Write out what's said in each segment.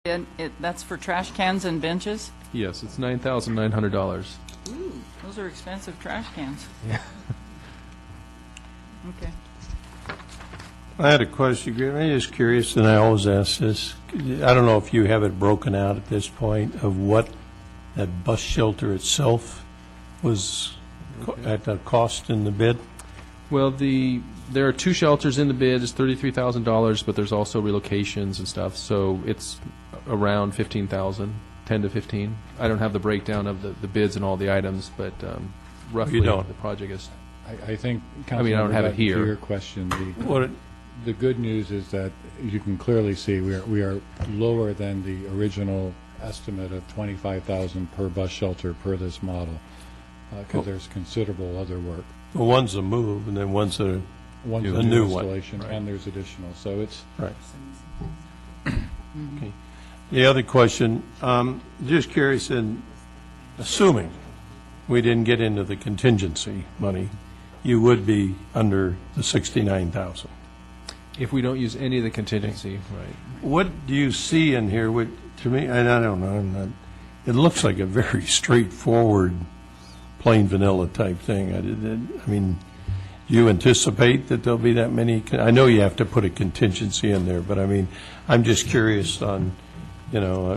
And that's for trash cans and benches? Yes, it's $9,900. Ooh, those are expensive trash cans. Yeah. Okay. I had a question. I'm just curious, and I always ask this. I don't know if you have it broken out at this point of what that bus shelter itself was at the cost in the bid. Well, there are two shelters in the bid. It's $33,000, but there's also relocations and stuff. So it's around $15,000, 10 to 15. I don't have the breakdown of the bids and all the items, but roughly You don't? the project is. I think, I mean, I don't have it to here. your question, What? the good news is that you can clearly see we are lower than the original estimate of $25,000 per bus shelter per this model, because there's considerable other work. Well, one's a move, and then one's a One's A a new new one. installation, Right. and there's additional. So it's right. Okay. The other question, just curious, in assuming we didn't get into the contingency money, you would be under the 69,000. If we don't use any of the contingency, right. What do you see in here? To me, and I don't know, it looks like a very straightforward, plain vanilla type thing. I mean, do you anticipate that there'll be that many? I know you have to put a contingency in there, but I mean, I'm just curious on,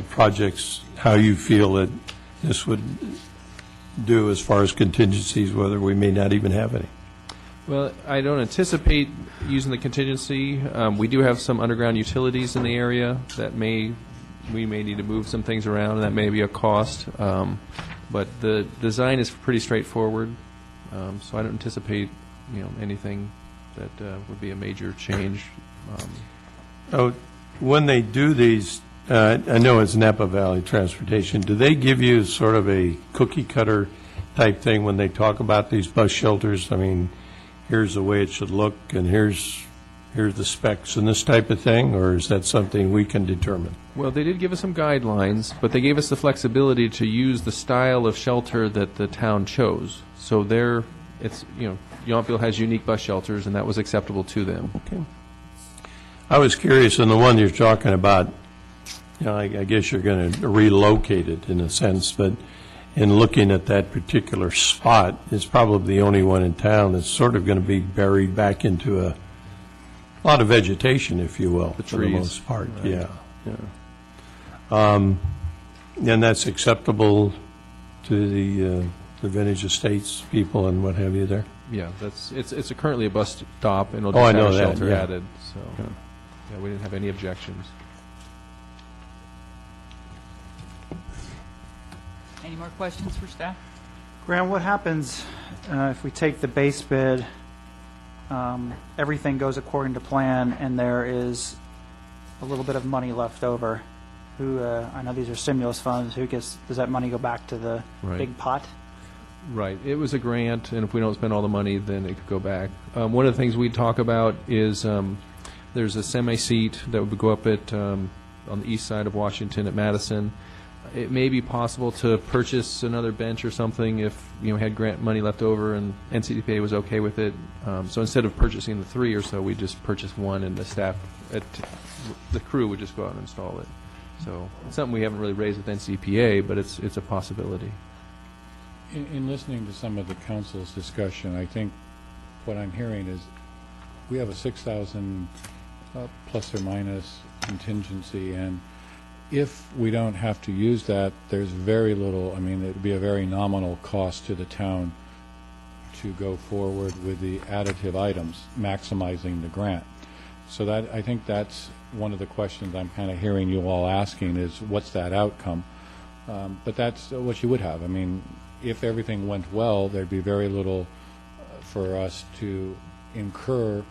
projects, how you feel that this would do as far as contingencies, whether we may not even have any. Well, I don't anticipate using the contingency. We do have some underground utilities in the area that we may need to move some things around, and that may be a cost. But the design is pretty straightforward, so I don't anticipate anything that would be a major change. When they do these, I know it's Napa Valley Transportation, do they give you sort of a cookie cutter type thing when they talk about these bus shelters? I mean, here's the way it should look, and here's the specs and this type of thing, or is that something we can determine? Well, they did give us some guidelines, but they gave us the flexibility to use the style of shelter that the town chose. So Yountville has unique bus shelters, and that was acceptable to them. Okay. I was curious, in the one you're talking about, I guess you're going to relocate it in a sense, but in looking at that particular spot, it's probably the only one in town that's sort of going to be buried back into a lot of vegetation, if you will, The for the trees. most part. Right. Yeah. And that's acceptable to the Vintage Estates people and what have you there? Yeah, it's currently a bus stop, and it'll Oh, I just have know a that, shelter yeah. added. So, yeah, we didn't have any objections. Any more questions for staff? Graham, what happens if we take the base bid, everything goes according to plan, and there is a little bit of money left over? I know these are stimulus funds. Does that money go back to the Right. big pot? Right. It was a grant, and if we don't spend all the money, then it could go back. One of the things we talk about is there's a semi-seat that would go up on the east side of Washington at Madison. It may be possible to purchase another bench or something if we had grant money left over and NCDPA was okay with it. So instead of purchasing the three or so, we just purchase one, and the crew would just go out and install it. So it's something we haven't really raised with NCDPA, but it's a possibility. in listening to some of the council's discussion, I think what I'm hearing is we have a 6,000 plus or minus contingency, and if we don't have to use that, there's very little, it would be a very nominal cost to the town to go forward with the additive items, maximizing the grant. So I think that's one of the questions I'm kind of hearing you all asking is, what's that outcome? But that's what you would have. If everything went well, there'd be very little for us to incur,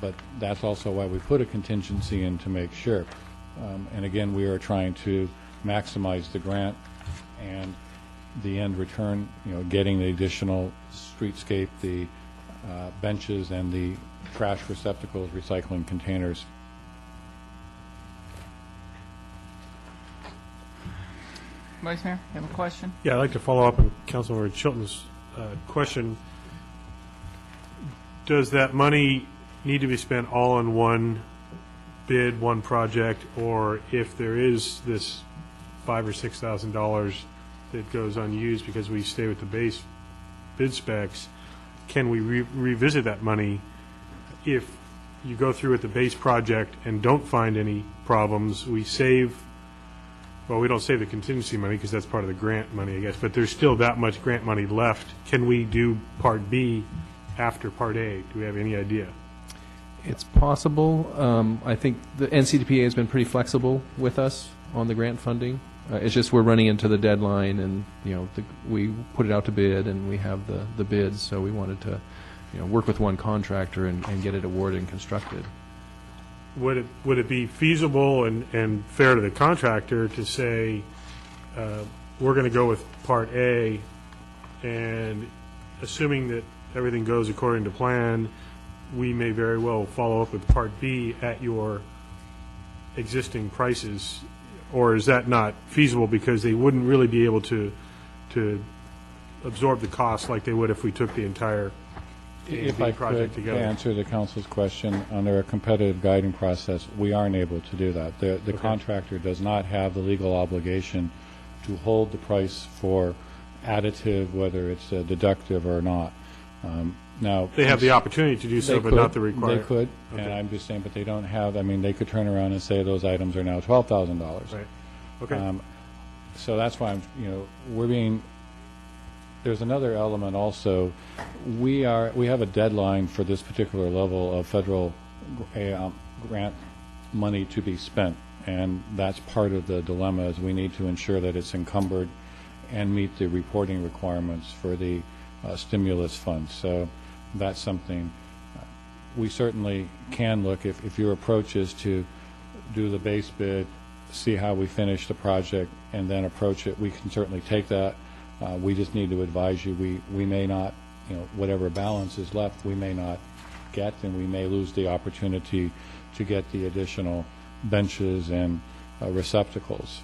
but that's also why we put a contingency in to make sure. And again, we are trying to maximize the grant and the end return, getting the additional streetscape, the benches, and the trash receptacles, recycling containers. Vice Mayor, you have a question? Yeah, I'd like to follow up on Councilmember Chilton's question. Does that money need to be spent all in one bid one project, or if there is this $5,000 or $6,000 that goes unused because we stay with the base bid specs, can we revisit that money if you go through with the base project and don't find any problems? We save, well, we don't save the contingency money because that's part of the grant money, I guess, but there's still that much grant money left. Can we do Part B after Part A? Do we have any idea? It's possible. I think the NCDPA has been pretty flexible with us on the grant funding. It's just we're running into the deadline, and we put it out to bid, and we have the bids, so we wanted to work with one contractor and get it awarded and constructed. Would it be feasible and fair to the contractor to say, we're going to go with Part A, and assuming that everything goes according to plan, we may very well follow up with Part B at your existing prices? Or is that not feasible because they wouldn't really be able to absorb the cost like they would if we took the entire If I project could together? answer the council's question, under a competitive guiding process, we aren't able to do that. The contractor does not have the legal obligation to hold the price for additive, whether it's deductive or not. Now, They have the opportunity to do so, they but could, not the requirement. They could, and Okay. I'm just saying, but they don't have, they could turn around and say those items are now $12,000. Right. Okay. So that's why we're being, there's another element also. We have a deadline for this particular level of federal grant money to be spent, and that's part of the dilemma, is we need to ensure that it's encumbered and meet the reporting requirements for the stimulus funds. So that's something we certainly can look, if your approach is to do the base bid, see how we finish the project, and then approach it, we can certainly take that. We just need to advise you, we may not, whatever balance is left, we may not get, and we may lose the opportunity to get the additional benches and receptacles.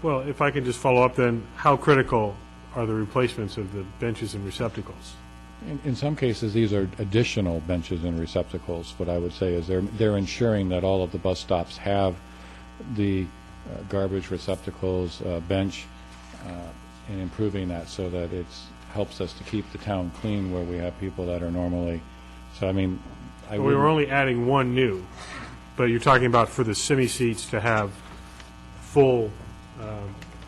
Well, if I can just follow up then, how critical are the replacements of the benches and receptacles? In some cases, these are additional benches and receptacles. What I would say is they're ensuring that all of the bus stops have the garbage receptacles, bench, and improving that so that it helps us to keep the town clean where we have people that are normally. So, I mean, We were only adding one new, but you're talking about for the semi-seats to have full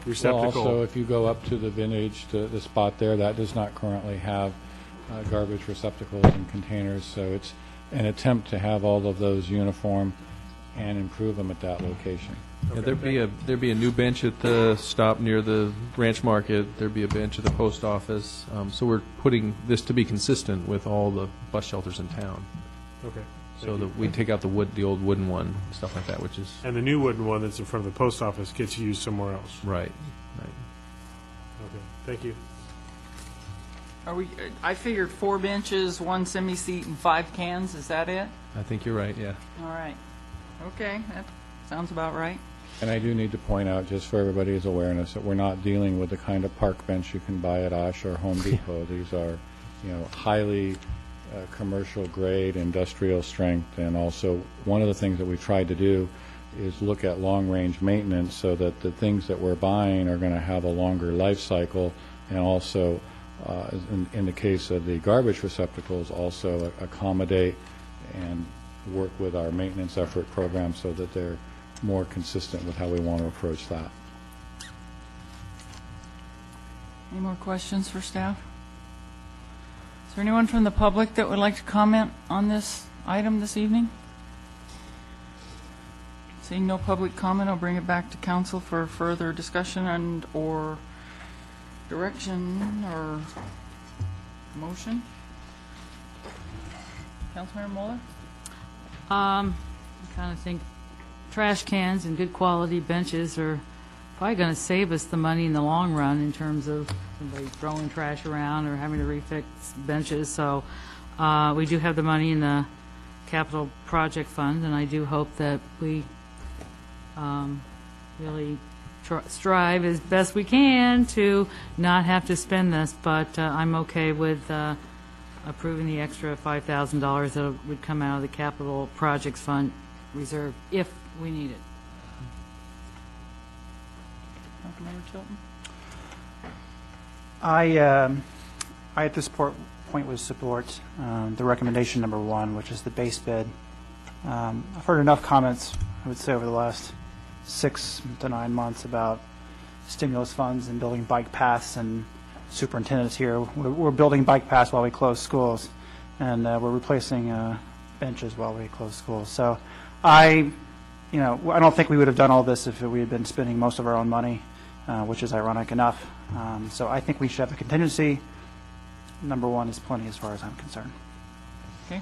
receptacle. Well, also, if you go up to the vintage, the spot there, that does not currently have garbage receptacles and containers, so it's an attempt to have all of those uniform and improve them at that location. Yeah, there'd be a new bench at the stop near the ranch market. There'd be a bench at the post office. So we're putting this to be consistent with all the bus shelters in town. Okay. So that we take out the old wooden one, stuff like that, which is And the new wooden one that's in front of the post office gets used somewhere else. right. Okay, thank you. I figured 4 benches, 1 semi-seat, and 5 cans. Is that it? I think you're right. Yeah. All right. Okay, that sounds about right. And I do need to point out, just for everybody's awareness, that we're not dealing with the kind of park bench you can buy at Osh or Home Depot. These are, highly commercial grade, industrial strength, and also one of the things that we tried to do is look at long-range maintenance so that the things that we're buying are going to have a longer life cycle, and also, in the case of the garbage receptacles, also accommodate and work with our maintenance effort program so that they're more consistent with how we want to approach that. Any more questions for staff? Is there anyone from the public that would like to comment on this item this evening? Seeing no public comment, I'll bring it back to council for further discussion and or direction or motion. Councilmember Mueller? I kind of think trash cans and good quality benches are probably going to save us the money in the long run in terms of somebody throwing trash around or having to refix benches. So we do have the money in the capital project fund, and I do hope that we really strive as best we can to not have to spend this. But I'm okay with approving the extra $5,000 that would come out of the capital projects fund reserve if we need it. Councilmember Chilton? I at this point would support the recommendation number 1, which is the base bid. I've heard enough comments, I would say, over the last 6 to 9 months about stimulus funds and building bike paths, and superintendents here. We're building bike paths while we close schools, and we're replacing benches while we close schools. So I don't think we would have done all this if we had been spending most of our own money, which is ironic enough. So I think we should have a contingency. Number 1 is plenty as far as I'm concerned. Okay.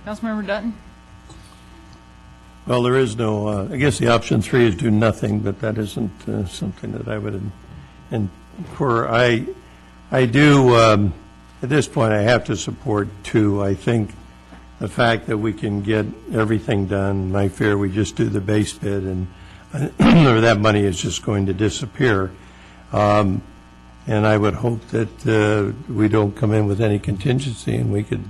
Councilmember Dutton? Well, there is no, I guess the option 3 is do nothing, but that isn't something that I would incur. I do, at this point, I have to support 2. I think the fact that we can get everything done, my fear we just do the base bid and or that money is just going to disappear. And I would hope that we don't come in with any contingency and we could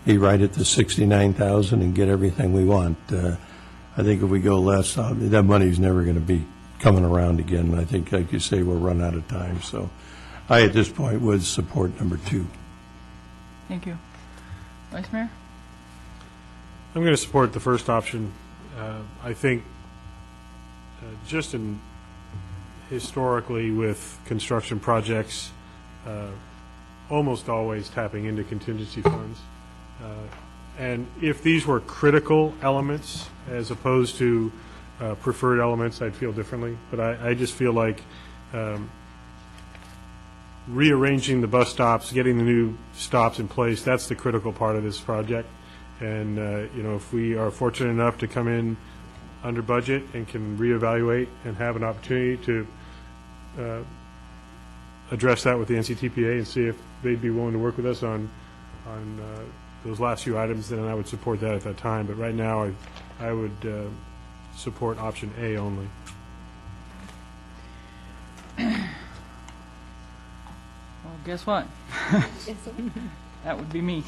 be right at the 69,000 and get everything we want. I think if we go less, that money's never going to be coming around again. I think, like you say, we'll run out of time. So I, at this point, would support number 2. Thank you. Vice Mayor? I'm going to support the first option. I think just historically with construction projects, almost always tapping into contingency funds. And if these were critical elements as opposed to preferred elements, I'd feel differently. But I just feel like rearranging the bus stops, getting the new stops in place, that's the critical part of this project. And, if we are fortunate enough to come in under budget and can reevaluate and have an opportunity to address that with the NCTPA and see if they'd be willing to work with us on those last few items, then I would support that at that time. But right now, I would support option A only. Well, guess what? That would be me.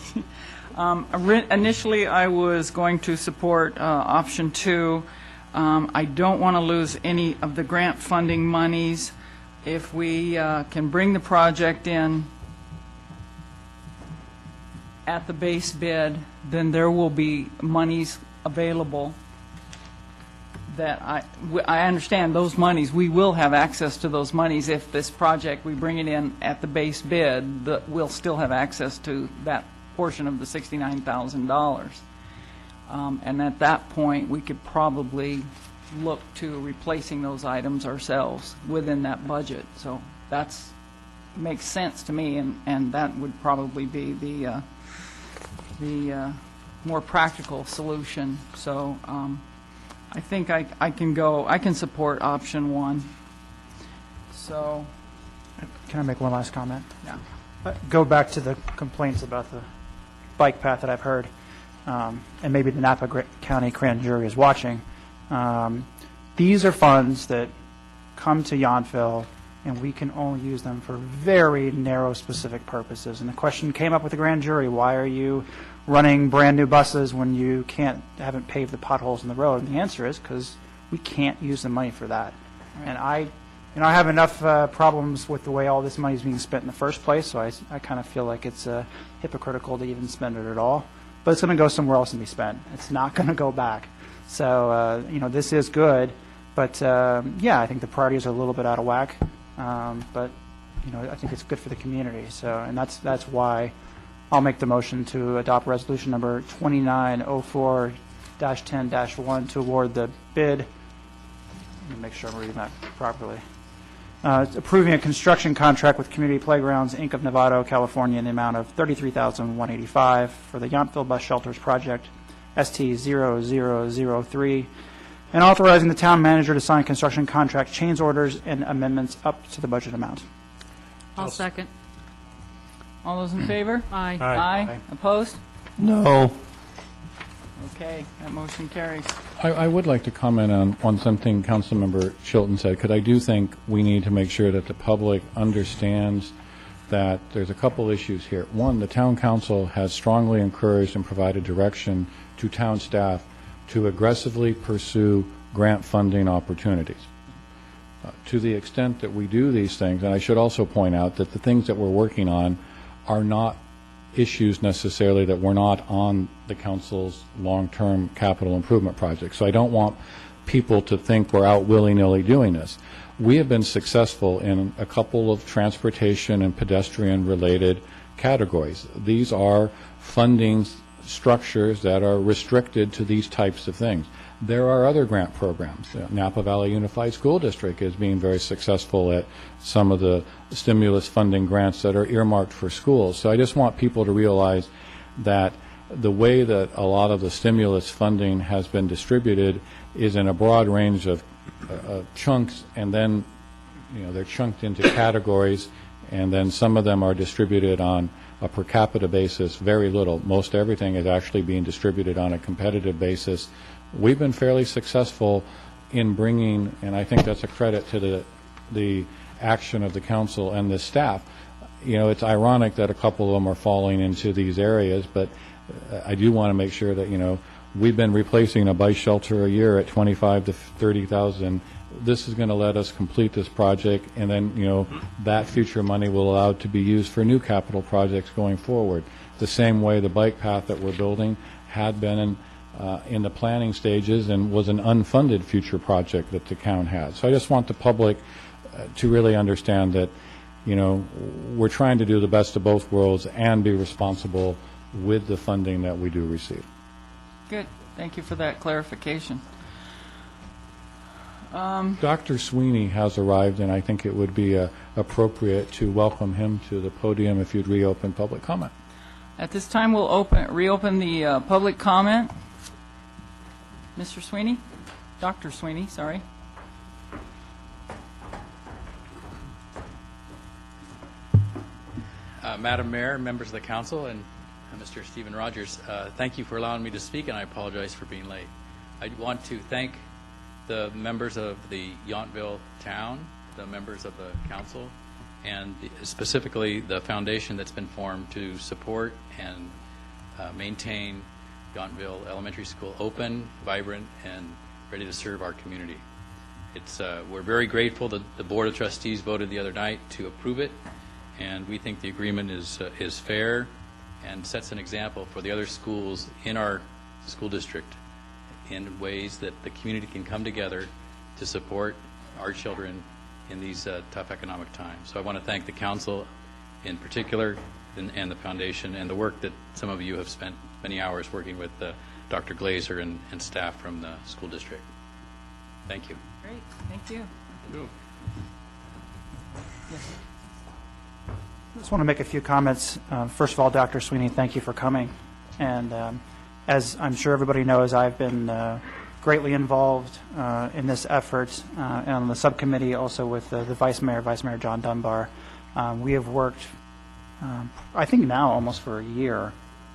Initially, I was going to support option 2. I don't want to lose any of the grant funding monies. If we can bring the project in at the base bid, then there will be monies available that I understand those monies, we will have access to those monies if this project, we bring it in at the base bid, we'll still have access to that portion of the $69,000. And at that point, we could probably look to replacing those items ourselves within that budget. So that's makes sense to me, and that would probably be the more practical solution. So I think I can support option 1. So, Can I make one last comment? yeah. Go back to the complaints about the bike path that I've heard, and maybe the Napa County Grand Jury is watching. These are funds that come to Yountville, and we can only use them for very narrow, specific purposes. And the question came up with the grand jury: why are you running brand new buses when you haven't paved the potholes in the road? And the answer is because we can't use the money for that. Right. And I have enough problems with the way all this money is being spent in the first place, so I kind of feel like it's hypocritical to even spend it at all. But it's going to go somewhere else and be spent. It's not going to go back. So, this is good, but yeah, I think the priorities are a little bit out of whack. But, I think it's good for the community. So, and that's why I'll make the motion to adopt resolution number 2904-10-1 to award the bid. Let me make sure I'm reading that properly. Approving a construction contract with Community Playgrounds, Inc. of Novato, California, in the amount of $33,185 for the Yountville Bus Shelters Project, ST0003, and authorizing the town manager to sign construction contract change orders and amendments up to the budget amount. I'll second. All those in favor? Aye. Aye. Opposed? No. Okay, that motion carries. I would like to comment on something Councilmember Chilton said, because I do think we need to make sure that the public understands that there's a couple issues here. One, the town council has strongly encouraged and provided direction to town staff to aggressively pursue grant funding opportunities. To the extent that we do these things, and I should also point out that the things that we're working on are not issues necessarily that were not on the council's long-term capital improvement project. So I don't want people to think we're out willy-nilly doing this. We have been successful in a couple of transportation and pedestrian-related categories. These are funding structures that are restricted to these types of things. There are other grant programs. Napa Valley Unified School District is being very successful at some of the stimulus funding grants that are earmarked for schools. So I just want people to realize that the way that a lot of the stimulus funding has been distributed is in a broad range of chunks, and then they're chunked into categories, and then some of them are distributed on a per capita basis, very little. Most everything is actually being distributed on a competitive basis. We've been fairly successful in bringing, and I think that's a credit to the action of the council and the staff. It's ironic that a couple of them are falling into these areas, but I do want to make sure that, we've been replacing a bike shelter a year at $25,000 to $30,000. This is going to let us complete this project, and then, that future money will allow it to be used for new capital projects going forward. The same way the bike path that we're building had been in the planning stages and was an unfunded future project that the town had. So I just want the public to really understand that, we're trying to do the best of both worlds and be responsible with the funding that we do receive. Good. Thank you for that clarification. Dr. Sweeney has arrived, and I think it would be appropriate to welcome him to the podium if you'd reopen public comment. At this time, we'll reopen the public comment. Mr. Sweeney? Dr. Sweeney, sorry. Madam Mayor, members of the council, and Mr. Stephen Rogers, thank you for allowing me to speak, and I apologize for being late. I want to thank the members of the Yountville town, the members of the council, and specifically the foundation that's been formed to support and maintain Yountville Elementary School open, vibrant, and ready to serve our community. We're very grateful that the Board of Trustees voted the other night to approve it, and we think the agreement is fair and sets an example for the other schools in our school district in ways that the community can come together to support our children in these tough economic times. So I want to thank the council in particular and the foundation and the work that some of you have spent many hours working with Dr. Glazer and staff from the school district. Thank you. Great. Thank you. Yes. I just want to make a few comments. First of all, Dr. Sweeney, thank you for coming. And as I'm sure everybody knows, I've been greatly involved in this effort and on the subcommittee also with the Vice Mayor John Dunbar. We have worked, I think now almost for a year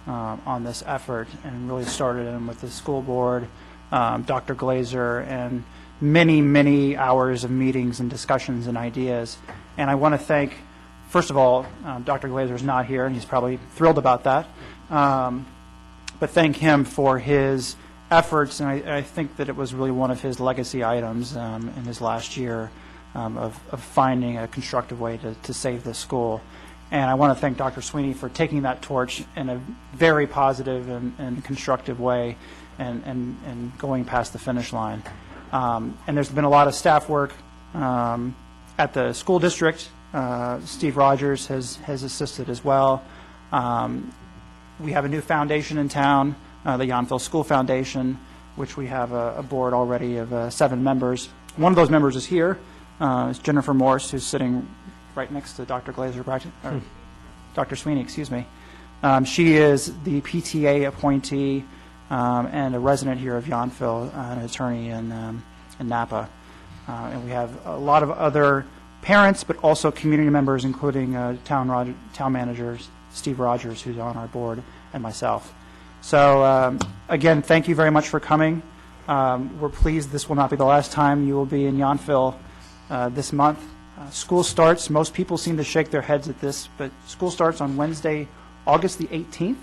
on this effort, and really started in with the school board, Dr. Glazer, and many, many hours of meetings and discussions and ideas. And I want to thank, first of all, Dr. Glazer is not here, and he's probably thrilled about that. But thank him for his efforts, and I think that it was really one of his legacy items in his last year of finding a constructive way to save this school. And I want to thank Dr. Sweeney for taking that torch in a very positive and constructive way and going past the finish line. And there's been a lot of staff work at the school district. Steve Rogers has assisted as well. We have a new foundation in town, the Yountville School Foundation, which we have a board already of 7 members. One of those members is here. It's Jennifer Morse, who's sitting right next to Dr. Glazer, or Dr. Sweeney, excuse me. She is the PTA appointee and a resident here of Yountville, an attorney in Napa. And we have a lot of other parents, but also community members, including town manager Steve Rogers, who's on our board, and myself. So again, thank you very much for coming. We're pleased this will not be the last time you will be in Yountville this month. School starts, most people seem to shake their heads at this, but school starts on Wednesday, August the 18th.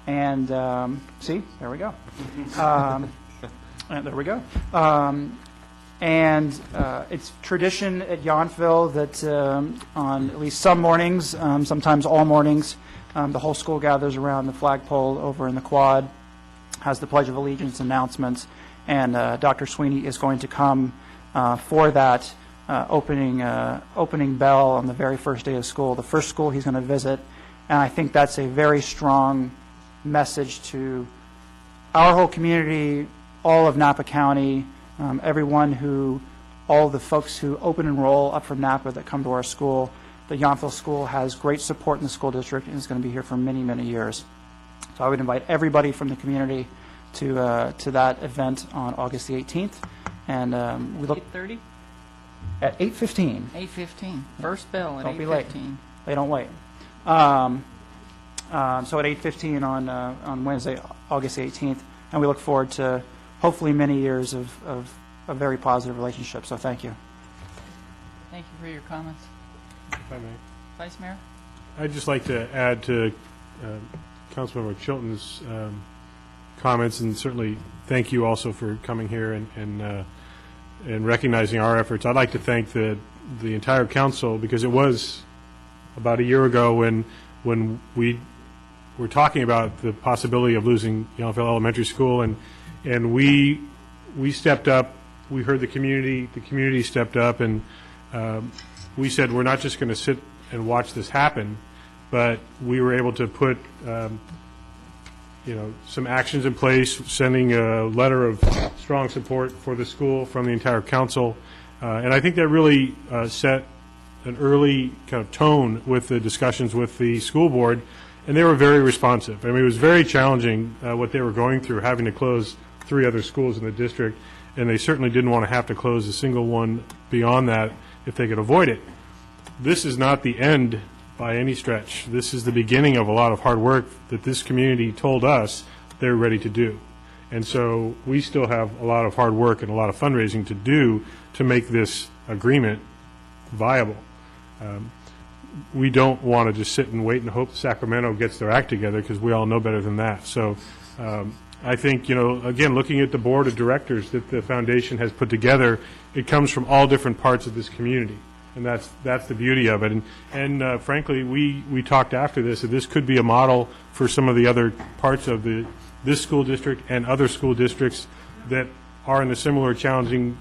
And see, there we go. There we go. And it's tradition at Yountville that on at least some mornings, sometimes all mornings, the whole school gathers around the flagpole over in the quad, has the Pledge of Allegiance announcements, and Dr. Sweeney is going to come for that opening bell on the very first day of school, the first school he's going to visit. And I think that's a very strong message to our whole community, all of Napa County, all the folks who open enroll up from Napa that come to our school. The Yountville School has great support in the school district and is going to be here for many, many years. So I would invite everybody from the community to that event on August the 18th. And we look 8:30? at 8:15. 8:15. First bell at 8:15. Don't be late. They don't wait. So at 8:15 on Wednesday, August the 18th. And we look forward to hopefully many years of a very positive relationship. So thank you. Thank you for your comments. If I may. Vice Mayor? I'd just like to add to Councilmember Chilton's comments, and certainly thank you also for coming here and recognizing our efforts. I'd like to thank the entire council, because it was about a year ago when we were talking about the possibility of losing Yountville Elementary School, and we stepped up. We heard the community stepped up, and we said we're not just going to sit and watch this happen, but we were able to put some actions in place, sending a letter of strong support for the school from the entire council, and I think that really set an early kind of tone with the discussions with the school board, and they were very responsive. I mean, it was very challenging what they were going through, having to close 3 other schools in the district, and they certainly didn't want to have to close a single one beyond that if they could avoid it. This is not the end by any stretch. This is the beginning of a lot of hard work that this community told us they're ready to do. And so we still have a lot of hard work and a lot of fundraising to do to make this agreement viable. We don't want to just sit and wait and hope Sacramento gets their act together, because we all know better than that. So I think, again, looking at the board of directors that the foundation has put together, it comes from all different parts of this community. And that's the beauty of it. And frankly, we talked after this that this could be a model for some of the other parts of this school district and other school districts that are in a similar challenging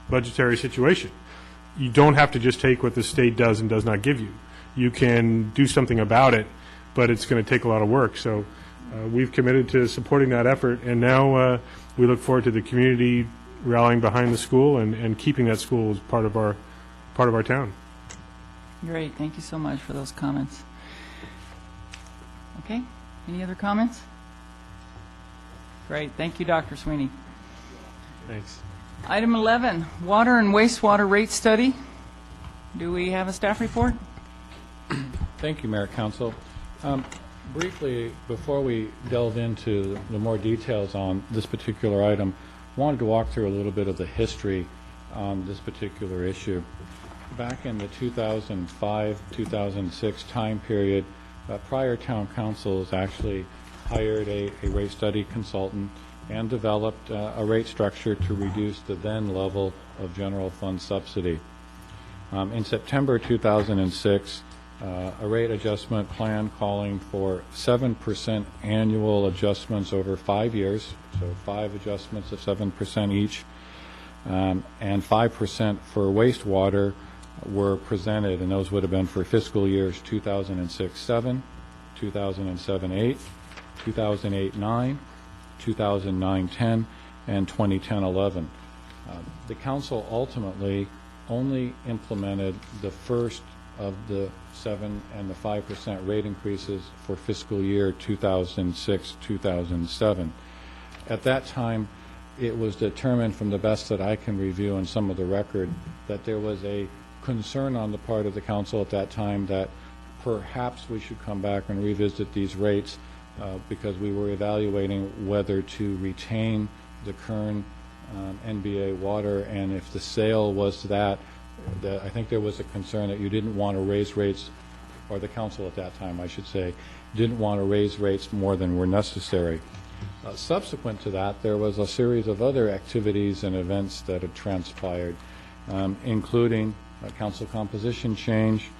budgetary situation. You don't have to just take what the state does and does not give you. You can do something about it, but it's going to take a lot of work. So we've committed to supporting that effort, and now we look forward to the community rallying behind the school and keeping that school as part of our town. Great. Thank you so much for those comments. Okay. Any other comments? Great. Thank you, Dr. Sweeney. Thanks. Item 11, water and wastewater rate study. Do we have a staff report? Thank you, Mayor, Council. Briefly, before we delve into the more details on this particular item, I wanted to walk through a little bit of the history on this particular issue. Back in the 2005-2006 time period, prior town councils actually hired a rate study consultant and developed a rate structure to reduce the then level of general fund subsidy. In September 2006, a rate adjustment plan calling for 7% annual adjustments over 5 years, so 5 adjustments of 7% each, and 5% for wastewater were presented, and those would have been for fiscal years 2006-7, 2007-8, 2008-9, 2009-10, and 2010-11. The council ultimately only implemented the first of the 7 and the 5% rate increases for fiscal year 2006-2007. At that time, it was determined, from the best that I can review in some of the record, that there was a concern on the part of the council at that time that perhaps we should come back and revisit these rates because we were evaluating whether to retain the current NBA water, and if the sale was that, I think there was a concern that you didn't want to raise rates, or the council at that time, I should say, didn't want to raise rates more than were necessary. Subsequent to that, there was a series of other activities and events that had transpired, including a council composition change,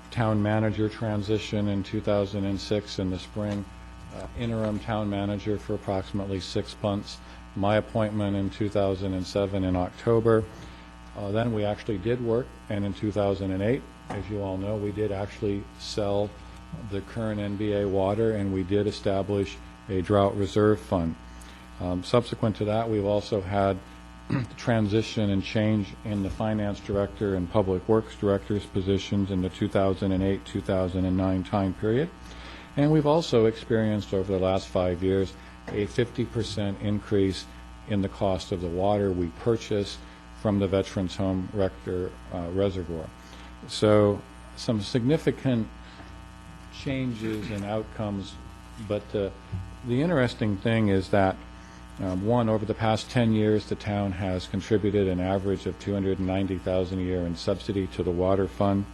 town manager transition in 2006 in the spring, interim town manager for approximately 6 months, my appointment in 2007 in October. Then we actually did work, and in 2008, as you all know, we did actually sell the current NBA water, and we did establish a drought reserve fund. Subsequent to that, we've also had transition and change in the finance director and public works director's positions in the 2008-2009 time period. And we've also experienced over the last 5 years a 50% increase in the cost of the water we purchase from the Veterans Home Rector Reservoir. So some significant changes and outcomes, but the interesting thing is that one, over the past 10 years, the town has contributed an average of $290,000 a year in subsidy to the water fund.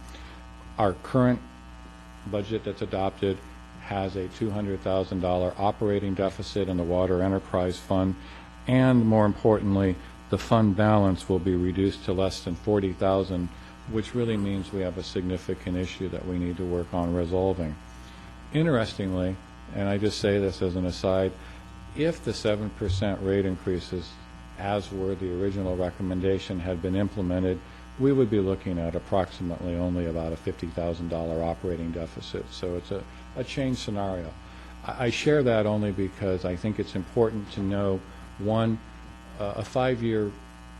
Our current budget that's adopted has a $200,000 operating deficit in the water enterprise fund, and more importantly, the fund balance will be reduced to less than $40,000, which really means we have a significant issue that we need to work on resolving. Interestingly, and I just say this as an aside, if the 7% rate increases, as were the original recommendation, had been implemented, we would be looking at approximately only about a $50,000 operating deficit. So it's a change scenario. I share that only because I think it's important to know, one, a 5-year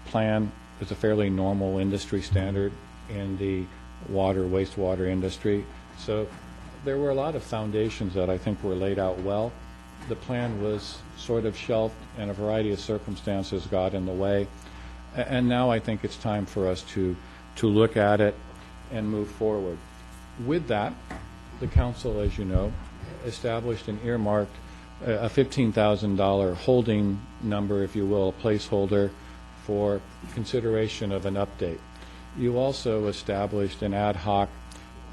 plan is a fairly normal industry standard in the wastewater industry. So there were a lot of foundations that I think were laid out well. The plan was sort of shelved, and a variety of circumstances got in the way. And now I think it's time for us to look at it and move forward. With that, the council, as you know, established and earmarked a $15,000 holding number, if you will, a placeholder for consideration of an update. You also established an ad hoc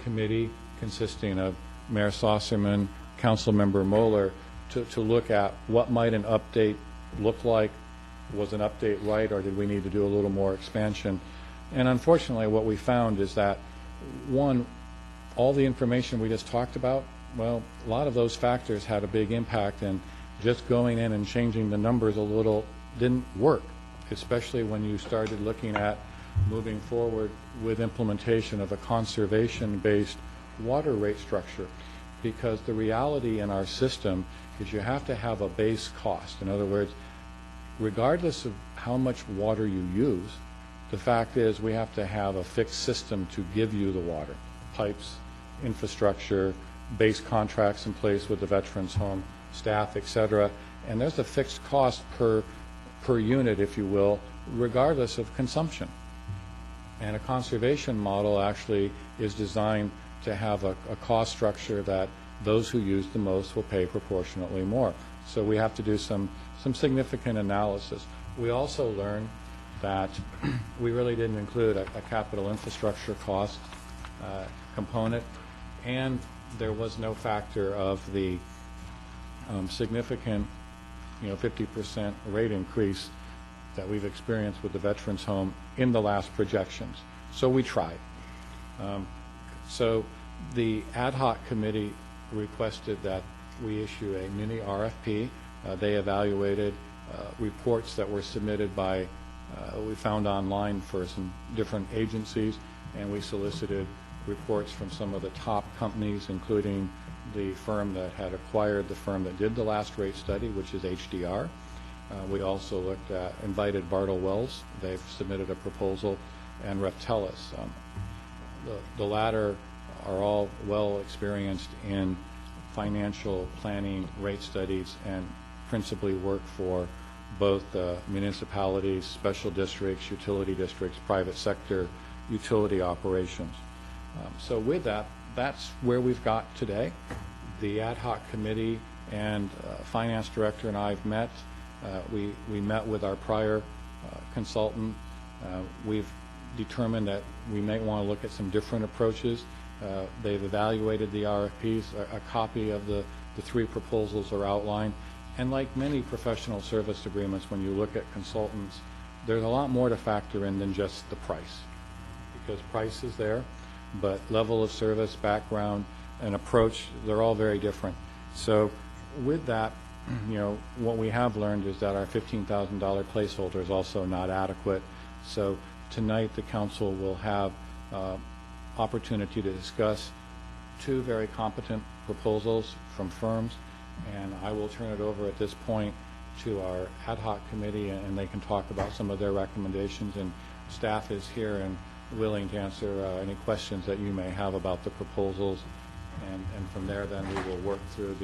committee consisting of Mayor Saucerman, Councilmember Moeller, to look at what might an update look like. Was an update right, or did we need to do a little more expansion? And unfortunately, what we found is that, one, all the information we just talked about, well, a lot of those factors had a big impact, and just going in and changing the numbers a little didn't work, especially when you started looking at moving forward with implementation of a conservation-based water rate structure. Because the reality in our system is you have to have a base cost. In other words, regardless of how much water you use, the fact is we have to have a fixed system to give you the water. Pipes, infrastructure, base contracts in place with the Veterans Home staff, et cetera. And there's a fixed cost per unit, if you will, regardless of consumption. And a conservation model actually is designed to have a cost structure that those who use the most will pay proportionately more. So we have to do some significant analysis. We also learned that we really didn't include a capital infrastructure cost component, and there was no factor of the significant 50% rate increase that we've experienced with the Veterans Home in the last projections. So we tried. So the ad hoc committee requested that we issue a mini RFP. They evaluated reports that were submitted by, we found online for some different agencies, and we solicited reports from some of the top companies, including the firm that had acquired the firm that did the last rate study, which is HDR. We also invited Bartle Wells. They've submitted a proposal, and Reptelis. The latter are all well experienced in financial planning, rate studies, and principally work for both municipalities, special districts, utility districts, private sector utility operations. So with that, that's where we've got today. The ad hoc committee and finance director and I have met. We met with our prior consultant. We've determined that we may want to look at some different approaches. They've evaluated the RFPs. A copy of the three proposals are outlined, And like many professional service agreements, when you look at consultants, there's a lot more to factor in than just the price. Because price is there, but level of service, background, and approach, they're all very different. So with that, what we have learned is that our $15,000 placeholder is also not adequate. So tonight, the council will have opportunity to discuss two very competent proposals from firms, and I will turn it over at this point to our ad hoc committee, and they can talk about some of their recommendations, and staff is here and willing to answer any questions that you may have about the proposals, and from there then we will work through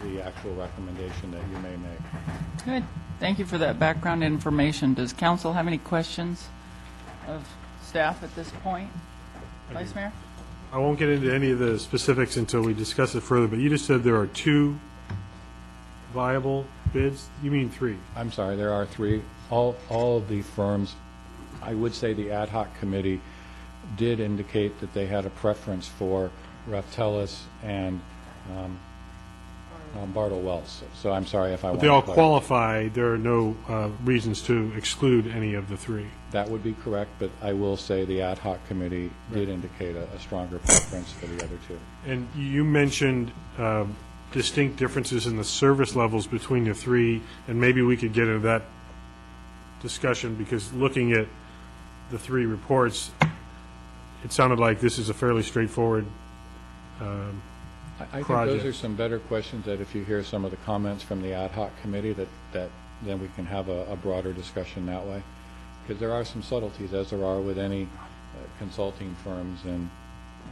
the actual recommendation that you may make. Good. Thank you for that background information. Does council have any questions of staff at this point? Vice Mayor? I won't get into any of the specifics until we discuss it further, but you just said there are 2 viable bids? You mean 3? I'm sorry, there are 3. All of the firms, I would say the ad hoc committee did indicate that they had a preference for Raftellus and Bartle Wells. So I'm sorry if I But want they all to qualify. There are no reasons to exclude any of the 3. That would be correct, but I will say the ad hoc committee did indicate a stronger preference for the other 2. And you mentioned distinct differences in the service levels between the 3, and maybe we could get into that discussion, because looking at the 3 reports, it sounded like this is a fairly straightforward I think project. those are some better questions that if you hear some of the comments from the ad hoc committee, that then we can have a broader discussion that way. Because there are some subtleties, as there are with any consulting firms, and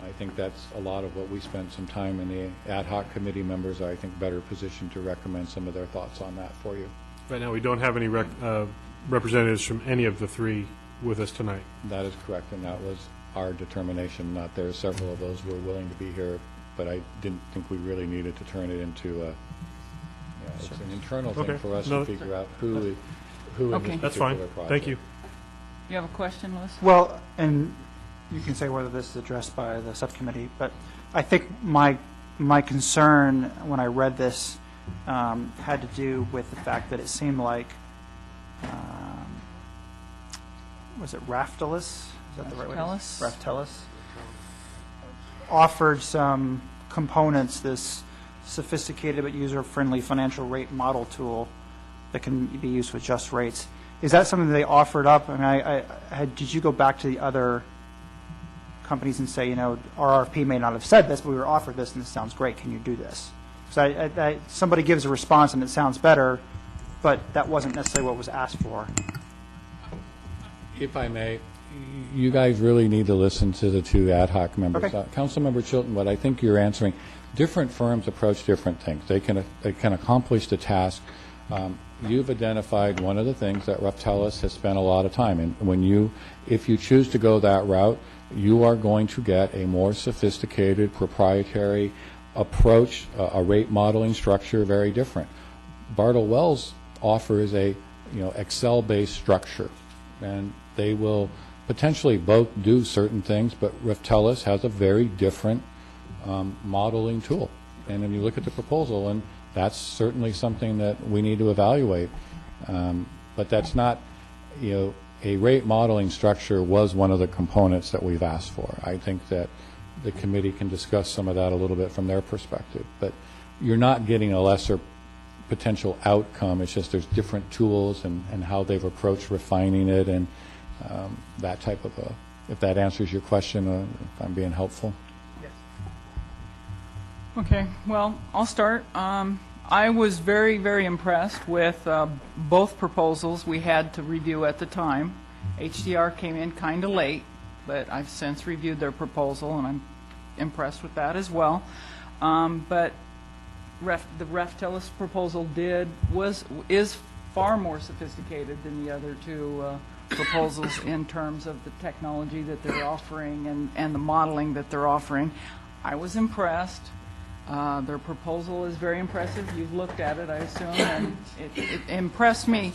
I think that's a lot of what we spent some time, and the ad hoc committee members are, I think, better positioned to recommend some of their thoughts on that for you. Right now, we don't have any representatives from any of the 3 with us tonight. That is correct, and that was our determination. Not there. Several of those were willing to be here, but I didn't think we really needed to turn it into a. It's an internal thing Okay. for us No. to figure out who in this Okay. That's particular fine. project. Thank you. You have a question, Louis? Well, and you can say whether this is addressed by the subcommittee, but I think my concern when I read this had to do with the fact that it seemed like, was it Raftellus? Is that the right way? Raftellus? Raftellus offered some components, this sophisticated but user-friendly financial rate model tool that can be used to adjust rates. Is that something they offered up? I mean, did you go back to the other companies and say, our RFP may not have said this, but we were offered this, and this sounds great. Can you do this? Because somebody gives a response, and it sounds better, but that wasn't necessarily what was asked for. If I may, you guys really need to listen to the 2 ad hoc members. Okay. Councilmember Chilton, what I think you're answering, different firms approach different things. They can accomplish the task. You've identified one of the things that Raftellus has spent a lot of time in. If you choose to go that route, you are going to get a more sophisticated proprietary approach, a rate modeling structure, very different. Bartle Wells offers a Excel-based structure, and they will potentially both do certain things, but Raftellus has a very different modeling tool. And when you look at the proposal, and that's certainly something that we need to evaluate. But that's not, a rate modeling structure was one of the components that we've asked for. I think that the committee can discuss some of that a little bit from their perspective. But you're not getting a lesser potential outcome. It's just there's different tools and how they've approached refining it and that type of if that answers your question, if I'm being helpful. Okay, well, I'll start. I was very, very impressed with both proposals we had to review at the time. HDR came in kind of late, but I've since reviewed their proposal, and I'm impressed with that as well. But the Raftellus proposal is far more sophisticated than the other 2 proposals in terms of the technology that they're offering and the modeling that they're offering. I was impressed. Their proposal is very impressive. You've looked at it, I assume, and it impressed me.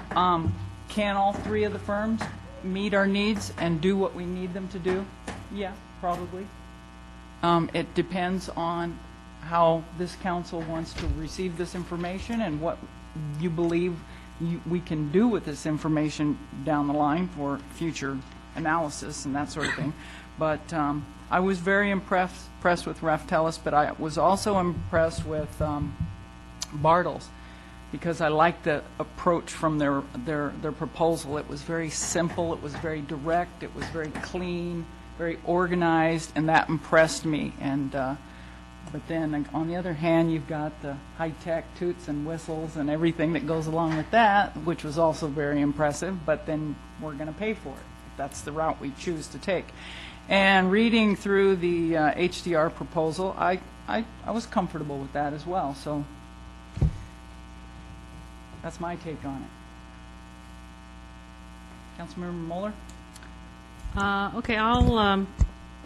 Can all 3 of the firms meet our needs and do what we need them to do? Yeah, probably. It depends on how this council wants to receive this information and what you believe we can do with this information down the line for future analysis and that sort of thing. But I was very impressed with Raftellus, but I was also impressed with Bartles, because I liked the approach from their proposal. It was very simple, it was very direct, it was very clean, very organized, and that impressed me. And but then on the other hand, you've got the high-tech toots and whistles and everything that goes along with that, which was also very impressive, but then we're going to pay for it. That's the route we choose to take. And reading through the HDR proposal, I was comfortable with that as well. So that's my take on it. Councilmember Mueller? Okay, I'll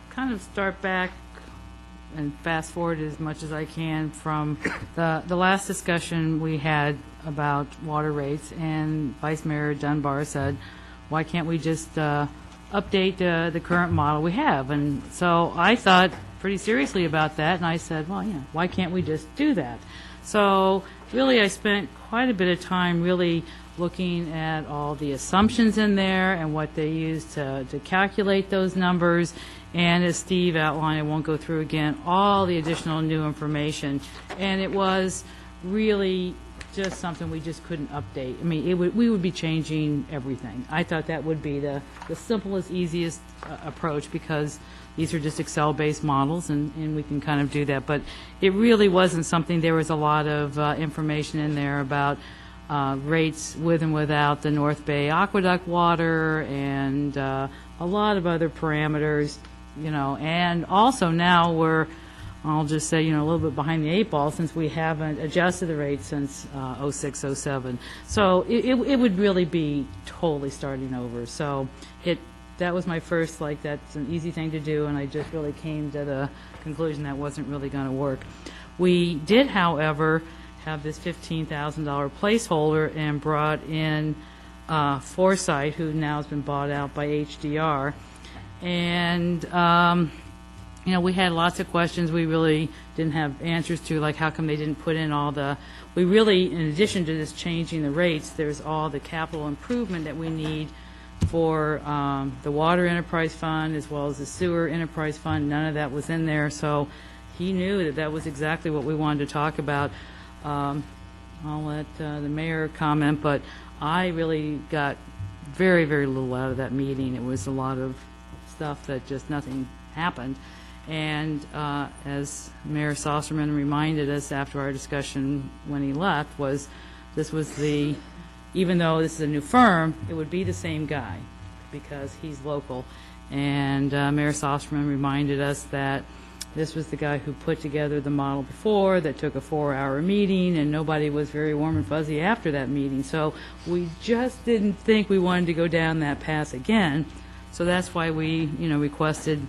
kind of start back and fast forward as much as I can from the last discussion we had about water rates, and Vice Mayor Dunbar said, why can't we just update the current model we have? And so I thought pretty seriously about that, and I said, well, yeah, why can't we just do that? So really I spent quite a bit of time really looking at all the assumptions in there and what they use to calculate those numbers. And as Steve outlined, I won't go through again, all the additional new information. And it was really just something we just couldn't update. I mean, we would be changing everything. I thought that would be the simplest, easiest approach, because these are just Excel-based models, and we can kind of do that. But it really wasn't something, there was a lot of information in there about rates with and without the North Bay Aqueduct water, and a lot of other parameters, you know. And also now we're, I'll just say, you know, a little bit behind the eight ball, since we haven't adjusted the rate since 06, 07. So it would really be totally starting over. So that was my first, like, that's an easy thing to do, and I just really came to the conclusion that wasn't really going to work. We did, however, have this $15,000 placeholder and brought in Foresight, who now has been bought out by HDR. And, you know, we had lots of questions we really didn't have answers to, like how come they didn't put in all the, we really, in addition to just changing the rates, there's all the capital improvement that we need for the Water Enterprise Fund as well as the Sewer Enterprise Fund. None of that was in there, so he knew that that was exactly what we wanted to talk about. I'll let the mayor comment, but I really got very, very little out of that meeting. It was a lot of stuff that just nothing happened. And as Mayor Sosserman reminded us after our discussion when he left, was this was the, even though this is a new firm, it would be the same guy because he's local. And Mayor Sosserman reminded us that this was the guy who put together the model before, that took a 4-hour meeting, and nobody was very warm and fuzzy after that meeting. So we just didn't think we wanted to go down that path again. So that's why we, you know, requested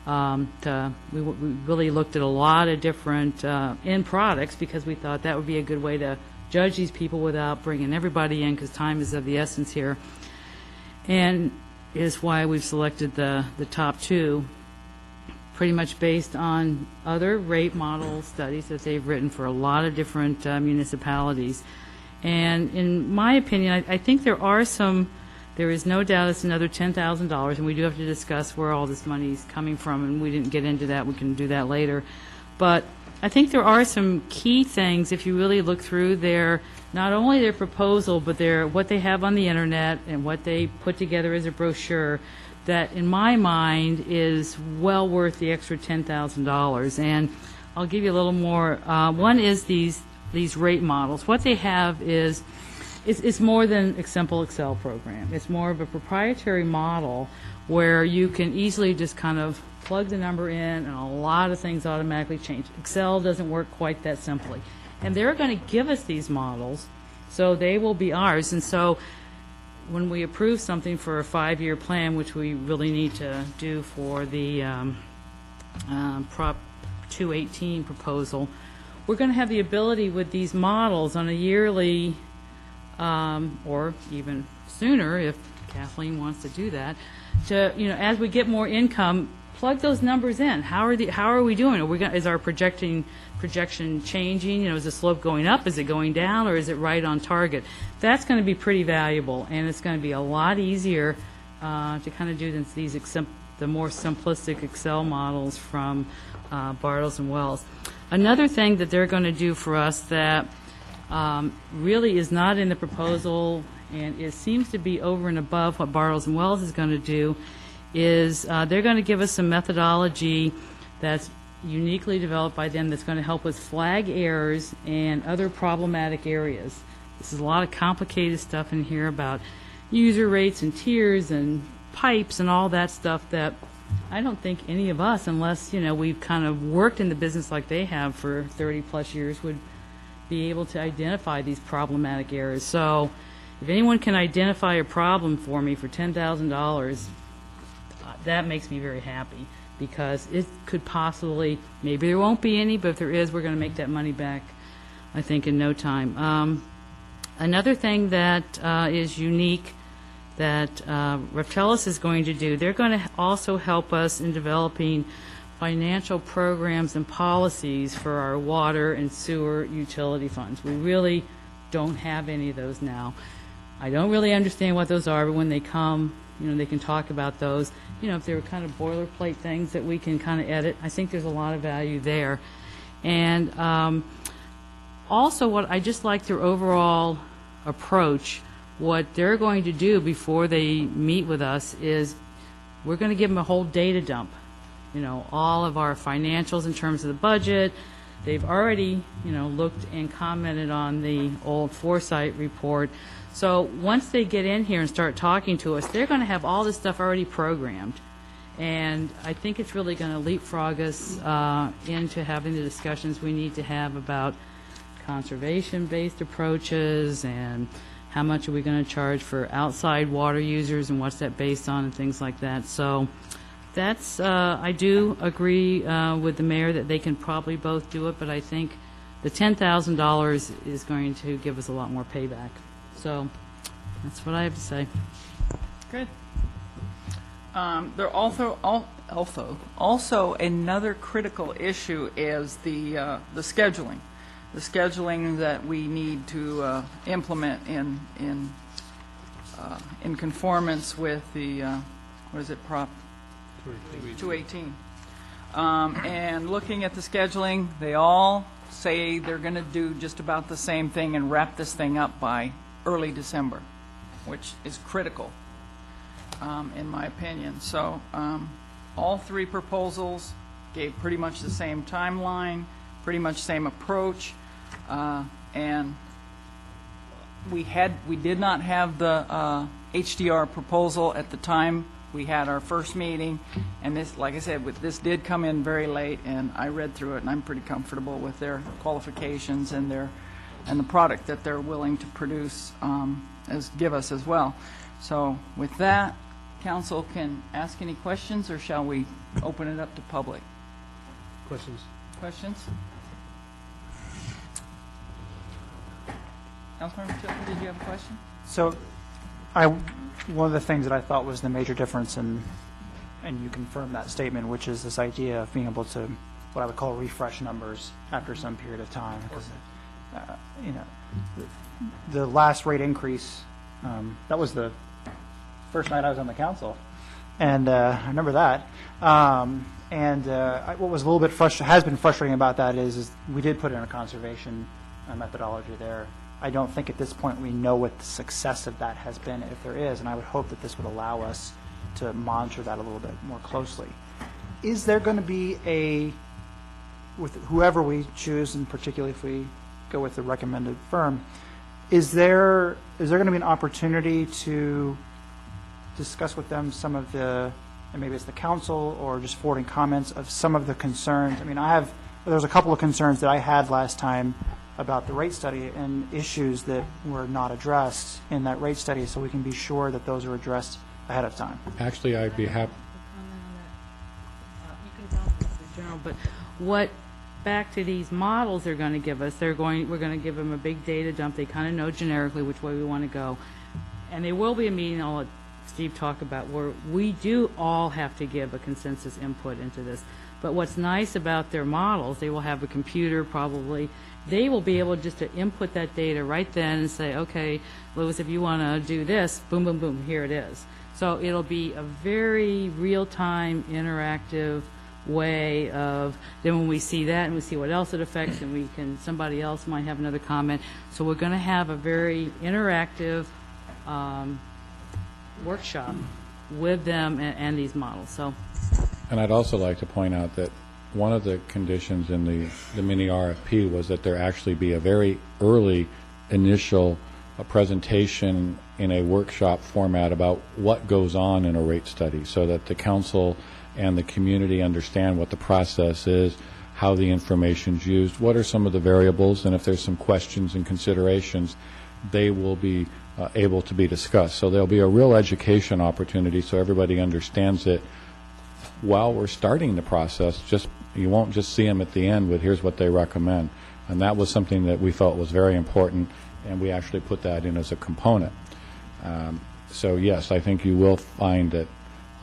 we really looked at a lot of different end products, because we thought that would be a good way to judge these people without bringing everybody in, because time is of the essence here. And is why we've selected the top two, pretty much based on other rate model studies that they've written for a lot of different municipalities. And in my opinion, I think there is no doubt it's another $10,000, and we do have to discuss where all this money is coming from, and we didn't get into that. We can do that later. But I think there are some key things, if you really look through their, not only their proposal, but what they have on the internet and what they put together as a brochure, that in my mind is well worth the extra $10,000. And I'll give you a little more. One is these rate models. What they have is, it's more than a simple Excel program. It's more of a proprietary model where you can easily just kind of plug the number in and a lot of things automatically change. Excel doesn't work quite that simply. And they're going to give us these models, so they will be ours. And so when we approve something for a 5-year plan, which we really need to do for the Prop 218 proposal, we're going to have the ability with these models on a yearly or even sooner, if Kathleen wants to do that, to, you know, as we get more income, plug those numbers in. How are we doing? Is our projection changing? Is the slope going up? Is it going down? Or is it right on target? That's going to be pretty valuable, and it's going to be a lot easier to kind of do the more simplistic Excel models from Bartles and Wells. Another thing that they're going to do for us that really is not in the proposal, and it seems to be over and above what Bartles and Wells is going to do, is they're going to give us some methodology that's uniquely developed by them that's going to help us flag errors and other problematic areas. This is a lot of complicated stuff in here about user rates and tiers and pipes and all that stuff that I don't think any of us, unless, we've kind of worked in the business like they have for 30-plus years, would be able to identify these problematic areas. So if anyone can identify a problem for me for $10,000, that makes me very happy, because it could possibly, maybe there won't be any, but if there is, we're going to make that money back, I think, in no time. Another thing that is unique that Raftellus is going to do, they're going to also help us in developing financial programs and policies for our water and sewer utility funds. We really don't have any of those now. I don't really understand what those are, but when they come, they can talk about those. If they were kind of boilerplate things that we can kind of edit, I think there's a lot of value there. And also, what I just like their overall approach. What they're going to do before they meet with us is we're going to give them a whole data dump. All of our financials in terms of the budget. They've already, looked and commented on the old Foresight report. So once they get in here and start talking to us, they're going to have all this stuff already programmed. And I think it's really going to leapfrog us into having the discussions we need to have about conservation-based approaches and how much are we going to charge for outside water users and what's that based on and things like that. So that's, I do agree with the mayor that they can probably both do it, but I think the $10,000 is going to give us a lot more payback. So that's what I have to say. Good. There also another critical issue is the scheduling. The scheduling that we need to implement in conformance with the Prop 218. And looking at the scheduling, they all say they're going to do just about the same thing and wrap this thing up by early December, which is critical, in my opinion. So all three proposals gave pretty much the same timeline, pretty much same approach, and we did not have the HDR proposal at the time we had our first meeting, and this, like I said, this did come in very late, and I read through it, and I'm pretty comfortable with their qualifications and the product that they're willing to produce, give us as well. So with that, council can ask any questions, or shall we open it up to public? Questions? Questions? Councilmember Tilton, did you have a question? So one of the things that I thought was the major difference, and you confirmed that statement, which is this idea of being able to, what I would call refresh numbers after some period of time. Because, the last rate increase, that was the first night I was on the council, and I remember that. What was a little bit has been frustrating about that is we did put in a conservation methodology there. I don't think at this point we know what the success of that has been, if there is, and I would hope that this would allow us to monitor that a little bit more closely. Is there going to be with whoever we choose, and particularly if we go with the recommended firm, is there going to be an opportunity to discuss with them some of the, and maybe it's the council or just forwarding comments of some of the concerns? I mean, there was a couple of concerns that I had last time about the rate study and issues that were not addressed in that rate study, so we can be sure that those are addressed ahead of time. Actually, I'd be happy. You can tell us the general, but back to these models they're going to give us, we're going to give them a big data dump. They kind of know generically which way we want to go. And there will be a meeting all at Steve talked about, where we do all have to give a consensus input into this. But what's nice about their models, they will have a computer probably. They will be able just to input that data right then and say, okay, Louis, if you want to do this, boom, boom, boom, here it is. So it'll be a very real-time, interactive way of, then when we see that and we see what else it affects, and we can, somebody else might have another comment. So we're going to have a very interactive workshop with them and these models. So. And I'd also like to point out that one of the conditions in the mini RFP was that there actually be a very early initial presentation in a workshop format about what goes on in a rate study, so that the council and the community understand what the process is, how the information's used, what are some of the variables, and if there's some questions and considerations, they will be able to be discussed. So there'll be a real education opportunity so everybody understands it while we're starting the process. Just you won't just see them at the end with here's what they recommend. And that was something that we felt was very important, and we actually put that in as a component. So yes, I think you will find that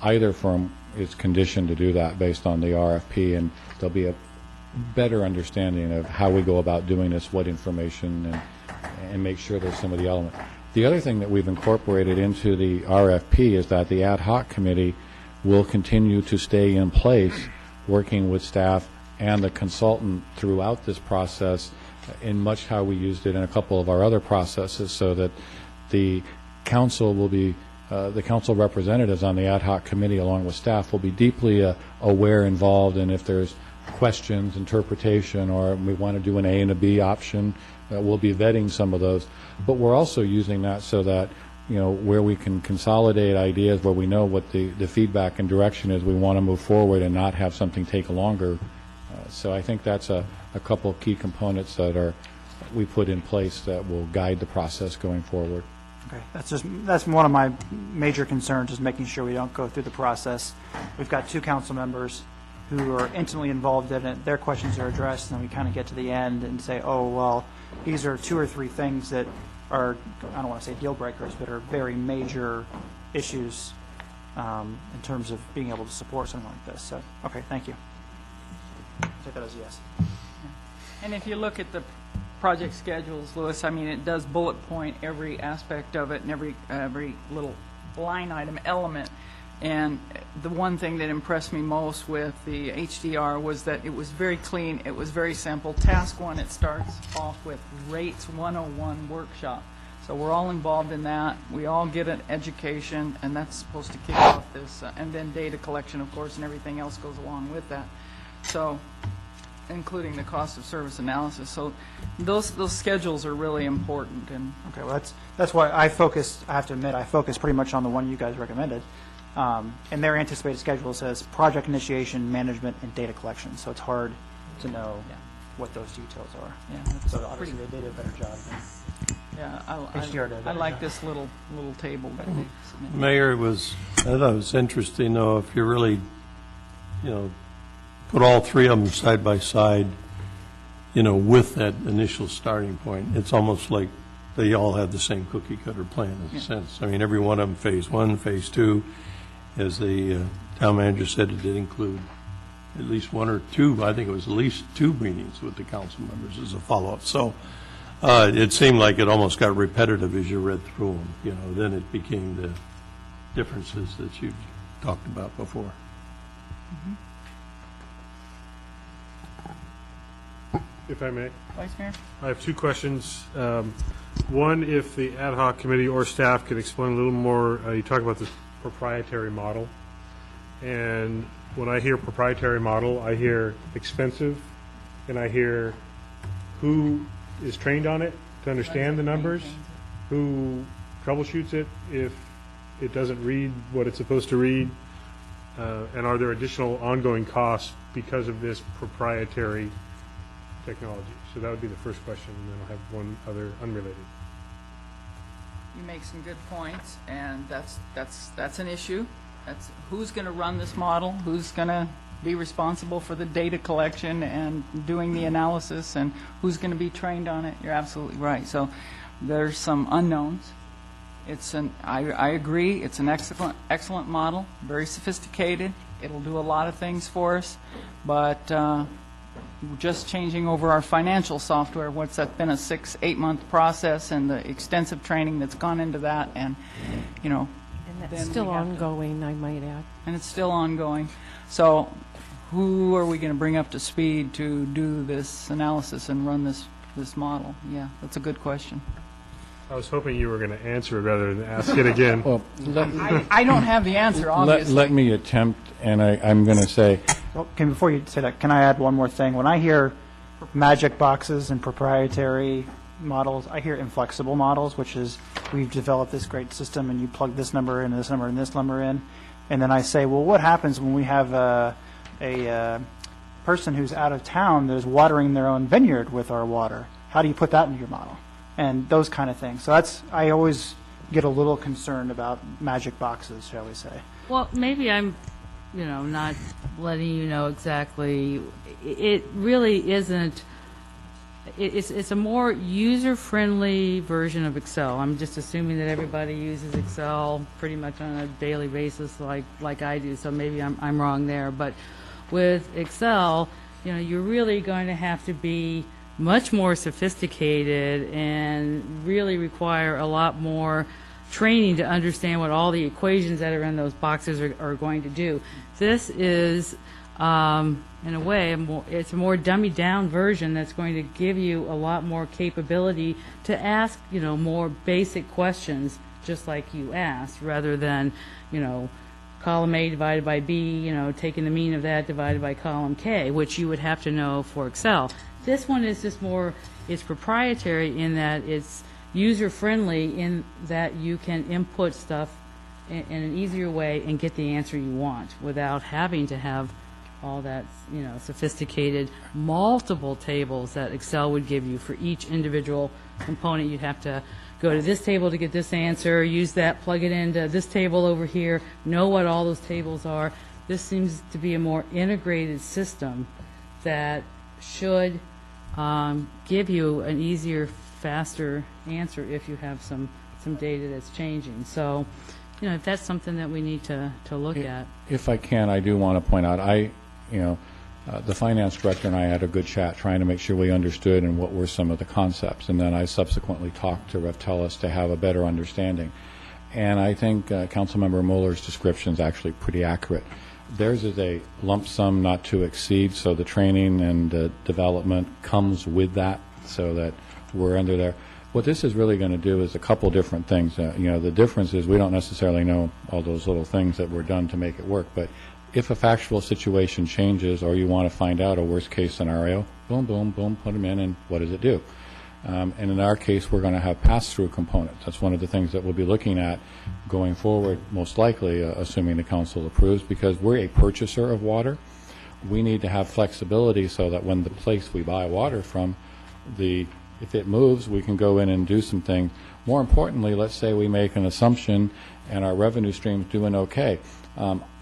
either firm is conditioned to do that based on the RFP, and there'll be a better understanding of how we go about doing this, what information, and make sure there's some of the elements. The other thing that we've incorporated into the RFP is that the ad hoc committee will continue to stay in place, working with staff and the consultant throughout this process, in much how we used it in a couple of our other processes, so that the council will be, the council representatives on the ad hoc committee along with staff will be deeply aware, involved, and if there's questions, interpretation, or we want to do an A and a B option, we'll be vetting some of those. But we're also using that so that, you know, where we can consolidate ideas, where we know what the feedback and direction is, we want to move forward and not have something take longer. So I think that's a couple of key components that we put in place that will guide the process going forward. Okay, that's one of my major concerns, is making sure we don't go through the process. We've got two council members who are intimately involved in it. Their questions are addressed, and then we kind of get to the end and say, oh, well, these are 2 or 3 things that are, I don't want to say deal breakers, but are very major issues in terms of being able to support something like this. So, okay, thank you. I'll take that as a yes. And if you look at the project schedules, Louis, I mean, it does bullet point every aspect of it and every little line item element. And the one thing that impressed me most with the HDR was that it was very clean, it was very simple. Task 1, it starts off with Rates 101 workshop. So we're all involved in that. We all get an education, and that's supposed to kick off this. And then data collection, of course, and everything else goes along with that. So, including the cost of service analysis. So those schedules are really important. And Okay, well, that's why I have to admit, I focused pretty much on the one you guys recommended. And their anticipated schedule says project initiation, management, and data collection. So it's hard to know what those details are. yeah, So obviously they did a better job than yeah, HDR did a I better like job. this little table that they submitted. Mayor, I thought it was interesting, though, if you really, put all 3 of them side by side, with that initial starting point, it's almost like they all have the same cookie cutter plan in a sense. I mean, every one of them, phase 1, phase 2, as the town manager said, it did include at least 1 or 2, I think it was at least 2 meetings with the council members as a follow-up. So it seemed like it almost got repetitive as you read through them. Then it became the differences that you talked about before. If I may. Vice Mayor? I have 2 questions. One, if the ad hoc committee or staff could explain a little more, you talk about this proprietary model. And when I hear proprietary model, I hear expensive, and I hear who is trained on it to understand the numbers, who troubleshoots it if it doesn't read what it's supposed to read, and are there additional ongoing costs because of this proprietary technology? So that would be the first question, and then I'll have one other unrelated. You make some good points, and that's an issue. That's who's going to run this model, who's going to be responsible for the data collection and doing the analysis, and who's going to be trained on it. You're absolutely right. So there's some unknowns, I agree, it's an excellent model, very sophisticated. It'll do a lot of things for us, but just changing over our financial software, what's that been a 6-8 month process, and the extensive training that's gone into that, and, you know. And then that's we still have to- ongoing, I might add. And it's still ongoing. So who are we going to bring up to speed to do this analysis and run this model? Yeah, that's a good question. I was hoping you were going to answer it rather than ask it again. Well, I don't have the answer, obviously. let me attempt, and I'm going to say, Well, before you say that, can I add one more thing? When I hear magic boxes and proprietary models, I hear inflexible models, which is we've developed this great system and you plug this number in, this number and this number in. And then I say, well, what happens when we have a person who's out of town that is watering their own vineyard with our water? How do you put that into your model? And those kind of things. So I always get a little concerned about magic boxes, shall we say. Well, maybe I'm, not letting you know exactly. It really isn't. It's a more user-friendly version of Excel. I'm just assuming that everybody uses Excel pretty much on a daily basis, like I do. So maybe I'm wrong there. But with Excel, you're really going to have to be much more sophisticated and really require a lot more training to understand what all the equations that are in those boxes are going to do. This is, in a way, it's a more dummied-down version that's going to give you a lot more capability to ask, more basic questions, just like you asked, rather than, column A divided by B, taking the mean of that divided by column K, which you would have to know for Excel. This one is just it's proprietary in that it's user-friendly in that you can input stuff in an easier way and get the answer you want without having to have all that, sophisticated multiple tables that Excel would give you for each individual component. You'd have to go to this table to get this answer, use that, plug it into this table over here, know what all those tables are. This seems to be a more integrated system that should give you an easier, faster answer if you have some data that's changing. So, if that's something that we need to look at. if I can, I do want to point out, the finance director and I had a good chat trying to make sure we understood and what were some of the concepts. And then I subsequently talked to Revtelis to have a better understanding. And I think Councilmember Muller's description is actually pretty accurate. Theirs is a lump sum not to exceed, so the training and development comes with that so that we're under there. What this is really going to do is a couple different things. The difference is we don't necessarily know all those little things that were done to make it work, but if a factual situation changes or you want to find out a worst-case scenario, boom, boom, boom, put them in, and what does it do? And in our case, we're going to have pass-through components. That's one of the things that we'll be looking at going forward, most likely, assuming the council approves, because we're a purchaser of water. We need to have flexibility so that when the place we buy water from, if it moves, we can go in and do some things. More importantly, let's say we make an assumption and our revenue stream's doing okay.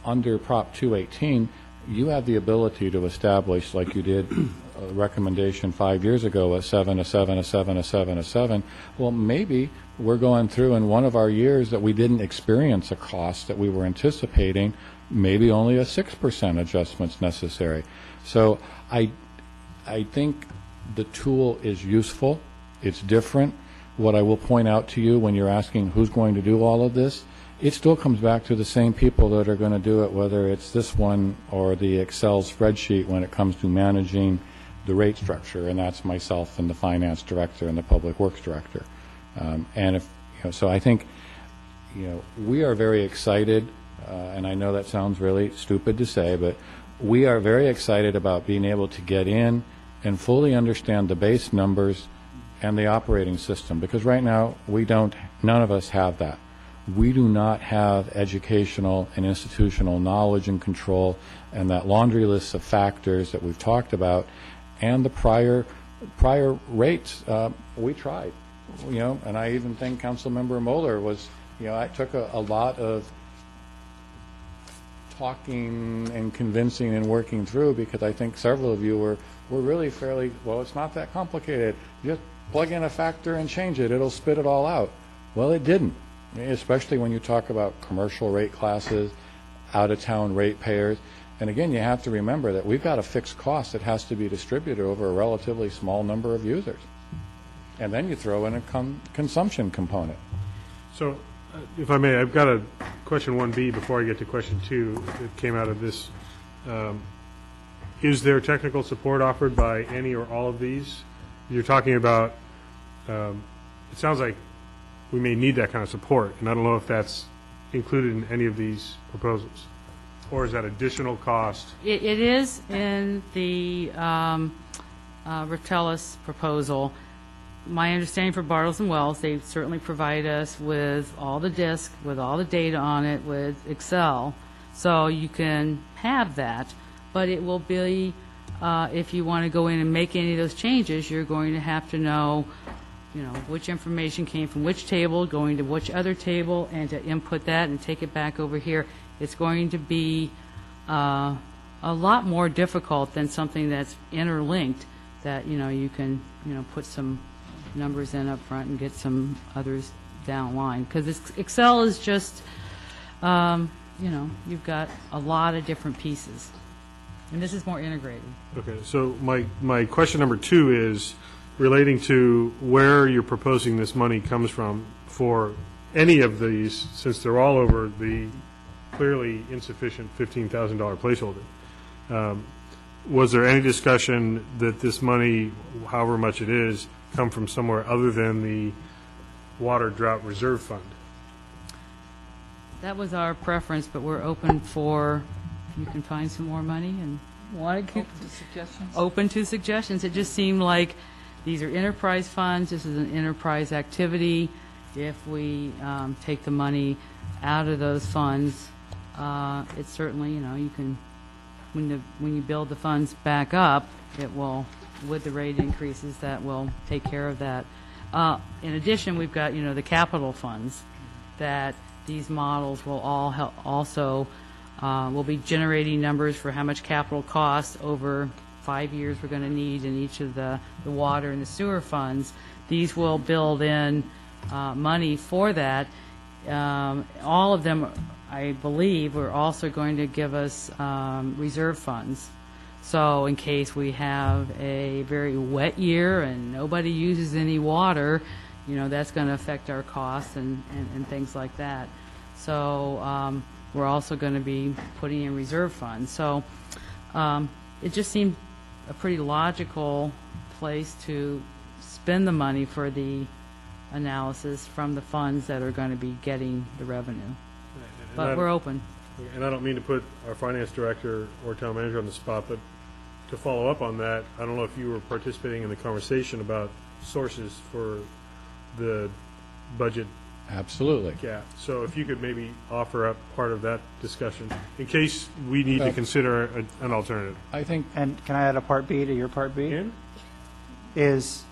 Under Prop 218, you have the ability to establish, like you did a recommendation 5 years ago, a 7, a 7, a 7, a 7, a 7. Well, maybe we're going through in one of our years that we didn't experience a cost that we were anticipating, maybe only a 6% adjustment's necessary. So I think the tool is useful. It's different. What I will point out to you when you're asking who's going to do all of this, it still comes back to the same people that are going to do it, whether it's this one or the Excel spreadsheet when it comes to managing the rate structure, and that's myself and the finance director and the public works director. So I think, we are very excited, and I know that sounds really stupid to say, but we are very excited about being able to get in and fully understand the base numbers and the operating system, because right now none of us have that. We do not have educational and institutional knowledge and control and that laundry list of factors that we've talked about and the prior rates. We tried, and I even think Councilmember Mueller was, I took a lot of talking and convincing and working through, because I think several of you were really fairly, well, it's not that complicated. Just plug in a factor and change it. It'll spit it all out. Well, it didn't. especially when you talk about commercial rate classes, out-of-town ratepayers. And again, you have to remember that we've got a fixed cost that has to be distributed over a relatively small number of users. And then you throw in a consumption component. So, if I may, I've got a question 1B before I get to question 2 that came out of this. Is there technical support offered by any or all of these? You're talking about, it sounds like we may need that kind of support, and I don't know if that's included in any of these proposals. Or is that additional cost? It is in the Rotellus proposal. My understanding for Bartles and Wells, they certainly provide us with all the disk, with all the data on it, with Excel, so you can have that. But it will be, if you want to go in and make any of those changes, you're going to have to know, which information came from which table, going to which other table, and to input that and take it back over here. It's going to be a lot more difficult than something that's interlinked, that, you can, put some numbers in up front and get some others down the line. Because Excel is just, you've got a lot of different pieces. And this is more integrated. Okay, so my question number 2 is relating to where you're proposing this money comes from for any of these, since they're all over the clearly insufficient $15,000 placeholder. Was there any discussion that this money, however much it is, come from somewhere other than the Water Drought Reserve Fund? That was our preference, but we're open for, if you can find some more money, and Want to keep the suggestions? open to suggestions. It just seemed like these are enterprise funds, this is an enterprise activity. If we take the money out of those funds, it's certainly, you can, when you build the funds back up, it will, with the rate increases, that will take care of that. In addition, we've got, the capital funds that these models will all help, also will be generating numbers for how much capital costs over 5 years we're going to need in each of the water and the sewer funds. These will build in money for that. All of them, I believe, are also going to give us reserve funds. So in case we have a very wet year and nobody uses any water, that's going to affect our costs and things like that. So we're also going to be putting in reserve funds. So it just seemed a pretty logical place to spend the money for the analysis from the funds that are going to be getting the revenue. But we're open. And I don't mean to put our finance director or town manager on the spot, but to follow up on that, I don't know if you were participating in the conversation about sources for the budget Absolutely. gap. So if you could maybe offer up part of that discussion, in case we need to consider an alternative. I think And can I add a Part B to your Part B? Ian? Is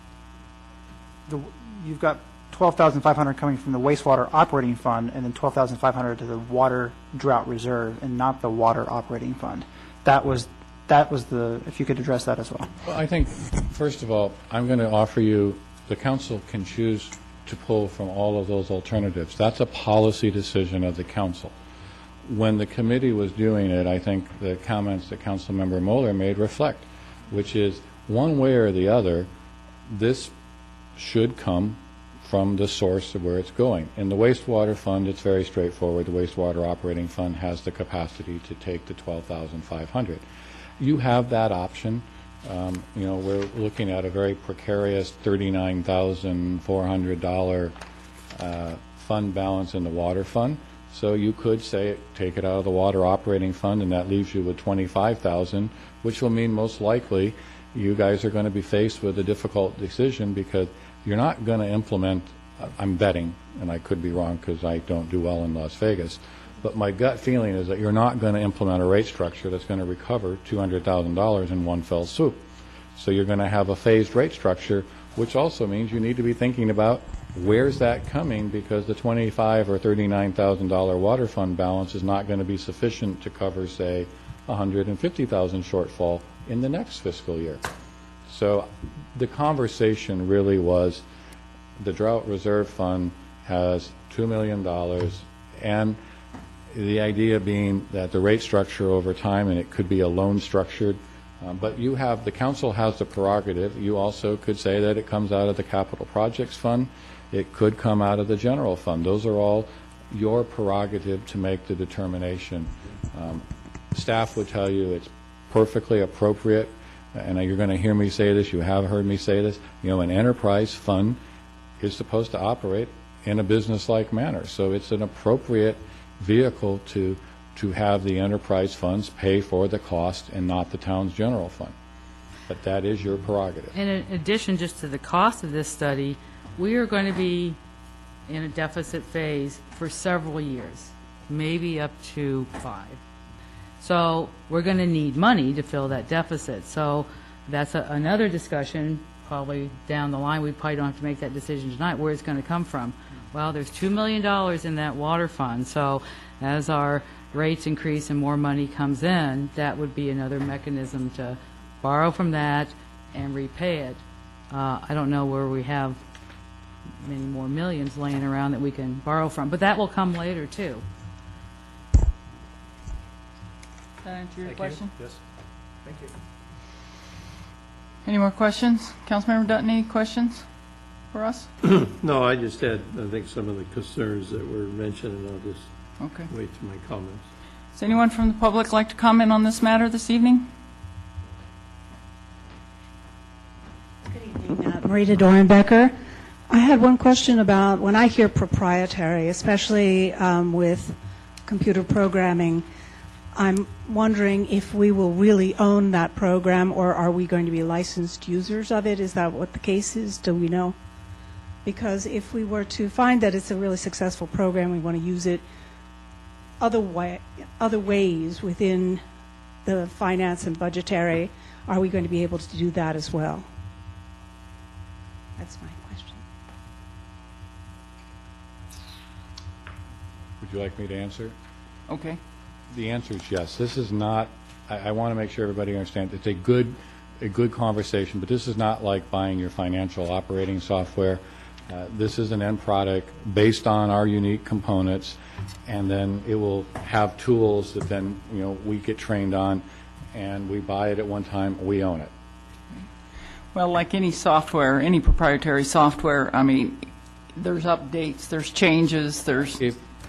you've got 12,500 coming from the wastewater operating fund, and then 12,500 to the water drought reserve, and not the water operating fund. That was the, if you could address that as well. Well, I think, first of all, I'm going to offer you, the council can choose to pull from all of those alternatives. That's a policy decision of the council. When the committee was doing it, I think the comments that Councilmember Moeller made reflect, which is, one way or the other, this should come from the source of where it's going. In the wastewater fund, it's very straightforward. The wastewater operating fund has the capacity to take the $12,500. You have that option. We're looking at a very precarious $39,400 fund balance in the water fund. So you could say, take it out of the water operating fund, and that leaves you with $25,000, which will mean most likely you guys are going to be faced with a difficult decision, because you're not going to implement, I'm betting, and I could be wrong because I don't do well in Las Vegas, but my gut feeling is that you're not going to implement a rate structure that's going to recover $200,000 in one fell swoop. So you're going to have a phased rate structure, which also means you need to be thinking about where's that coming, because the $25,000 or $39,000 water fund balance is not going to be sufficient to cover, say, $150,000 shortfall in the next fiscal year. So the conversation really was the drought reserve fund has $2 million, and the idea being that the rate structure over time, and it could be a loan structured, but the council has the prerogative. You also could say that it comes out of the capital projects fund. It could come out of the general fund. Those are all your prerogative to make the determination. Staff would tell you it's perfectly appropriate, and you're going to hear me say this, you have heard me say this, an enterprise fund is supposed to operate in a business-like manner. So it's an appropriate vehicle to have the enterprise funds pay for the cost and not the town's general fund. But that is your prerogative. And in addition, just to the cost of this study, we are going to be in a deficit phase for several years, maybe up to 5. So we're going to need money to fill that deficit. So that's another discussion probably down the line. We probably don't have to make that decision tonight, where it's going to come from. Well, there's $2 million in that water fund. So as our rates increase and more money comes in, that would be another mechanism to borrow from that and repay it. I don't know where we have many more millions laying around that we can borrow from, but that will come later too. Does that answer your question? Yes. Thank you. Any more questions? Councilmember Dutton, any questions for us? No, I just had, I think, some of the concerns that were mentioned, and I'll just Okay. wait to my comments. Does anyone from the public like to comment on this matter this evening? Good evening, Marita Dorenbecker. I had one question about when I hear proprietary, especially with computer programming, I'm wondering if we will really own that program, or are we going to be licensed users of it? Is that what the case is? Do we know? Because if we were to find that it's a really successful program, we want to use it other ways within the finance and budgetary, are we going to be able to do that as well? That's my question. Would you like me to answer? Okay. The answer is yes. This is not, I want to make sure everybody understands, it's a good conversation, but this is not like buying your financial operating software. This is an end product based on our unique components, and then it will have tools that then, we get trained on, and we buy it at one time, we own it. Well, like any software, any proprietary software, I mean, there's updates, there's changes, there's...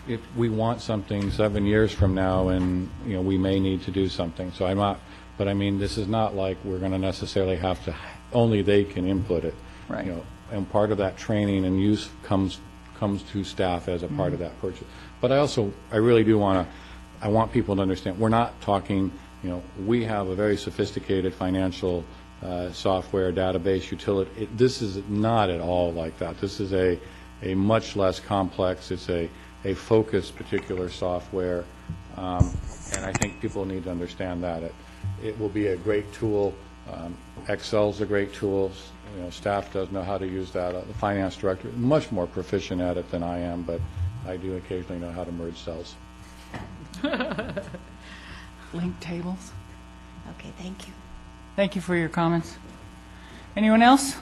If we want something 7 years from now, and, we may need to do something, so I'm not, but I mean, this is not like we're going to necessarily have to, only they can input it. Right. And part of that training and use comes to staff as a part of that purchase. But I really do want people to understand, we're not talking, we have a very sophisticated financial software database utility. This is not at all like that. This is a much less complex, it's a focused particular software, and I think people need to understand that. It will be a great tool. Excel's a great tool. Staff does know how to use that. The finance director is much more proficient at it than I am, but I do occasionally know how to merge cells. Link tables. Okay, thank you. Thank you for your comments. Anyone else?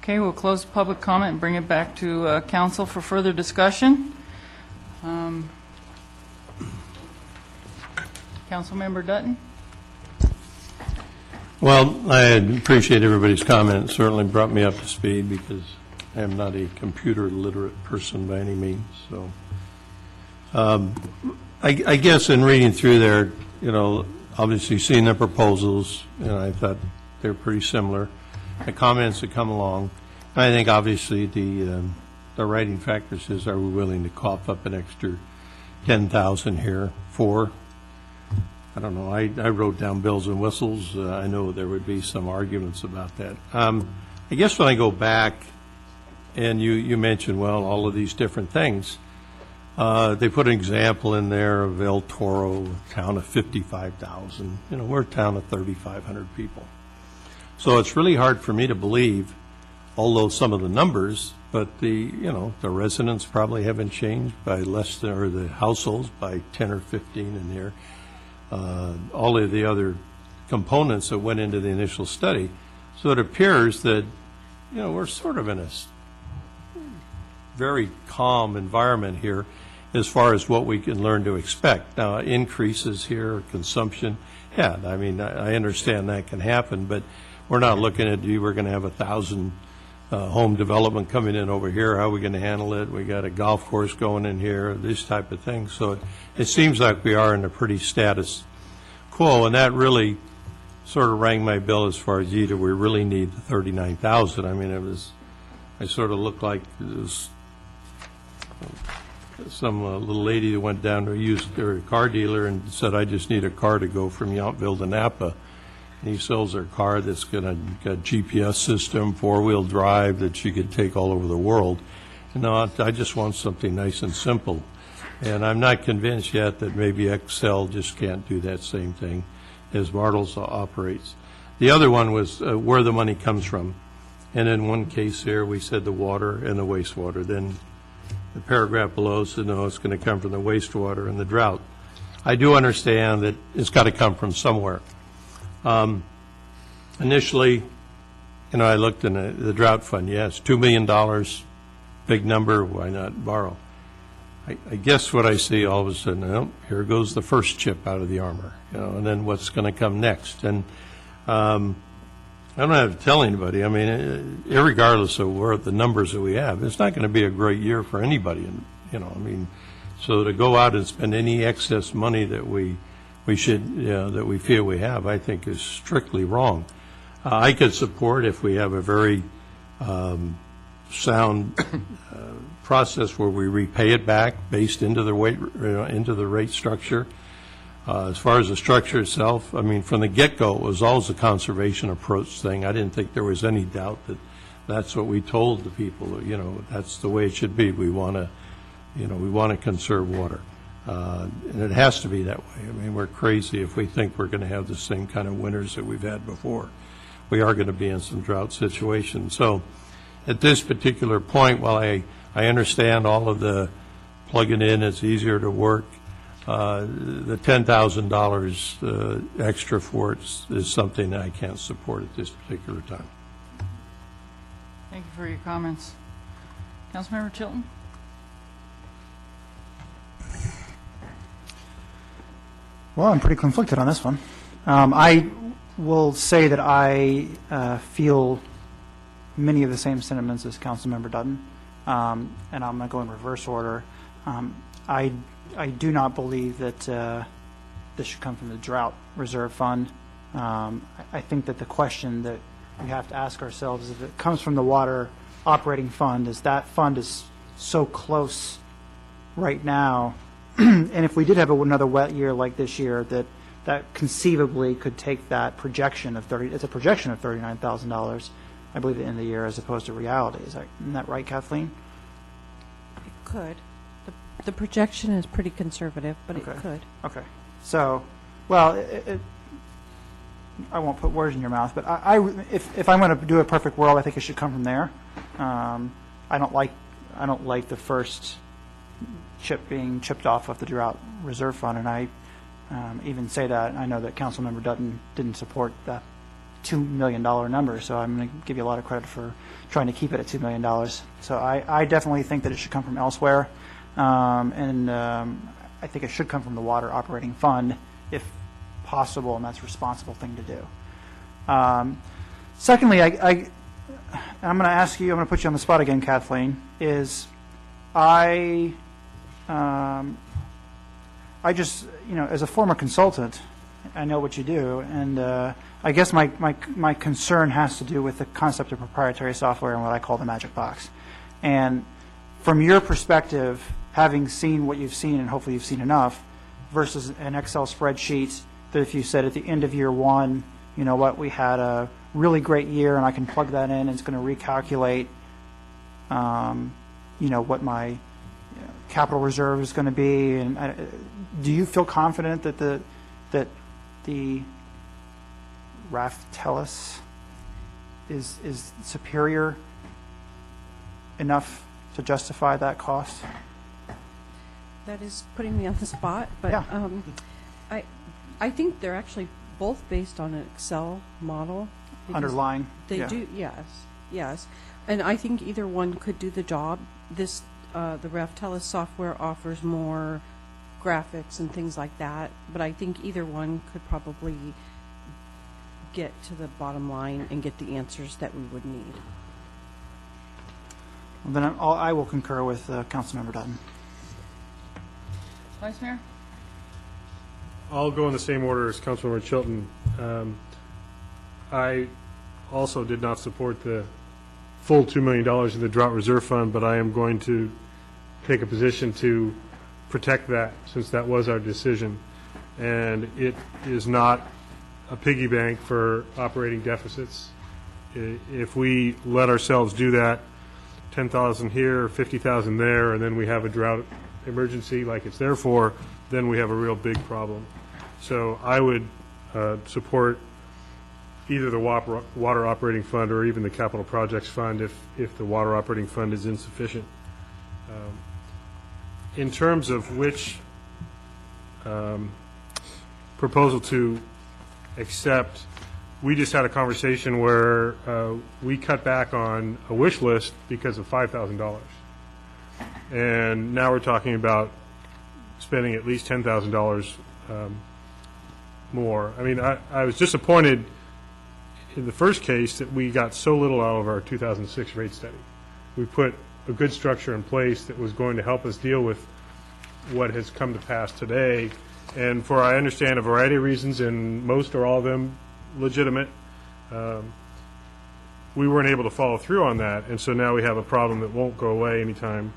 Okay, we'll close public comment and bring it back to council for further discussion. Councilmember Dutton? Well, I appreciate everybody's comment. It certainly brought me up to speed because I am not a computer literate person by any means. So I guess in reading through there, obviously seeing the proposals, and I thought they're pretty similar. The comments that come along, and I think obviously the writing factor says, are we willing to cough up an extra 10,000 here for? I don't know. I wrote down bells and whistles. I know there would be some arguments about that. I guess when I go back, and you mentioned, well, all of these different things, they put an example in there of El Toro, a town of 55,000. We're a town of 3,500 people. So it's really hard for me to believe, although some of the numbers, but the residents probably haven't changed by less than, or the households by 10 or 15 in there. All of the other components that went into the initial study. So it appears that we're sort of in a very calm environment here as far as what we can learn to expect. Now, increases here, consumption, yeah, I mean, I understand that can happen, but we're not looking at, we're going to have 1,000 home development coming in over here. How are we going to handle it? We got a golf course going in here, this type of thing. So it seems like we are in a pretty status quo, and that really sort of rang my bell as far as, gee, do we really need the 39,000? I mean, I sort of looked like it was some little lady that went down to a used car dealer and said, I just need a car to go from Yountville to Napa. And he sells her car that's got a GPS system, four-wheel drive that she could take all over the world. And no, I just want something nice and simple. And I'm not convinced yet that maybe Excel just can't do that same thing as Bartles operates. The other one was where the money comes from. And in one case here, we said the water and the wastewater. Then the paragraph below said, no, it's going to come from the wastewater and the drought. I do understand that it's got to come from somewhere. Initially, I looked in the drought fund. Yes, $2 million, big number. Why not borrow? I guess what I see all of a sudden, oh, here goes the first chip out of the armor, and then what's going to come next? And I don't have to tell anybody. I mean, irregardless of where the numbers that we have, it's not going to be a great year for anybody. And so to go out and spend any excess money that we should, that we feel we have, I think is strictly wrong. I could support if we have a very sound process where we repay it back based into the rate structure. As far as the structure itself, I mean, from the get-go, it was always a conservation approach thing. I didn't think there was any doubt that that's what we told the people. That's the way it should be. We want to conserve water. And it has to be that way. I mean, we're crazy if we think we're going to have the same kind of winters that we've had before. We are going to be in some drought situations. So at this particular point, while I understand all of the plugging in, it's easier to work, the $10,000 extra for it is something that I can't support at this particular time. Thank you for your comments. Councilmember Chilton? Well, I'm pretty conflicted on this one. I will say that I feel many of the same sentiments as Councilmember Dutton, and I'm going to go in reverse order. I do not believe that this should come from the Drought Reserve Fund. I think that the question that we have to ask ourselves is if it comes from the Water Operating Fund, is that fund is so close right now, and if we did have another wet year like this year, that conceivably could take that projection of it's a projection of $39,000, I believe, at the end of the year, as opposed to reality. Isn't that right, Kathleen? It could. The projection is pretty conservative, but Okay. it could. Okay. So, well, I won't put words in your mouth, but if I'm going to do a perfect world, I think it should come from there. I don't like the first chip being chipped off of the Drought Reserve Fund, and I even say that. I know that Councilmember Dutton didn't support that $2 million number, so I'm going to give you a lot of credit for trying to keep it at $2 million. So I definitely think that it should come from elsewhere, and I think it should come from the Water Operating Fund if possible, and that's a responsible thing to do. Secondly, I'm going to ask you, I'm going to put you on the spot again, Kathleen, is I just, as a former consultant, I know what you do, and I guess my concern has to do with the concept of proprietary software and what I call the magic box. And from your perspective, having seen what you've seen, and hopefully you've seen enough, versus an Excel spreadsheet that if you said at the end of year one, you know what, we had a really great year, and I can plug that in, and it's going to recalculate, what my capital reserve is going to be. And do you feel confident that the Raftellus is superior enough to justify that cost? That is putting me on the spot, but Yeah. I think they're actually both based on an Excel model. because Underlying? They Yeah. do, yes. Yes, and I think either one could do the job. This, the Raftellus software offers more graphics and things like that, but I think either one could probably get to the bottom line and get the answers that we would need. Well, then I will concur with Councilmember Dutton. Vice Mayor? I'll go in the same order as Councilmember Chilton. I also did not support the full $2 million in the drought reserve fund, but I am going to take a position to protect that, since that was our decision. And it is not a piggy bank for operating deficits. If we let ourselves do that, 10,000 here, 50,000 there, and then we have a drought emergency like it's there for, then we have a real big problem. So I would support either the water operating fund or even the capital projects fund if the water operating fund is insufficient. In terms of which proposal to accept, we just had a conversation where we cut back on a wish list because of $5,000. And now we're talking about spending at least $10,000 more. I mean, I was disappointed in the first case that we got so little out of our 2006 rate study. We put a good structure in place that was going to help us deal with what has come to pass today. And for, I understand, a variety of reasons, and most or all of them legitimate, we weren't able to follow through on that. And so now we have a problem that won't go away anytime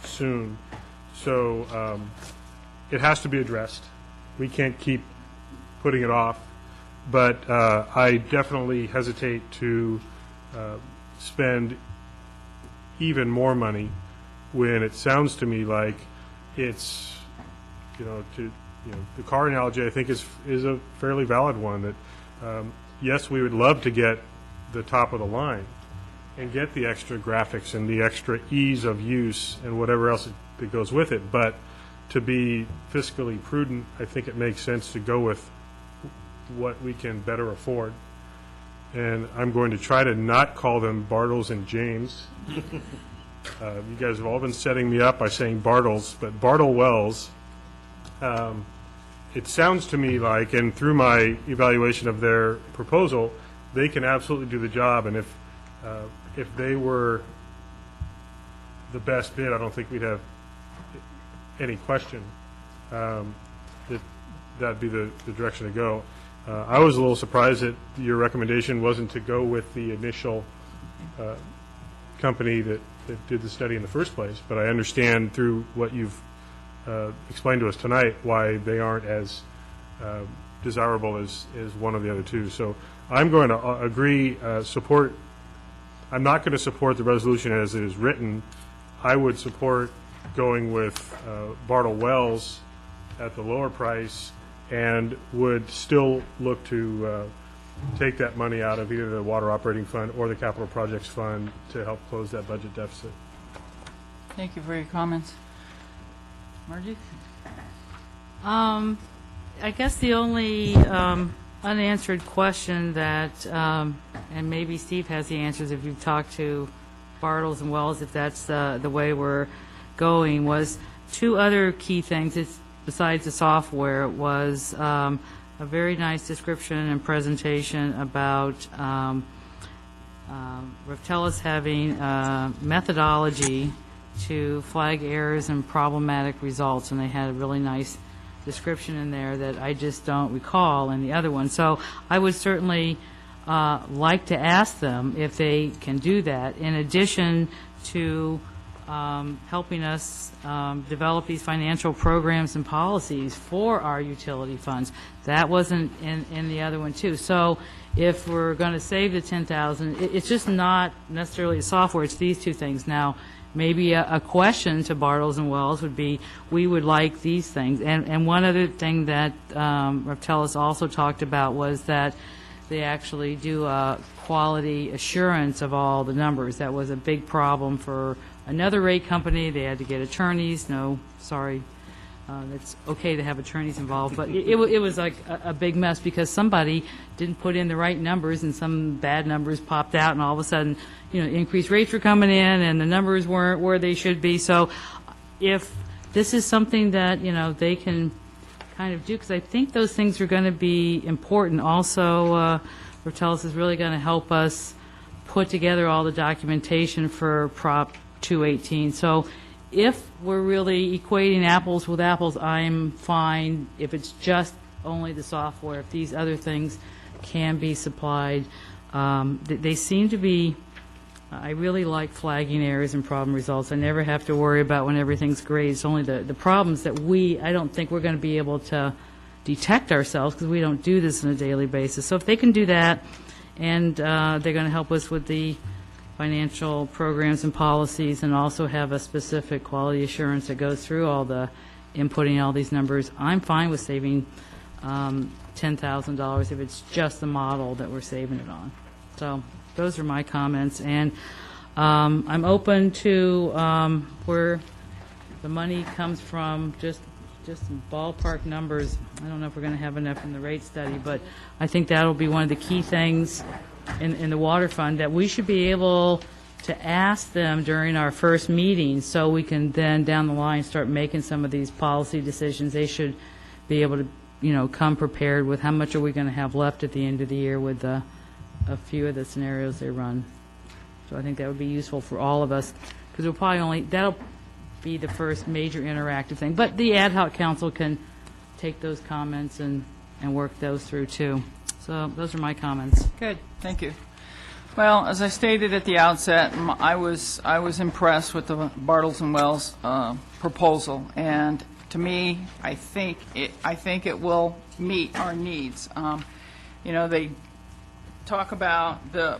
soon. So it has to be addressed. We can't keep putting it off. But I definitely hesitate to spend even more money when it sounds to me like it's, the car analogy I think is a fairly valid one, that yes, we would love to get the top of the line and get the extra graphics and the extra ease of use and whatever else that goes with it, but to be fiscally prudent, I think it makes sense to go with what we can better afford. And I'm going to try to not call them Bartles and James. You guys have all been setting me up by saying Bartles, but Bartle Wells, it sounds to me like, and through my evaluation of their proposal, they can absolutely do the job. And if they were the best bid, I don't think we'd have any question that that'd be the direction to go. I was a little surprised that your recommendation wasn't to go with the initial company that did the study in the first place, but I understand through what you've explained to us tonight why they aren't as desirable as one of the other two. So I'm going to agree, support. I'm not going to support the resolution as it is written. I would support going with Bartle Wells at the lower price, and would still look to take that money out of either the water operating fund or the capital projects fund to help close that budget deficit. Thank you for your comments. Margie? I guess the only unanswered question that, and maybe Steve has the answers if you've talked to Bartles and Wells, if that's the way we're going, was two other key things. Besides the software, was a very nice description and presentation about Raftellus having methodology to flag errors and problematic results, and they had a really nice description in there that I just don't recall in the other one. So I would certainly like to ask them if they can do that, in addition to helping us develop these financial programs and policies for our utility funds. That wasn't in the other one, too. So if we're going to save the $10,000, it's just not necessarily software, it's these two things. Now, maybe a question to Bartles and Wells would be, we would like these things. And one other thing that Raftellus also talked about was that they actually do a quality assurance of all the numbers. That was a big problem for another rate company. They had to get attorneys. No, sorry, It's okay to have attorneys involved, but it was like a big mess because somebody didn't put in the right numbers and some bad numbers popped out, and all of a sudden, increased rates were coming in and the numbers weren't where they should be. So if this is something that, they can kind of do, because I think those things are going to be important. Also, Rotellus is really going to help us put together all the documentation for Prop 218. So if we're really equating apples with apples, I'm fine if it's just only the software. If these other things can be supplied, they seem to be, I really like flagging errors and problem results. I never have to worry about when everything's great. It's only the problems that I don't think we're going to be able to detect ourselves because we don't do this on a daily basis. So if they can do that, and they're going to help us with the financial programs and policies, and also have a specific quality assurance that goes through all the inputting all these numbers, I'm fine with saving $10,000 if it's just the model that we're saving it on. So those are my comments, and I'm open to where the money comes from, just some ballpark numbers. I don't know if we're going to have enough in the rate study, but I think that'll be one of the key things in the water fund that we should be able to ask them during our first meeting, so we can then down the line start making some of these policy decisions. They should be able to, come prepared with how much are we going to have left at the end of the year with a few of the scenarios they run. So I think that would be useful for all of us, because we'll probably that'll be the first major interactive thing. But the ad hoc council can take those comments and work those through too. So those are my comments. Good, thank you. Well, as I stated at the outset, I was impressed with the Bartles and Wells proposal, and to me, I think it will meet our needs. They talk about the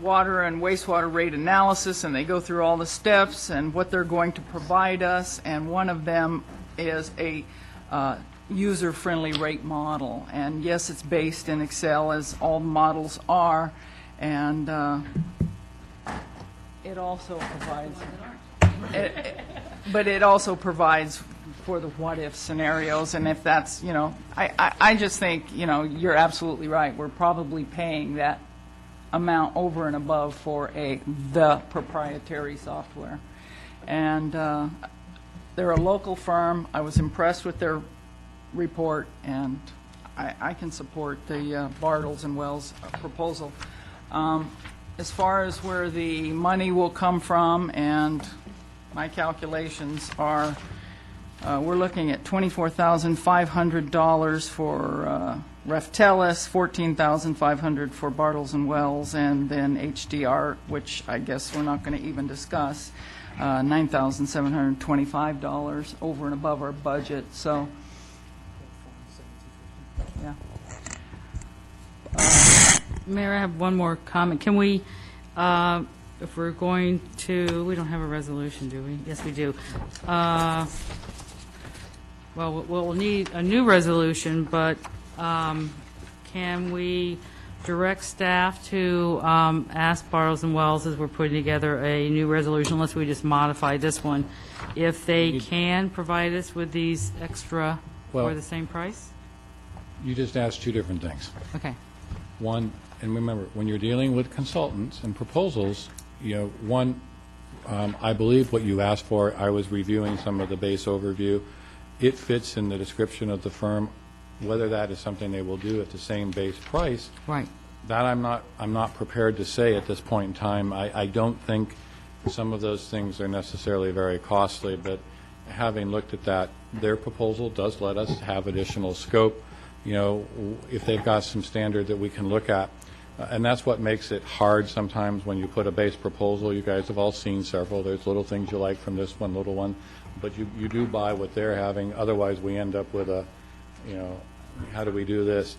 water and wastewater rate analysis, and they go through all the steps and what they're going to provide us, and one of them is a user-friendly rate model. And yes, it's based in Excel, as all models are, and it also provides but it also provides for the what-if scenarios. And if that's, I just think, you're absolutely right. We're probably paying that amount over and above for the proprietary software. And they're a local firm. I was impressed with their report, and I can support the Bartles and Wells proposal. As far as where the money will come from, and my calculations are, we're looking at $24,500 for Reftelis, $14,500 for Bartles and Wells, and then HDR, which I guess we're not going to even discuss, $9,725 over and above our budget. So, yeah. Mayor, I have one more comment. Can we, if we're going to, we don't have a resolution, do we? Yes, we do. Well, we'll need a new resolution, but can we direct staff to ask Bartles and Wells, as we're putting together a new resolution, unless we just modify this one, if they can provide us with these extra for the same price? You just asked two different things. Okay. One, and remember, when you're dealing with consultants and proposals, one, I believe what you asked for, I was reviewing some of the base overview. It fits in the description of the firm. Whether that is something they will do at the same base price, Right. that I'm not prepared to say at this point in time. I don't think some of those things are necessarily very costly, but having looked at that, their proposal does let us have additional scope. If they've got some standard that we can look at. And that's what makes it hard sometimes when you put a base proposal. You guys have all seen several. There's little things you like from this one, little one, but you do buy what they're having. Otherwise, we end up with how do we do this?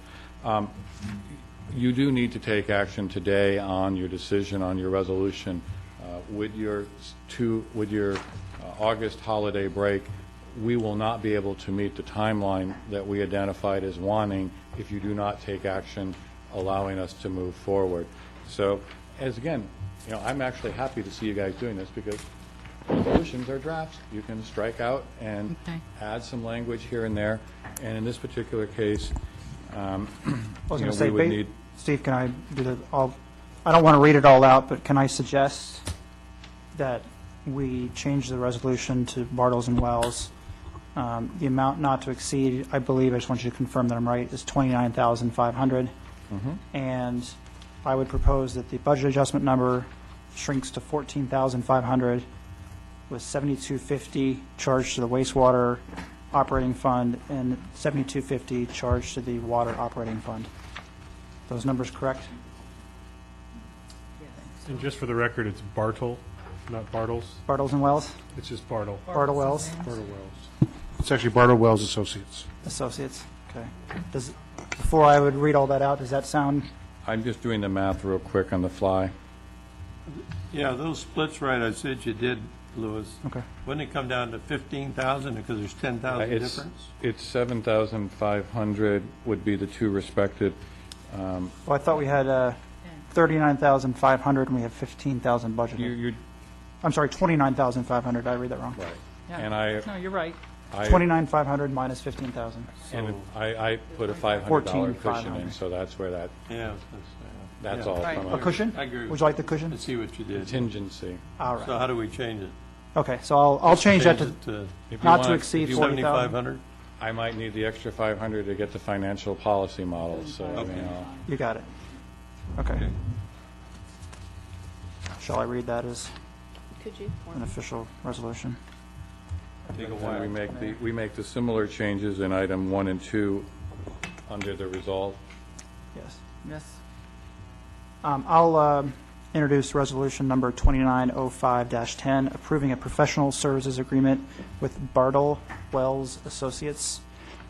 You do need to take action today on your decision on your resolution. With your August holiday break, we will not be able to meet the timeline that we identified as wanting if you do not take action allowing us to move forward. So, I'm actually happy to see you guys doing this, because resolutions are drafts. You can strike out and Okay. add some language here and there. And in this particular case, I was you going know, to say, we would need, Steve, can I do I don't want to read it all out, but can I suggest that we change the resolution to Bartles and Wells? The amount not to exceed, I believe, I just want you to confirm that I'm right, is $29,500. And I would propose that the budget adjustment number shrinks to $14,500 with $7,250 charged to the wastewater operating fund and $7,250 charged to the water operating fund. Those numbers correct? And just for the record, it's Bartle, not Bartles. Bartles and Wells? It's just Bartle. Bartle Wells Bartle Wells. It's actually Bartle Wells Associates. Associates? Okay. Before I would read all that out, does that sound, I'm just doing the math real quick on the fly. Yeah, those splits right, I said you did, Louis. okay. Wouldn't it come down to 15,000 because there's 10,000 difference? It's 7,500 would be the two respective. Well, I thought we had 39,500 and we have 15,000 budgeted. You, I'm sorry, 29,500. Did I read that wrong? right. Yeah. And I, No, you're right. 29,500 minus 15,000. and I put a $500 cushion 14,500. in, so that's where Yeah. that's Yeah. all Right. from A a cushion? I agree with Would you like the cushion? Let's see what you did. contingency. All So right. how do we change it? Okay, so I'll change that to If you not to want- exceed if you- 40,000. 7,500? I might need the extra 500 to get the financial policy model, so, you Okay. know. You got it. Okay. Shall I read that as Could you? an official resolution? Take a And while. we make the similar changes in item 1 and 2 under the resolve. Yes. Yes. I'll introduce resolution number 2905-10, approving a professional services agreement with Bartle Wells Associates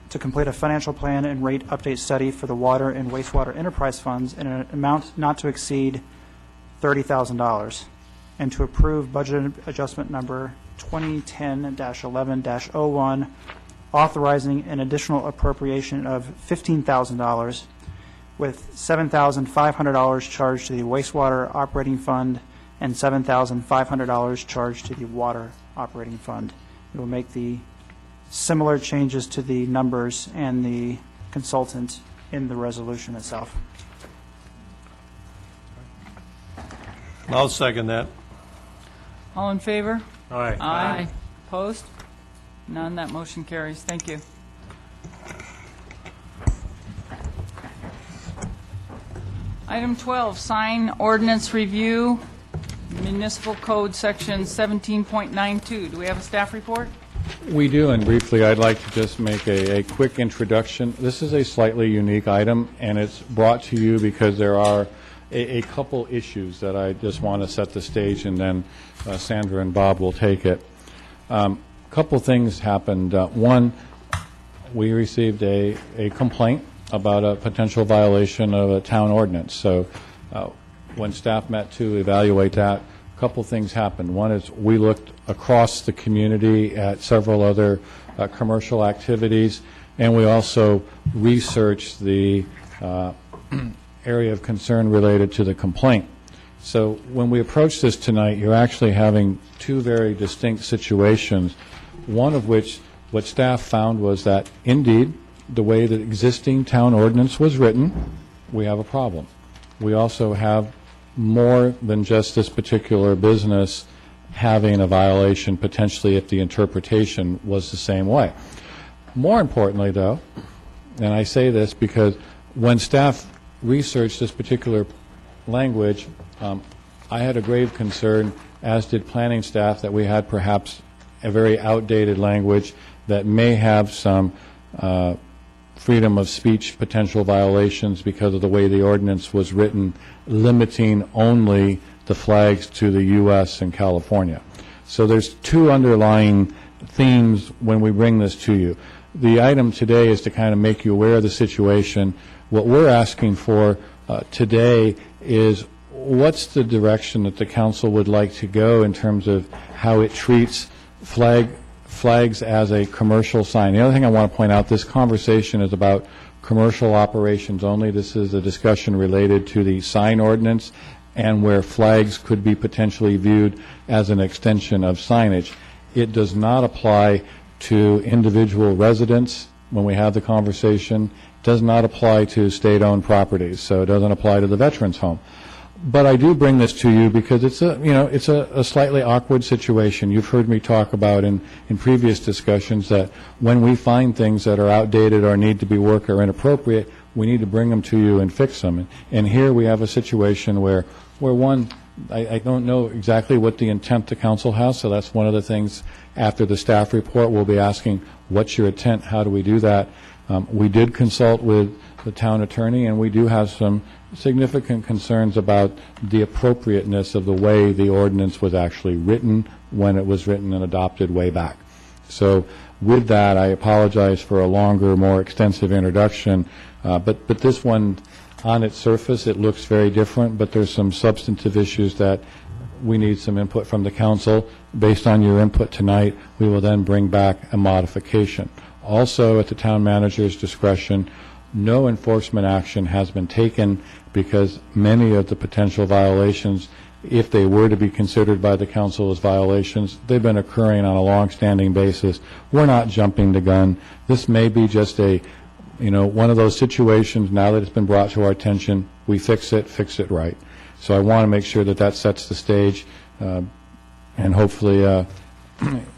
to complete a financial plan and rate update study for the water and wastewater enterprise funds in an amount not to exceed $30,000, and to approve budget adjustment number 2010-11-01, authorizing an additional appropriation of $15,000 with $7,500 charged to the wastewater operating fund and $7,500 charged to the water operating fund. It will make the similar changes to the numbers and the consultant in the resolution itself. I'll second that. All in favor? Aye. Aye. Opposed? None. That motion carries. Thank you. Item 12, sign ordinance review, municipal code section 17.92. Do we have a staff report? We do, and briefly, I'd like to just make a quick introduction. This is a slightly unique item, and it's brought to you because there are a couple issues that I just want to set the stage, and then Sandra and Bob will take it. A couple things happened. One, we received a complaint about a potential violation of a town ordinance. So when staff met to evaluate that, a couple things happened. One is we looked across the community at several other commercial activities, and we also researched the area of concern related to the complaint. So when we approach this tonight, you're actually having two very distinct situations, one of which what staff found was that, indeed, the way the existing town ordinance was written, we have a problem. We also have more than just this particular business having a violation potentially if the interpretation was the same way. More importantly, though, and I say this because when staff researched this particular language, I had a grave concern, as did planning staff, that we had perhaps a very outdated language that may have some freedom of speech potential violations because of the way the ordinance was written, limiting only the flags to the U.S. and California. So there's two underlying themes when we bring this to you. The item today is to kind of make you aware of the situation. What we're asking for today is what's the direction that the council would like to go in terms of how it treats flags as a commercial sign. The other thing I want to point out, this conversation is about commercial operations only. This is a discussion related to the sign ordinance, and where flags could be potentially viewed as an extension of signage. It does not apply to individual residents when we have the conversation, does not apply to state-owned properties, so it doesn't apply to the veterans home. But I do bring this to you because it's a slightly awkward situation. You've heard me talk about in previous discussions that when we find things that are outdated or need to be worked or inappropriate, we need to bring them to you and fix them. And here we have a situation where one, I don't know exactly what the intent the council has, so that's one of the things after the staff report we'll be asking, what's your intent, how do we do that? We did consult with the town attorney, and we do have some significant concerns about the appropriateness of the way the ordinance was actually written when it was written and adopted way back. So with that, I apologize for a longer, more extensive introduction, but this one, on its surface, it looks very different, but there's some substantive issues that we need some input from the council. Based on your input tonight, we will then bring back a modification. Also, at the town manager's discretion, no enforcement action has been taken because many of the potential violations, if they were to be considered by the council as violations, they've been occurring on a long-standing basis. We're not jumping the gun. This may be just one of those situations. Now that it's been brought to our attention, we fix it right. So I want to make sure that sets the stage, and hopefully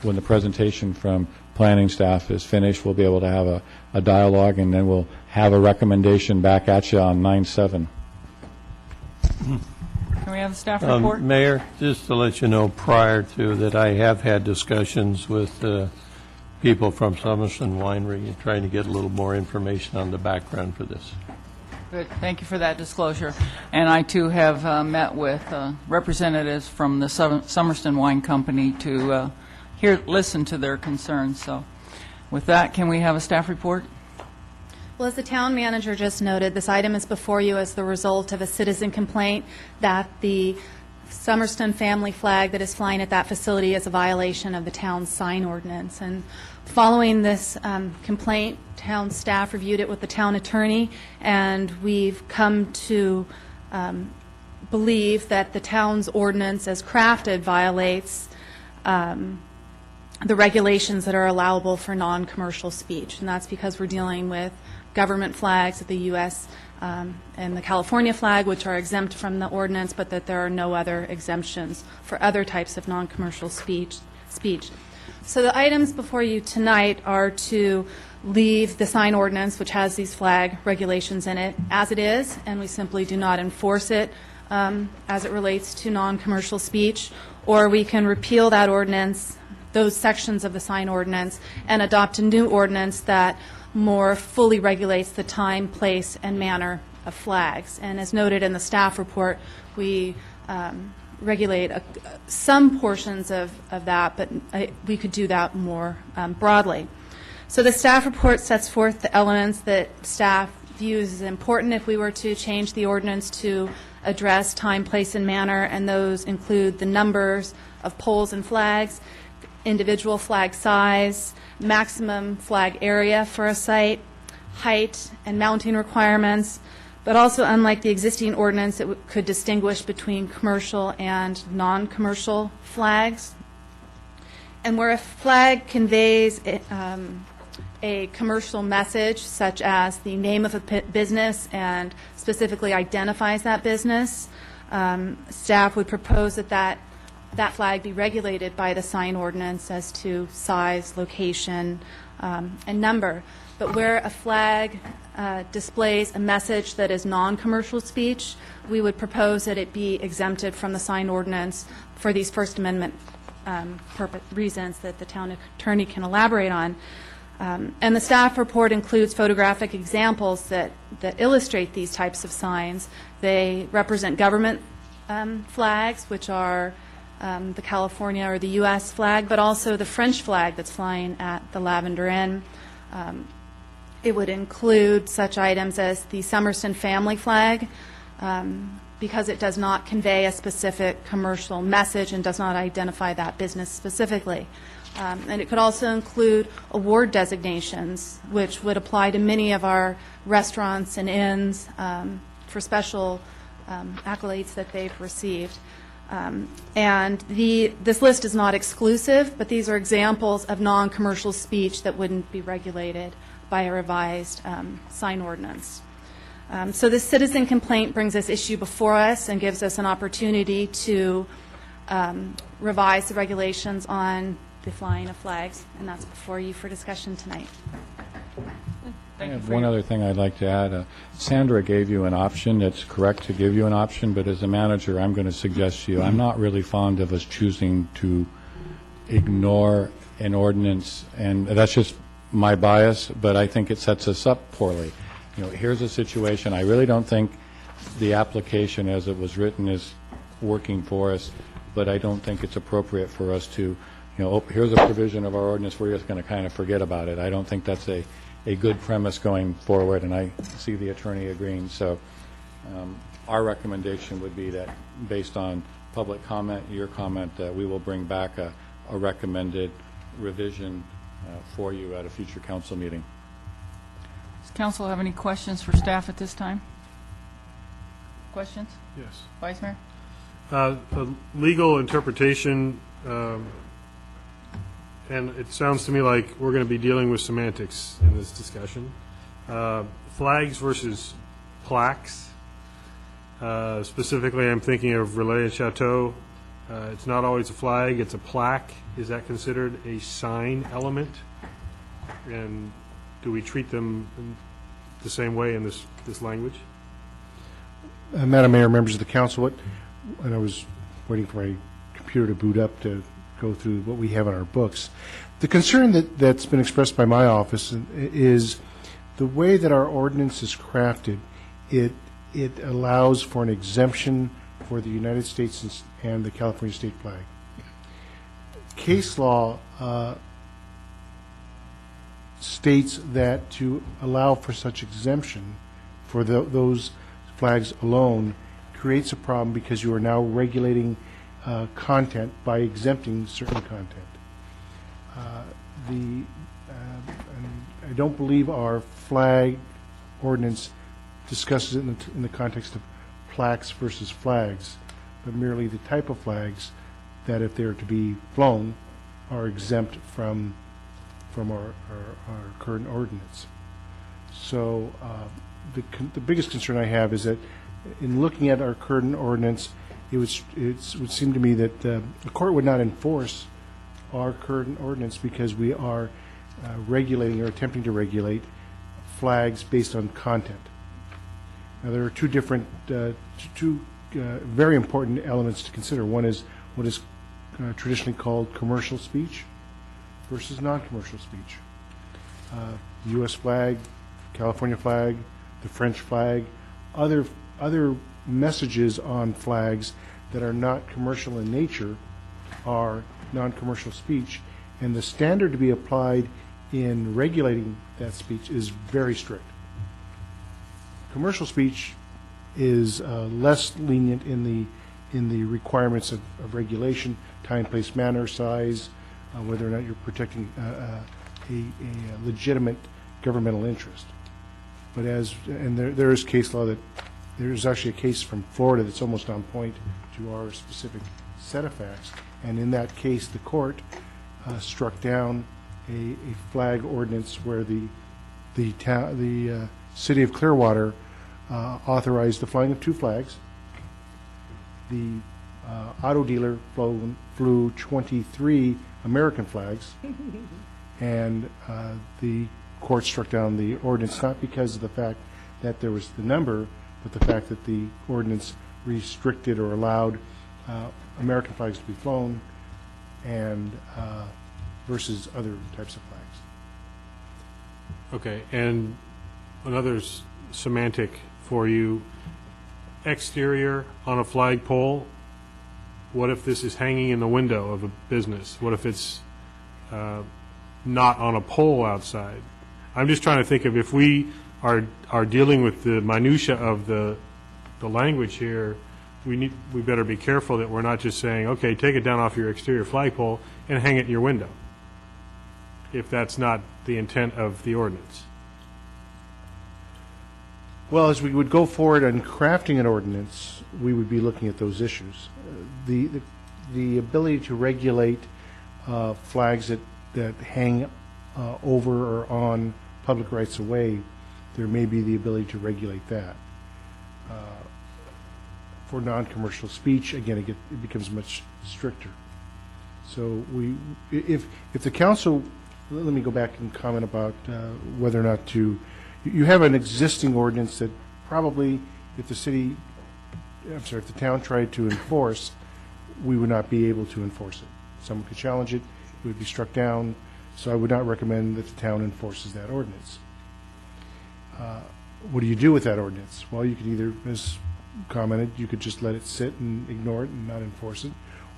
when the presentation from planning staff is finished, we'll be able to have a dialogue, and then we'll have a recommendation back at you on 9/7. Can we have a staff report? Mayor, just to let you know prior to that, I have had discussions with people from Summerston Winery trying to get a little more information on the background for this. Good. Thank you for that disclosure. And I, too, have met with representatives from the Summerston Wine Company to listen to their concerns. So with that, can we have a staff report? Well, as the town manager just noted, this item is before you as the result of a citizen complaint that the Summerston family flag that is flying at that facility is a violation of the town's sign ordinance. And following this complaint, town staff reviewed it with the town attorney, and we've come to believe that the town's ordinance as crafted violates the regulations that are allowable for non-commercial speech. And that's because we're dealing with government flags of the U.S. And the California flag, which are exempt from the ordinance, but that there are no other exemptions for other types of non-commercial speech. So the items before you tonight are to leave the sign ordinance, which has these flag regulations in it, as it is, and we simply do not enforce it as it relates to non-commercial speech, or we can repeal that ordinance, those sections of the sign ordinance, and adopt a new ordinance that more fully regulates the time, place, and manner of flags. And as noted in the staff report, we regulate some portions of that, but we could do that more broadly. So the staff report sets forth the elements that staff views as important if we were to change the ordinance to address time, place, and manner, and those include the numbers of poles and flags, individual flag size, maximum flag area for a site, height and mounting requirements, but also, unlike the existing ordinance, it could distinguish between commercial and non-commercial flags. And where a flag conveys a commercial message, such as the name of a business and specifically identifies that business, staff would propose that flag be regulated by the sign ordinance as to size, location, and number. But where a flag displays a message that is non-commercial speech, we would propose that it be exempted from the sign ordinance for these First Amendment reasons that the town attorney can elaborate on. And the staff report includes photographic examples that illustrate these types of signs. They represent government flags, which are the California or the U.S. flag, but also the French flag that's flying at the Lavender Inn. It would include such items as the Summerston family flag, because it does not convey a specific commercial message and does not identify that business specifically. And it could also include award designations, which would apply to many of our restaurants and inns for special accolades that they've received. And this list is not exclusive, but these are examples of non-commercial speech that wouldn't be regulated by a revised sign ordinance. So this citizen complaint brings this issue before us and gives us an opportunity to revise the regulations on the flying of flags, and that's before you for discussion tonight. I have one other thing I'd like to add. Sandra gave you an option. It's correct to give you an option, but as a manager, I'm going to suggest to you, I'm not really fond of us choosing to ignore an ordinance, and that's just my bias, but I think it sets us up poorly. You know, here's a situation. I really don't think the application as it was written is working for us, but I don't think it's appropriate for us to, here's a provision of our ordinance, we're just going to kind of forget about it. I don't think that's a good premise going forward, and I see the attorney agreeing. So our recommendation would be that, based on public comment, your comment, that we will bring back a recommended revision for you at a future council meeting. Does council have any questions for staff at this time? Questions? Yes. Vice Mayor? A legal interpretation, and it sounds to me like we're going to be dealing with semantics in this discussion. Flags versus plaques. Specifically, I'm thinking of Relais and Chateau. It's not always a flag, it's a plaque. Is that considered a sign element? And do we treat them the same way in this language? Madam Mayor, members of the council, and I was waiting for my computer to boot up to go through what we have in our books. The concern that's been expressed by my office is the way that our ordinance is crafted. It allows for an exemption for the United States and the California state flag. Case law states that to allow for such exemption for those flags alone creates a problem, because you are now regulating content by exempting certain content. And I don't believe our flag ordinance discusses it in the context of plaques versus flags, but merely the type of flags that, if they're to be flown, are exempt from our current ordinance. So the biggest concern I have is that, in looking at our current ordinance, it would seem to me that the court would not enforce our current ordinance because we are regulating or attempting to regulate flags based on content. Now, there are two very important elements to consider. One is what is traditionally called commercial speech versus non-commercial speech. The U.S. flag, California flag, the French flag, other messages on flags that are not commercial in nature are non-commercial speech, and the standard to be applied in regulating that speech is very strict. Commercial speech is less lenient in the requirements of regulation, time, place, manner, size, whether or not you're protecting a legitimate governmental interest. But there is case law that there's actually a case from Florida that's almost on point to our specific set of facts, and in that case, the court struck down a flag ordinance where the city of Clearwater authorized the flying of two flags. The auto dealer flew 23 American flags, and the court struck down the ordinance not because of the fact that there was the number, but the fact that the ordinance restricted or allowed American flags to be flown and versus other types of flags. Okay, and another semantic for you, exterior on a flagpole. What if this is hanging in the window of a business? What if it's not on a pole outside? I'm just trying to think of, if we are dealing with the minutia of the language here, we better be careful that we're not just saying, okay, take it down off your exterior flagpole and hang it in your window, if that's not the intent of the ordinance. Well, as we would go forward on crafting an ordinance, we would be looking at those issues. The ability to regulate flags that hang over or on public rights of way, there may be the ability to regulate that. For non-commercial speech, again, it becomes much stricter. So if the council, let me go back and comment about whether or not to, you have an existing ordinance that probably, if the town tried to enforce, we would not be able to enforce it. Someone could challenge it, it would be struck down, so I would not recommend that the town enforces that ordinance. What do you do with that ordinance? Well, you could either, as commented, you could just let it sit and ignore it and not enforce it,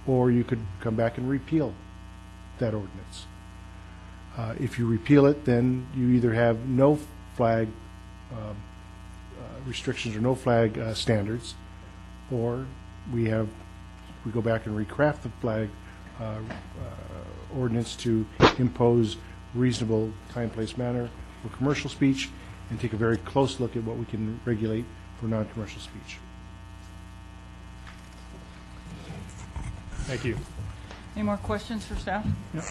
or you could come back and repeal that ordinance. If you repeal it, then you either have no flag restrictions or no flag standards, or we go back and recraft the flag ordinance to impose reasonable time, place, manner for commercial speech, and take a very close look at what we can regulate for non-commercial speech. Thank you. Any more questions for staff? Yep.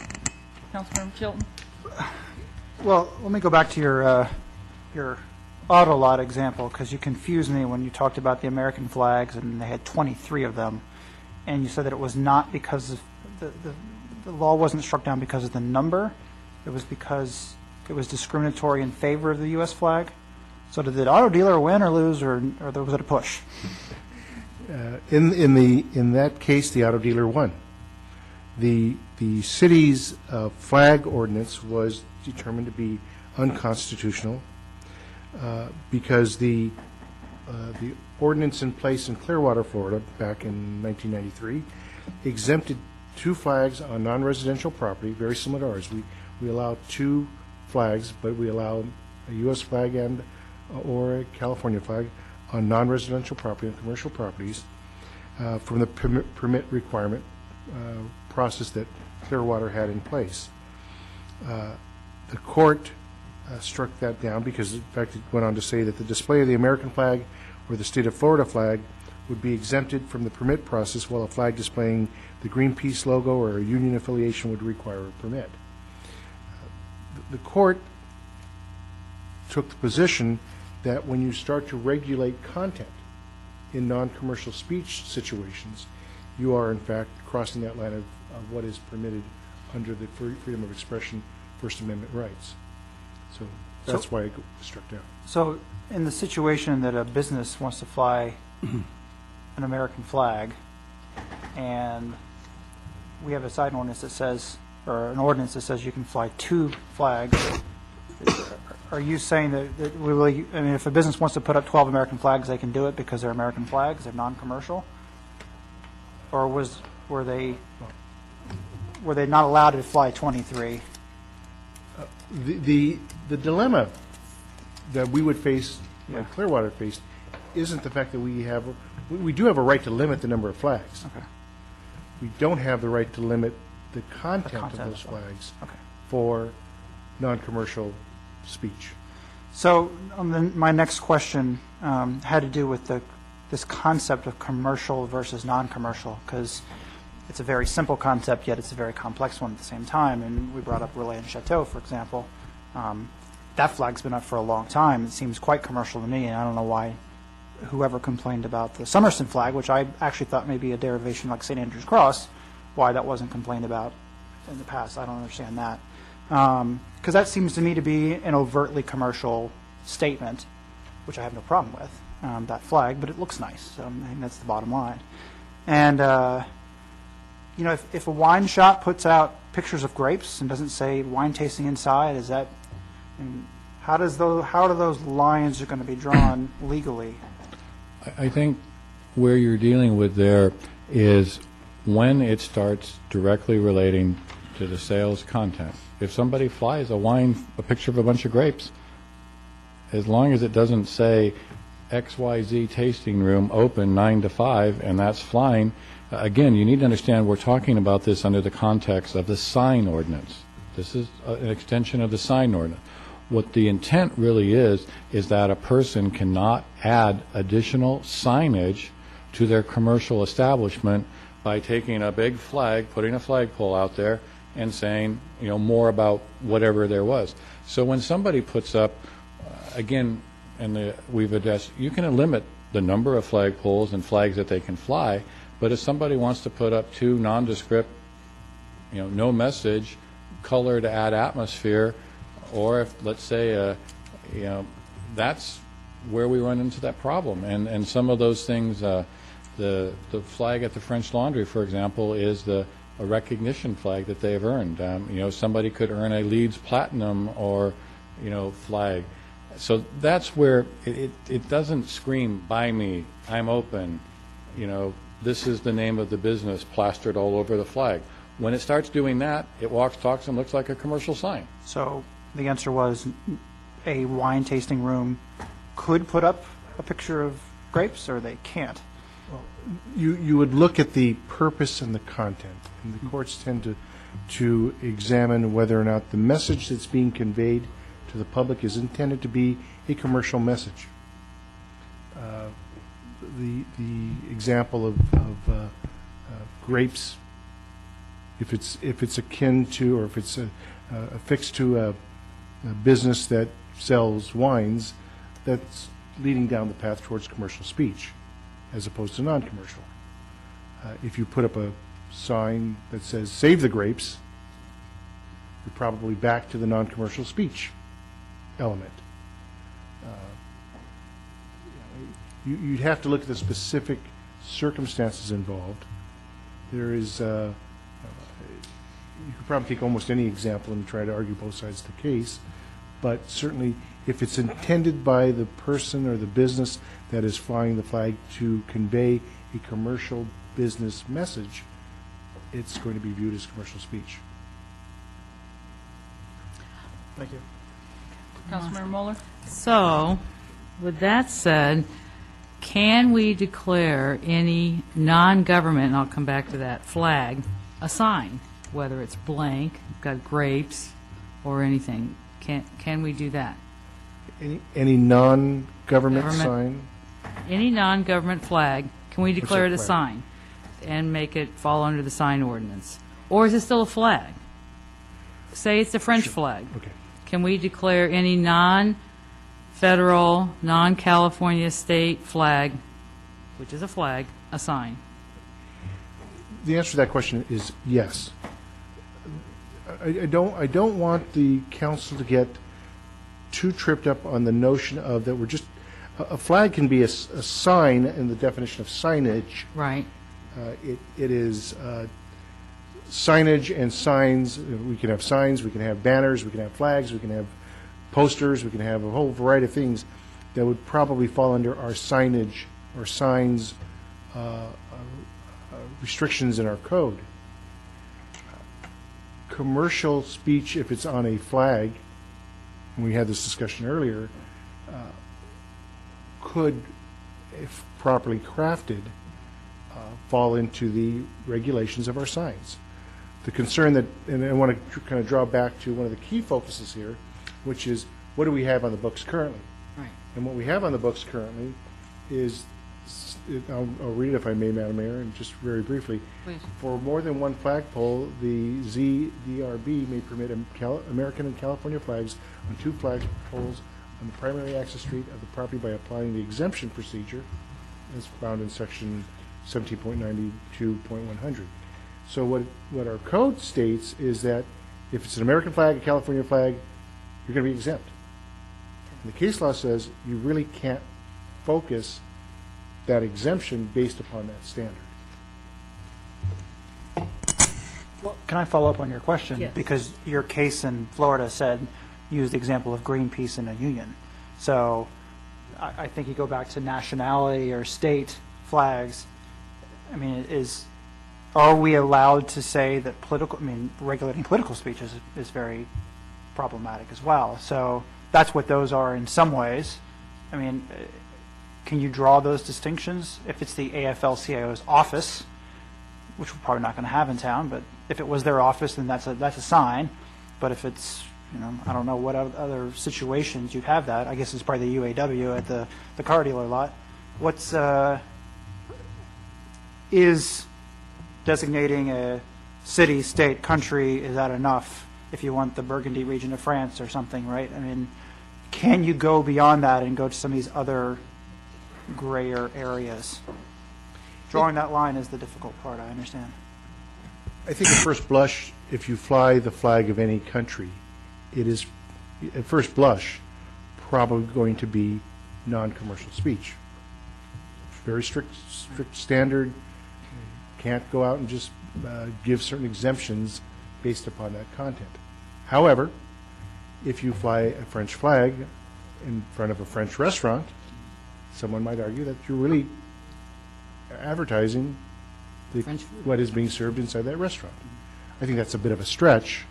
Councilmember Chilton? Well, let me go back to your auto lot example, because you confused me when you talked about the American flags, and they had 23 of them, and you said that it was not because of the law wasn't struck down because of the number, it was because it was discriminatory in favor of the U.S. flag. So did the auto dealer win or lose, or was it a push? In that case, the auto dealer won. The city's flag ordinance was determined to be unconstitutional because the ordinance in place in Clearwater, Florida, back in 1993, exempted 2 flags on non-residential property, very similar to ours. We allow 2 flags, but we allow a U.S. flag and or a California flag on non-residential property and commercial properties from the permit requirement process that Clearwater had in place. The court struck that down because, in fact, it went on to say that the display of the American flag or the state of Florida flag would be exempted from the permit process, while a flag displaying the Greenpeace logo or a union affiliation would require a permit. The court took the position that when you start to regulate content in non-commercial speech situations, you are in fact crossing that line of what is permitted under the freedom of expression First Amendment rights. So that's why it was struck down. So in the situation that a business wants to fly an American flag, and we have a side ordinance that says, or an ordinance that says you can fly 2 flags, are you saying that we really, I mean, if a business wants to put up 12 American flags, they can do it because they're American flags, they're non-commercial? Or were they not allowed to fly 23? The dilemma that we would face, like Clearwater faced, isn't the fact that we do have a right to limit the number of flags. Okay. We don't have the right to limit the content of those flags for non-commercial speech. So my next question had to do with this concept of commercial versus non-commercial, because it's a very simple concept, yet it's a very complex one at the same time. And we brought up Relais and Chateau, for example. That flag's been up for a long time. It seems quite commercial to me, and I don't know why whoever complained about the Somerset flag, which I actually thought may be a derivation like St. Andrew's Cross, why that wasn't complained about in the past. I don't understand that. Because that seems to me to be an overtly commercial statement, which I have no problem with, that flag, but it looks nice. So I think that's the bottom line. And, you know, if a wine shop puts out pictures of grapes and doesn't say wine tasting inside, is that, and how do those lines are going to be drawn legally? I think where you're dealing with there is when it starts directly relating to the sales content. If somebody flies a picture of a bunch of grapes, as long as it doesn't say XYZ tasting room open 9 to 5 and that's flying, again, you need to understand we're talking about this under the context of the sign ordinance. This is an extension of the sign ordinance. what the intent really is that a person cannot add additional signage to their commercial establishment by taking a big flag, putting a flagpole out there, and saying, more about whatever there was. So when somebody puts up, again, we've addressed, you can limit the number of flagpoles and flags that they can fly, but if somebody wants to put up 2 nondescript, no message, color to add atmosphere, or if, let's say, that's where we run into that problem. And some of those things, the flag at the French Laundry, for example, is a recognition flag that they've earned. Somebody could earn a Leeds Platinum or, flag. So that's where it doesn't scream, buy me, I'm open, this is the name of the business plastered all over the flag. When it starts doing that, it walks, talks, and looks like a commercial sign. So the answer was a wine tasting room could put up a picture of grapes, or they can't? You would look at the purpose and the content, and the courts tend to examine whether or not the message that's being conveyed to the public is intended to be a commercial message. The example of grapes, if it's akin to, or if it's affixed to a business that sells wines, that's leading down the path towards commercial speech, as opposed to non-commercial. If you put up a sign that says "Save the grapes," you're probably back to the non-commercial speech element. You'd have to look at the specific circumstances involved. There is, you could probably take almost any example and try to argue both sides of the case, but certainly if it's intended by the person or the business that is flying the flag to convey a commercial business message, it's going to be viewed as commercial speech. Thank you. Councilmember Mueller? So, with that said, can we declare any non-government, and I'll come back to that, flag, a sign, whether it's blank, got grapes, or anything? Can we do that? Any non-government Government. sign? Any non-government flag, can we declare it a flag? sign and make it fall under the sign ordinance? Or is it still a flag? Say it's the French flag. Okay. Can we declare any non-federal, non-California state flag, which is a flag, a sign? The answer to that question is yes. I don't want the council to get too tripped up on the notion of that we're just, a flag can be a sign in the definition of signage. Right. It is signage and signs. We can have signs, we can have banners, we can have flags, we can have posters, we can have a whole variety of things that would probably fall under our signage or signs restrictions in our code. Commercial speech, if it's on a flag, and we had this discussion earlier, could, if properly crafted, fall into the regulations of our signs. The concern that, and I want to kind of draw back to one of the key focuses here, which is what do we have on the books currently? Right. And what we have on the books currently is, I'll read it if I may, Madam Mayor, and just very briefly. Please. For more than one flagpole, the ZDRB may permit American and California flags on 2 flagpoles on the primary access street of the property by applying the exemption procedure as found in section 17.92.100. So what our code states is that if it's an American flag, a California flag, you're going to be exempt. And the case law says you really can't focus that exemption based upon that standard. Well, can I follow up on your question? Yes. Because your case in Florida said, use the example of Greenpeace and a union. So I think you go back to nationality or state flags. I mean, are we allowed to say that regulating political speech is very problematic as well? So that's what those are in some ways. I mean, can you draw those distinctions? If it's the AFL-CIO's office, which we're probably not going to have in town, but if it was their office, then that's a sign. But if it's, I don't know what other situations you'd have that. I guess it's probably the UAW at the car dealer lot. Is designating a city, state, country, is that enough if you want the Burgundy region of France or something, right? I mean, can you go beyond that and go to some of these other grayer areas? Drawing that line is the difficult part, I understand. I think at first blush, if you fly the flag of any country, it is, at first blush, probably going to be non-commercial speech. Very strict standard. Can't go out and just give certain exemptions based upon that content. However, if you fly a French flag in front of a French restaurant, someone might argue that you're really advertising what is being served inside that restaurant. I think that's a bit of a stretch,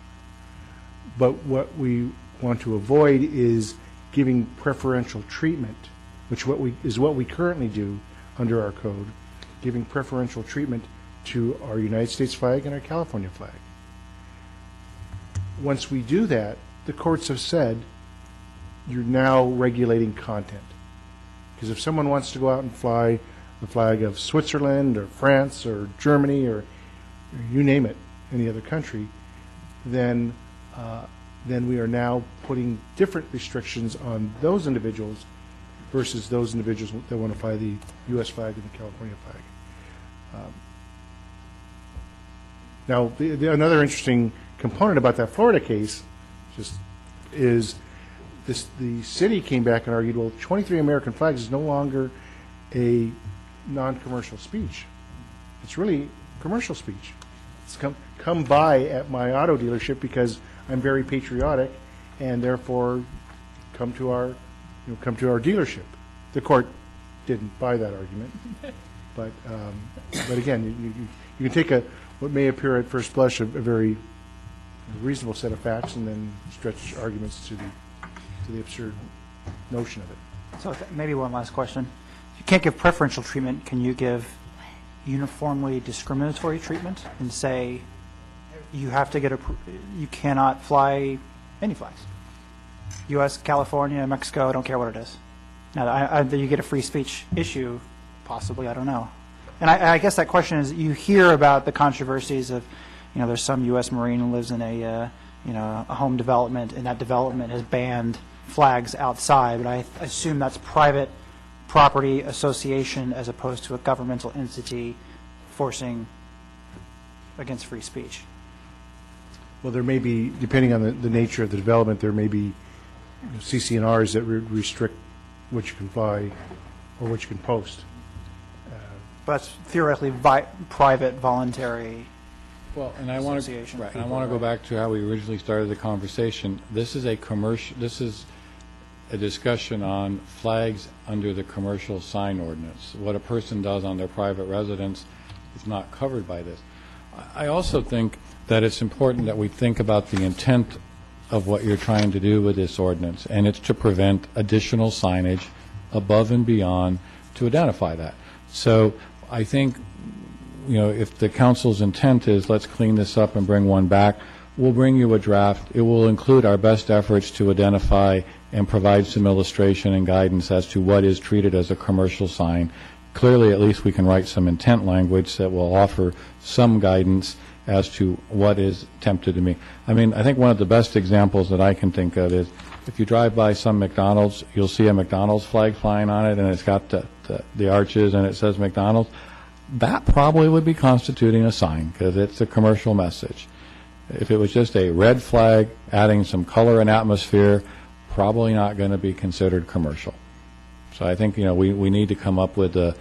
but what we want to avoid is giving preferential treatment, which is what we currently do under our code, giving preferential treatment to our United States flag and our California flag. Once we do that, the courts have said you're now regulating content. Because if someone wants to go out and fly the flag of Switzerland or France or Germany or you name it, any other country, then we are now putting different restrictions on those individuals versus those individuals that want to fly the U.S. flag and the California flag. Now, another interesting component about that Florida case is the city came back and argued, well, 23 American flags is no longer a non-commercial speech. It's really commercial speech. It's come by at my auto dealership because I'm very patriotic, and therefore come to our dealership. The court didn't buy that argument, but again, you can take what may appear at first blush a very reasonable set of facts and then stretch arguments to the absurd notion of it. So maybe one last question. If you can't give preferential treatment, can you give uniformly discriminatory treatment and say you have to you cannot fly any flags? U.S., California, Mexico, I don't care what it is. Now, you get a free speech issue, possibly, I don't know. And I guess that question is, you hear about the controversies of, there's some U.S. Marine who lives in a home development, and that development has banned flags outside, but I assume that's private property association as opposed to a governmental entity forcing against free speech. Well, there may be, depending on the nature of the development, there may be CC&Rs that restrict what you can fly or what you can post. But that's theoretically private, voluntary. Well, and I want to go back to how we originally started the conversation. This is a discussion on flags under the commercial sign ordinance. What a person does on their private residence is not covered by this. I also think that it's important that we think about the intent of what you're trying to do with this ordinance, and it's to prevent additional signage above and beyond to identify that. So I think, if the council's intent is let's clean this up and bring one back, we'll bring you a draft. It will include our best efforts to identify and provide some illustration and guidance as to what is treated as a commercial sign. Clearly, at least we can write some intent language that will offer some guidance as to what is attempted to be. I mean, I think one of the best examples that I can think of is if you drive by some McDonald's, you'll see a McDonald's flag flying on it, and it's got the arches, and it says McDonald's. That probably would be constituting a sign because it's a commercial message. If it was just a red flag adding some color and atmosphere, probably not going to be considered commercial. So I think, we need to come up with a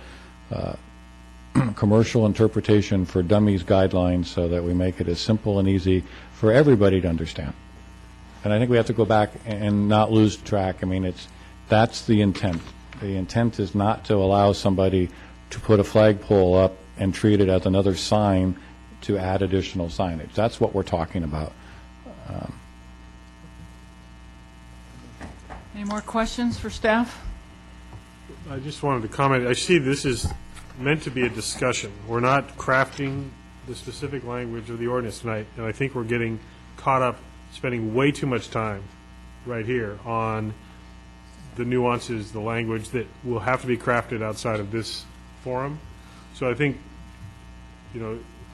commercial interpretation for dummies guidelines so that we make it as simple and easy for everybody to understand. And I think we have to go back and not lose track. I mean, that's the intent. The intent is not to allow somebody to put a flagpole up and treat it as another sign to add additional signage. That's what we're talking about. Any more questions for staff? I just wanted to comment. I see this is meant to be a discussion. We're not crafting the specific language of the ordinance tonight, and I think we're getting caught up spending way too much time right here on the nuances, the language that will have to be crafted outside of this forum. So I think,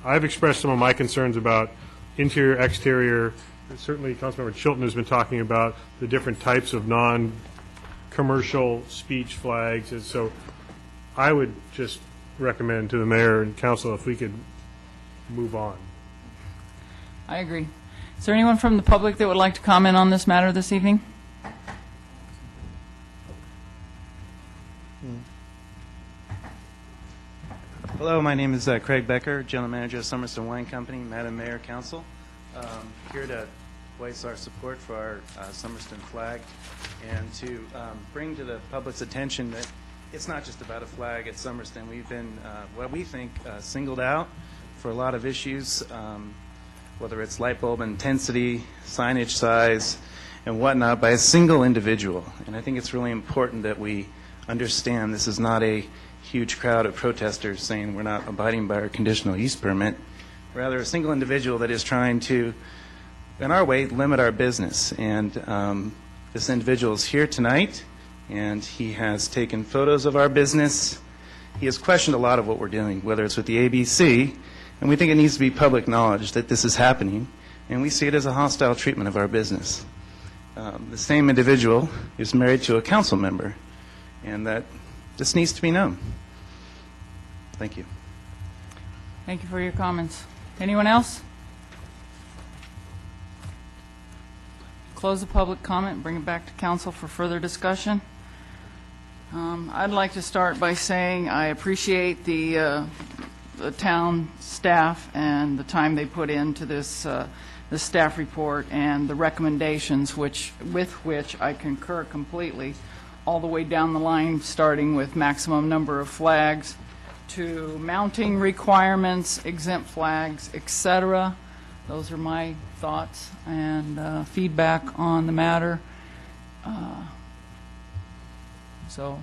I've expressed some of my concerns about interior, exterior. Certainly, Councilmember Chilton has been talking about the different types of non-commercial speech flags. And so I would just recommend to the mayor and council if we could move on. I agree. Is there anyone from the public that would like to comment on this matter this evening? Hello, my name is Craig Becker, General Manager of Somerston Wine Company, Madam Mayor, Council. Here to voice our support for our Somerston flag and to bring to the public's attention that it's not just about a flag at Somerston. We've been, what we think, singled out for a lot of issues, whether it's light bulb intensity, signage size, and whatnot, by a single individual. And I think it's really important that we understand this is not a huge crowd of protesters saying we're not abiding by our conditional use permit. Rather, a single individual that is trying to, in our way, limit our business. And this individual is here tonight, and he has taken photos of our business. He has questioned a lot of what we're doing, whether it's with the ABC, and we think it needs to be public knowledge that this is happening, and we see it as a hostile treatment of our business. The same individual is married to a council member, and that this needs to be known. Thank you. Thank you for your comments. Anyone else? Close the public comment, bring it back to council for further discussion. I'd like to start by saying I appreciate the town staff and the time they put into this staff report and the recommendations with which I concur completely, all the way down the line, starting with maximum number of flags to mounting requirements, exempt flags, etc. Those are my thoughts and feedback on the matter. So,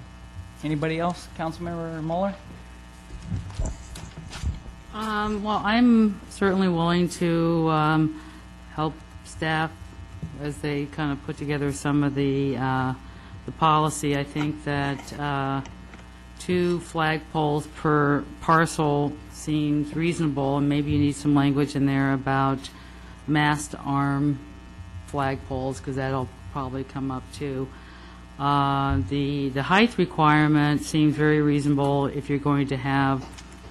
anybody else? Councilmember Mueller? Well, I'm certainly willing to help staff as they kind of put together some of the policy. I think that 2 flagpoles per parcel seems reasonable, and maybe you need some language in there about mast arm flagpoles, because that'll probably come up too. The height requirement seems very reasonable if you're going to have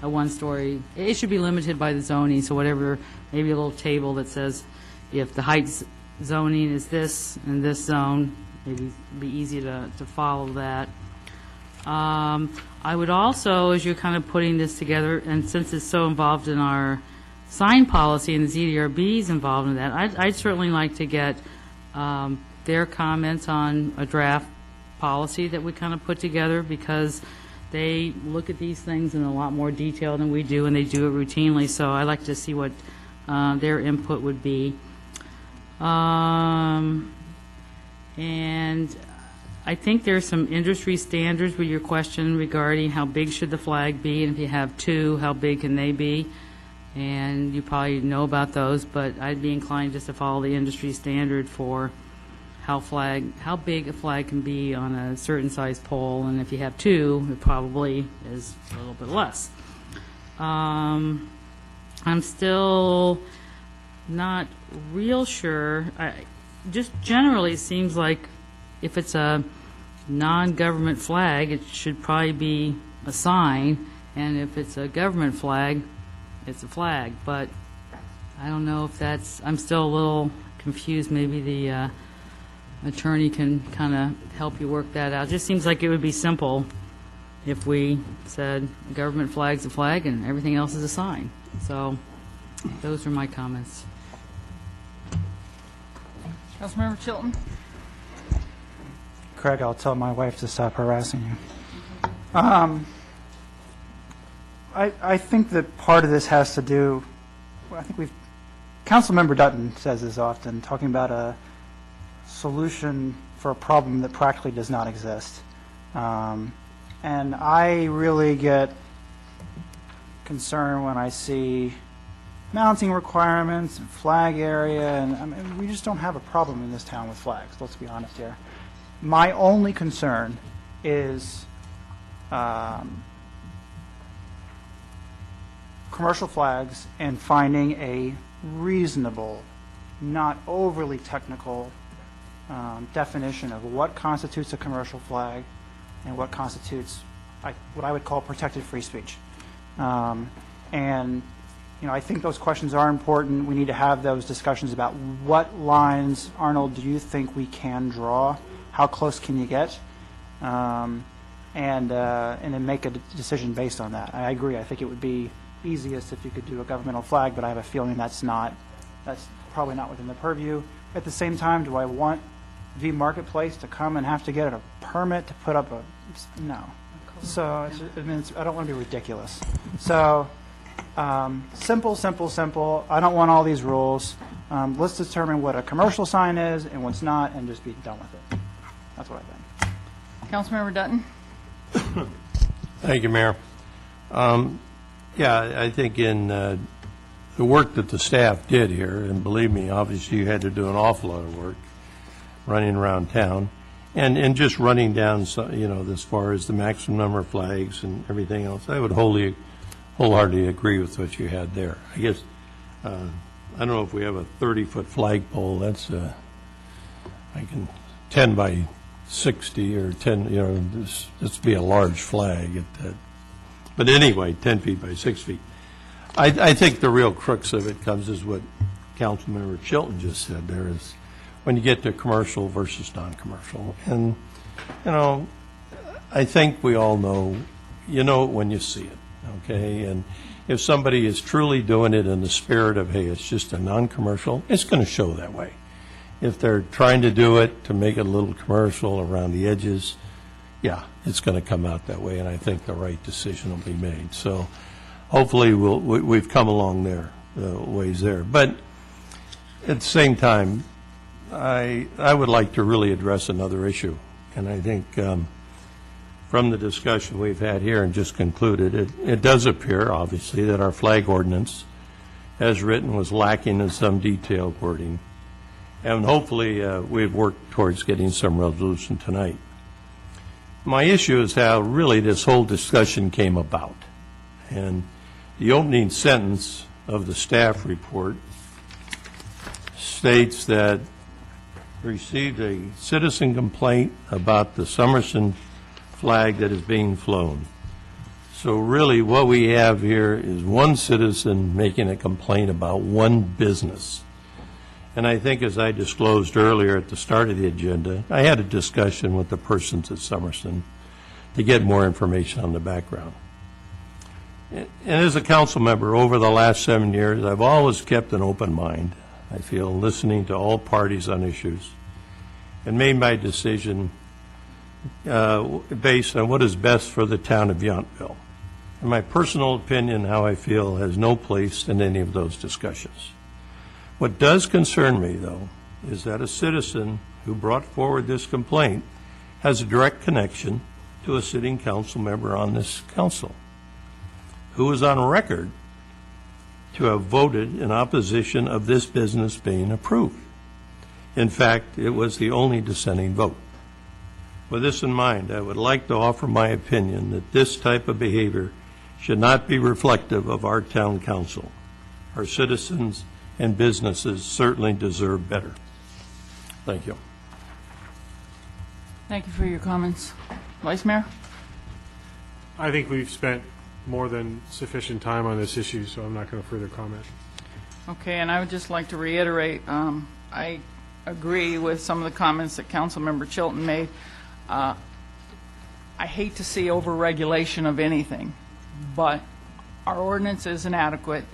a one-story. It should be limited by the zoning, so whatever, maybe a little table that says if the height zoning is this in this zone, maybe it'd be easy to follow that. I would also, as you're kind of putting this together, and since it's so involved in our sign policy and the ZDRB's involved in that, I'd certainly like to get their comments on a draft policy that we kind of put together, because they look at these things in a lot more detail than we do, and they do it routinely. So I'd like to see what their input would be. And I think there's some industry standards with your question regarding how big should the flag be, and if you have 2, how big can they be? And you probably know about those, but I'd be inclined just to follow the industry standard for how big a flag can be on a certain size pole, and if you have 2, it probably is a little bit less. I'm still not real sure. Just generally, it seems like if it's a non-government flag, it should probably be a sign, and if it's a government flag, it's a flag. But I don't know if that's, I'm still a little confused. Maybe the attorney can kind of help you work that out. It just seems like it would be simple if we said a government flag's a flag and everything else is a sign. So those are my comments. Councilmember Chilton? Craig, I'll tell my wife to stop harassing you. I think that part of this has to do, I think Councilmember Dutton says this often, talking about a solution for a problem that practically does not exist. And I really get concerned when I see mounting requirements and flag area, and I mean, we just don't have a problem in this town with flags, let's be honest here. My only concern is commercial flags and finding a reasonable, not overly technical definition of what constitutes a commercial flag and what constitutes what I would call protected free speech. And you know, I think those questions are important. We need to have those discussions about what lines, Arnold, do you think we can draw? How close can you get? And then make a decision based on that. I agree. I think it would be easiest if you could do a governmental flag, but I have a feeling that's probably not within the purview. At the same time, do I want V Marketplace to come and have to get a permit to put up no. So I don't want to be ridiculous. So simple. I don't want all these rules. Let's determine what a commercial sign is and what's not, and just be done with it. That's what I think. Councilmember Dutton? Thank you, Mayor. Yeah, I think in the work that the staff did here, and believe me, obviously you had to do an awful lot of work running around town, and just running down, you know, as far as the maximum number of flags and everything else. I would wholeheartedly agree with what you had there. I guess, I don't know if we have a 30-foot flagpole. That's, I can 10 by 60 or 10, you know, this be a large flag at that. But anyway, 10 feet by 6 feet. I think the real crux of it comes is what Councilmember Chilton just said there is when you get to commercial versus non-commercial. And, you know, I think we all know, you know it when you see it, okay? And if somebody is truly doing it in the spirit of, hey, it's just a non-commercial, it's going to show that way. If they're trying to do it to make it a little commercial around the edges, yeah, it's going to come out that way, and I think the right decision will be made. So hopefully we've come along there, ways there. But at the same time, I would like to really address another issue, and I think from the discussion we've had here and just concluded, it does appear, obviously, that our flag ordinance, as written, was lacking in some detailed wording. And hopefully we've worked towards getting some resolution tonight. My issue is how really this whole discussion came about. And the opening sentence of the staff report states that received a citizen complaint about the Somerson flag that is being flown. So really what we have here is one citizen making a complaint about one business. And I think, as I disclosed earlier at the start of the agenda, I had a discussion with the persons at Somerson to get more information on the background. And as a council member over the last 7 years, I've always kept an open mind, I feel, listening to all parties on issues, and made my decision based on what is best for the town of Yountville. And my personal opinion, how I feel, has no place in any of those discussions. What does concern me, though, is that a citizen who brought forward this complaint has a direct connection to a sitting council member on this council, who is on record to have voted in opposition of this business being approved. In fact, it was the only dissenting vote. With this in mind, I would like to offer my opinion that this type of behavior should not be reflective of our town council. Our citizens and businesses certainly deserve better. Thank you. Thank you for your comments. Vice Mayor? I think we've spent more than sufficient time on this issue, so I'm not going to further comment. Okay, and I would just like to reiterate, I agree with some of the comments that Councilmember Chilton made. I hate to see over-regulation of anything, but our ordinance is inadequate.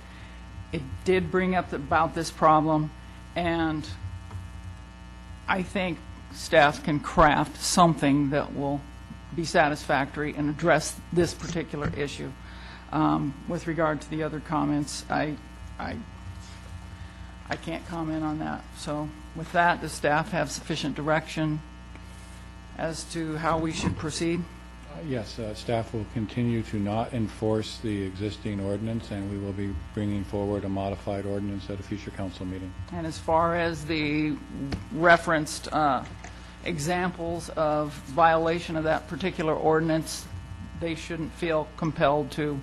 It did bring up about this problem, and I think staff can craft something that will be satisfactory and address this particular issue. With regard to the other comments, I can't comment on that. So with that, does staff have sufficient direction as to how we should proceed? Yes, staff will continue to not enforce the existing ordinance, and we will be bringing forward a modified ordinance at a future council meeting. And as far as the referenced examples of violation of that particular ordinance, they shouldn't feel compelled to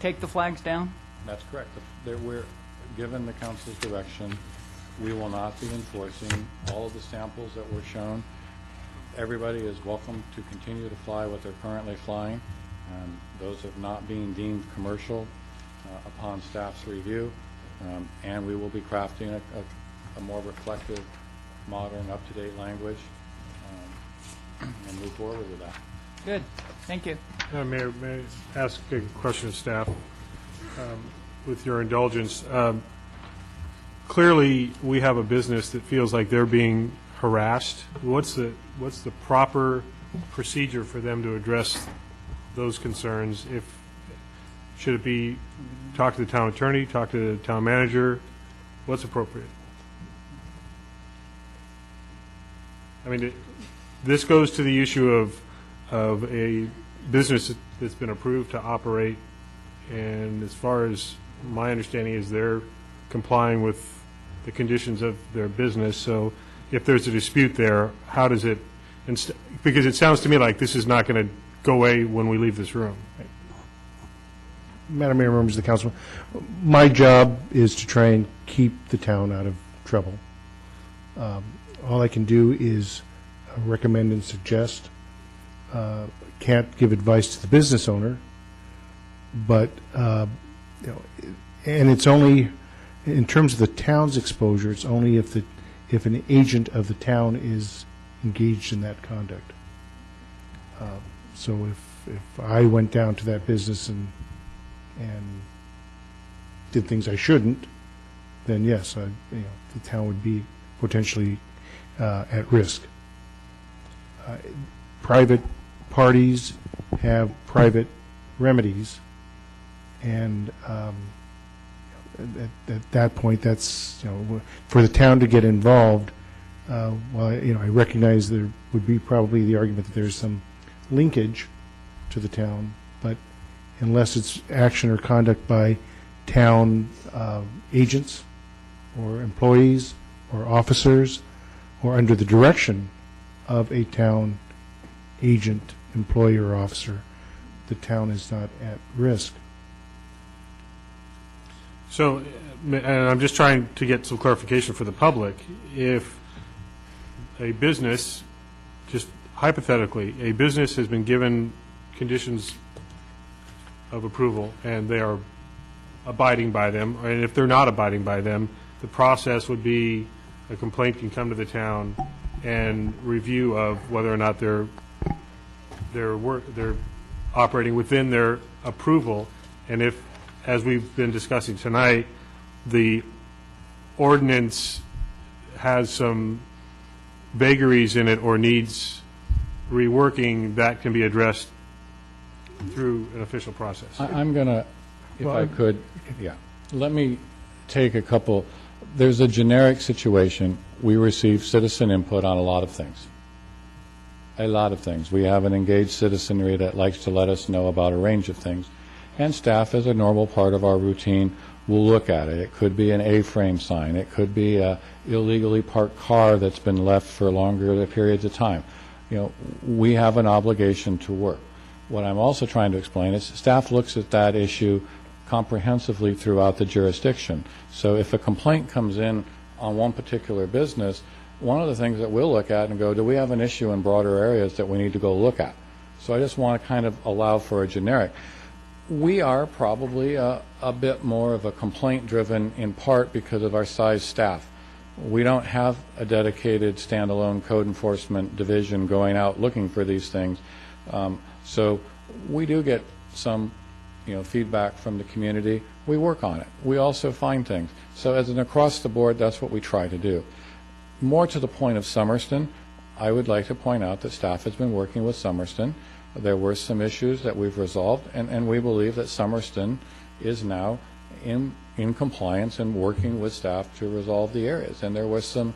take the flags down? That's correct. We're, given the council's direction, we will not be enforcing all of the samples that were shown. Everybody is welcome to continue to fly what they're currently flying. Those have not been deemed commercial upon staff's review, and we will be crafting a more reflective, modern, up-to-date language and move forward with that. Good, thank you. Mayor, may I ask a question of staff? With your indulgence, clearly we have a business that feels like they're being harassed. What's the proper procedure for them to address those concerns? Should it be talk to the town attorney, talk to the town manager? What's appropriate? I mean, this goes to the issue of a business that's been approved to operate, and as far as my understanding is, they're complying with the conditions of their business. So if there's a dispute there, how does it, because it sounds to me like this is not going to go away when we leave this room. Madam Mayor, members of the council, my job is to try and keep the town out of trouble. All I can do is recommend and suggest. Can't give advice to the business owner, but you know, and it's only in terms of the town's exposure. It's only if an agent of the town is engaged in that conduct. So if I went down to that business and did things I shouldn't, then yes, the town would be potentially at risk. Private parties have private remedies, and at that point, that's for the town to get involved. Well, I recognize there would be probably the argument that there's some linkage to the town, but unless it's action or conduct by town agents or employees or officers or under the direction of a town agent, employee, or officer, the town is not at risk. So, and I'm just trying to get some clarification for the public. If a business, just hypothetically, a business has been given conditions of approval and they are abiding by them, and if they're not abiding by them, the process would be a complaint can come to the town and review of whether or not they're operating within their approval, and if, as we've been discussing tonight, the ordinance has some vagaries in it or needs reworking, that can be addressed through an official process. I'm going to, if I could, let me take a couple. There's a generic situation. We receive citizen input on a lot of things. A lot of things. We have an engaged citizenry that likes to let us know about a range of things. And staff, as a normal part of our routine, will look at it. It could be an A-frame sign. It could be a illegally parked car that's been left for longer periods of time. We have an obligation to work. What I'm also trying to explain is staff looks at that issue comprehensively throughout the jurisdiction. So if a complaint comes in on one particular business, one of the things that we'll look at and go, do we have an issue in broader areas that we need to go look at? So I just want to kind of allow for a generic. We are probably a bit more of a complaint-driven in part because of our size staff. We don't have a dedicated standalone code enforcement division going out looking for these things. So we do get some feedback from the community. We work on it. We also find things. So as an across the board, that's what we try to do. More to the point of Summerston, I would like to point out that staff has been working with Summerston. There were some issues that we've resolved, and we believe that Summerston is now in compliance and working with staff to resolve the areas. And there was some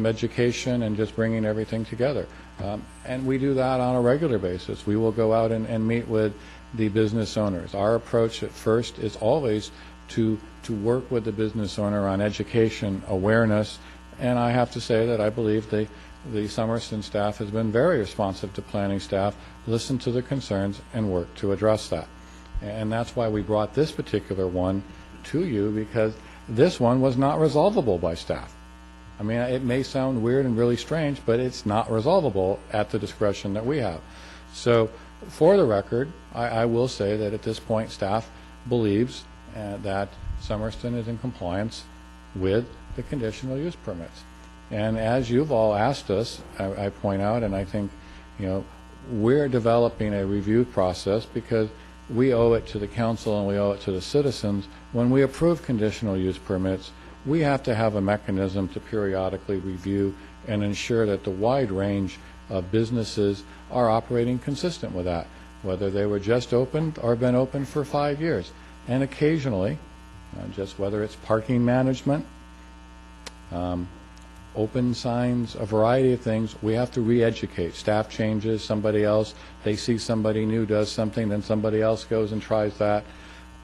education and just bringing everything together. And we do that on a regular basis. We will go out and meet with the business owners. Our approach at first is always to work with the business owner on education, awareness, and I have to say that I believe the Somerston staff has been very responsive to planning staff, listened to the concerns, and worked to address that. And that's why we brought this particular one to you, because this one was not resolvable by staff. I mean, it may sound weird and really strange, but it's not resolvable at the discretion that we have. So, for the record, I will say that at this point, staff believes that Somerston is in compliance with the conditional use permits. And as you've all asked us, I point out, and I think, we're developing a review process because we owe it to the council and we owe it to the citizens. When we approve conditional use permits, we have to have a mechanism to periodically review and ensure that the wide range of businesses are operating consistent with that, whether they were just opened or been open for 5 years. And occasionally, just whether it's parking management, open signs, a variety of things, we have to re-educate. Staff changes, somebody else, they see somebody new does something, then somebody else goes and tries that.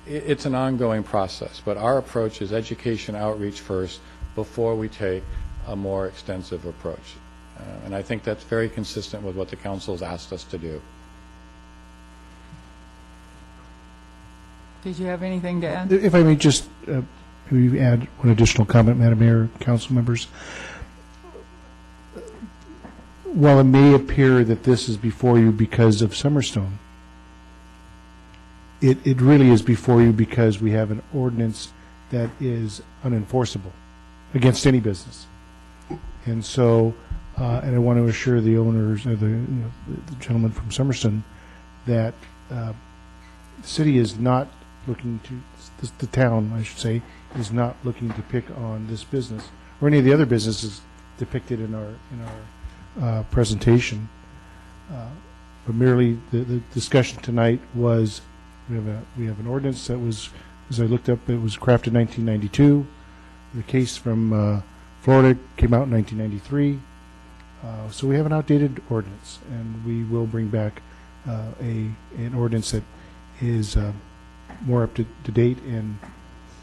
It's an ongoing process, but our approach is education outreach first before we take a more extensive approach. And I think that's very consistent with what the council has asked us to do. Did you have anything to add? If I may just maybe add one additional comment, Madam Mayor, council members. While it may appear that this is before you because of Summerstone, it really is before you because we have an ordinance that is unenforceable against any business. And so, and I want to assure the owners, or the gentleman from Summerston, that the city is not looking to, the town, I should say, is not looking to pick on this business or any of the other businesses depicted in our presentation. But merely the discussion tonight was we have an ordinance that was, as I looked up, it was crafted in 1992. The case from Florida came out in 1993. So we have an outdated ordinance, and we will bring back an ordinance that is more up to date and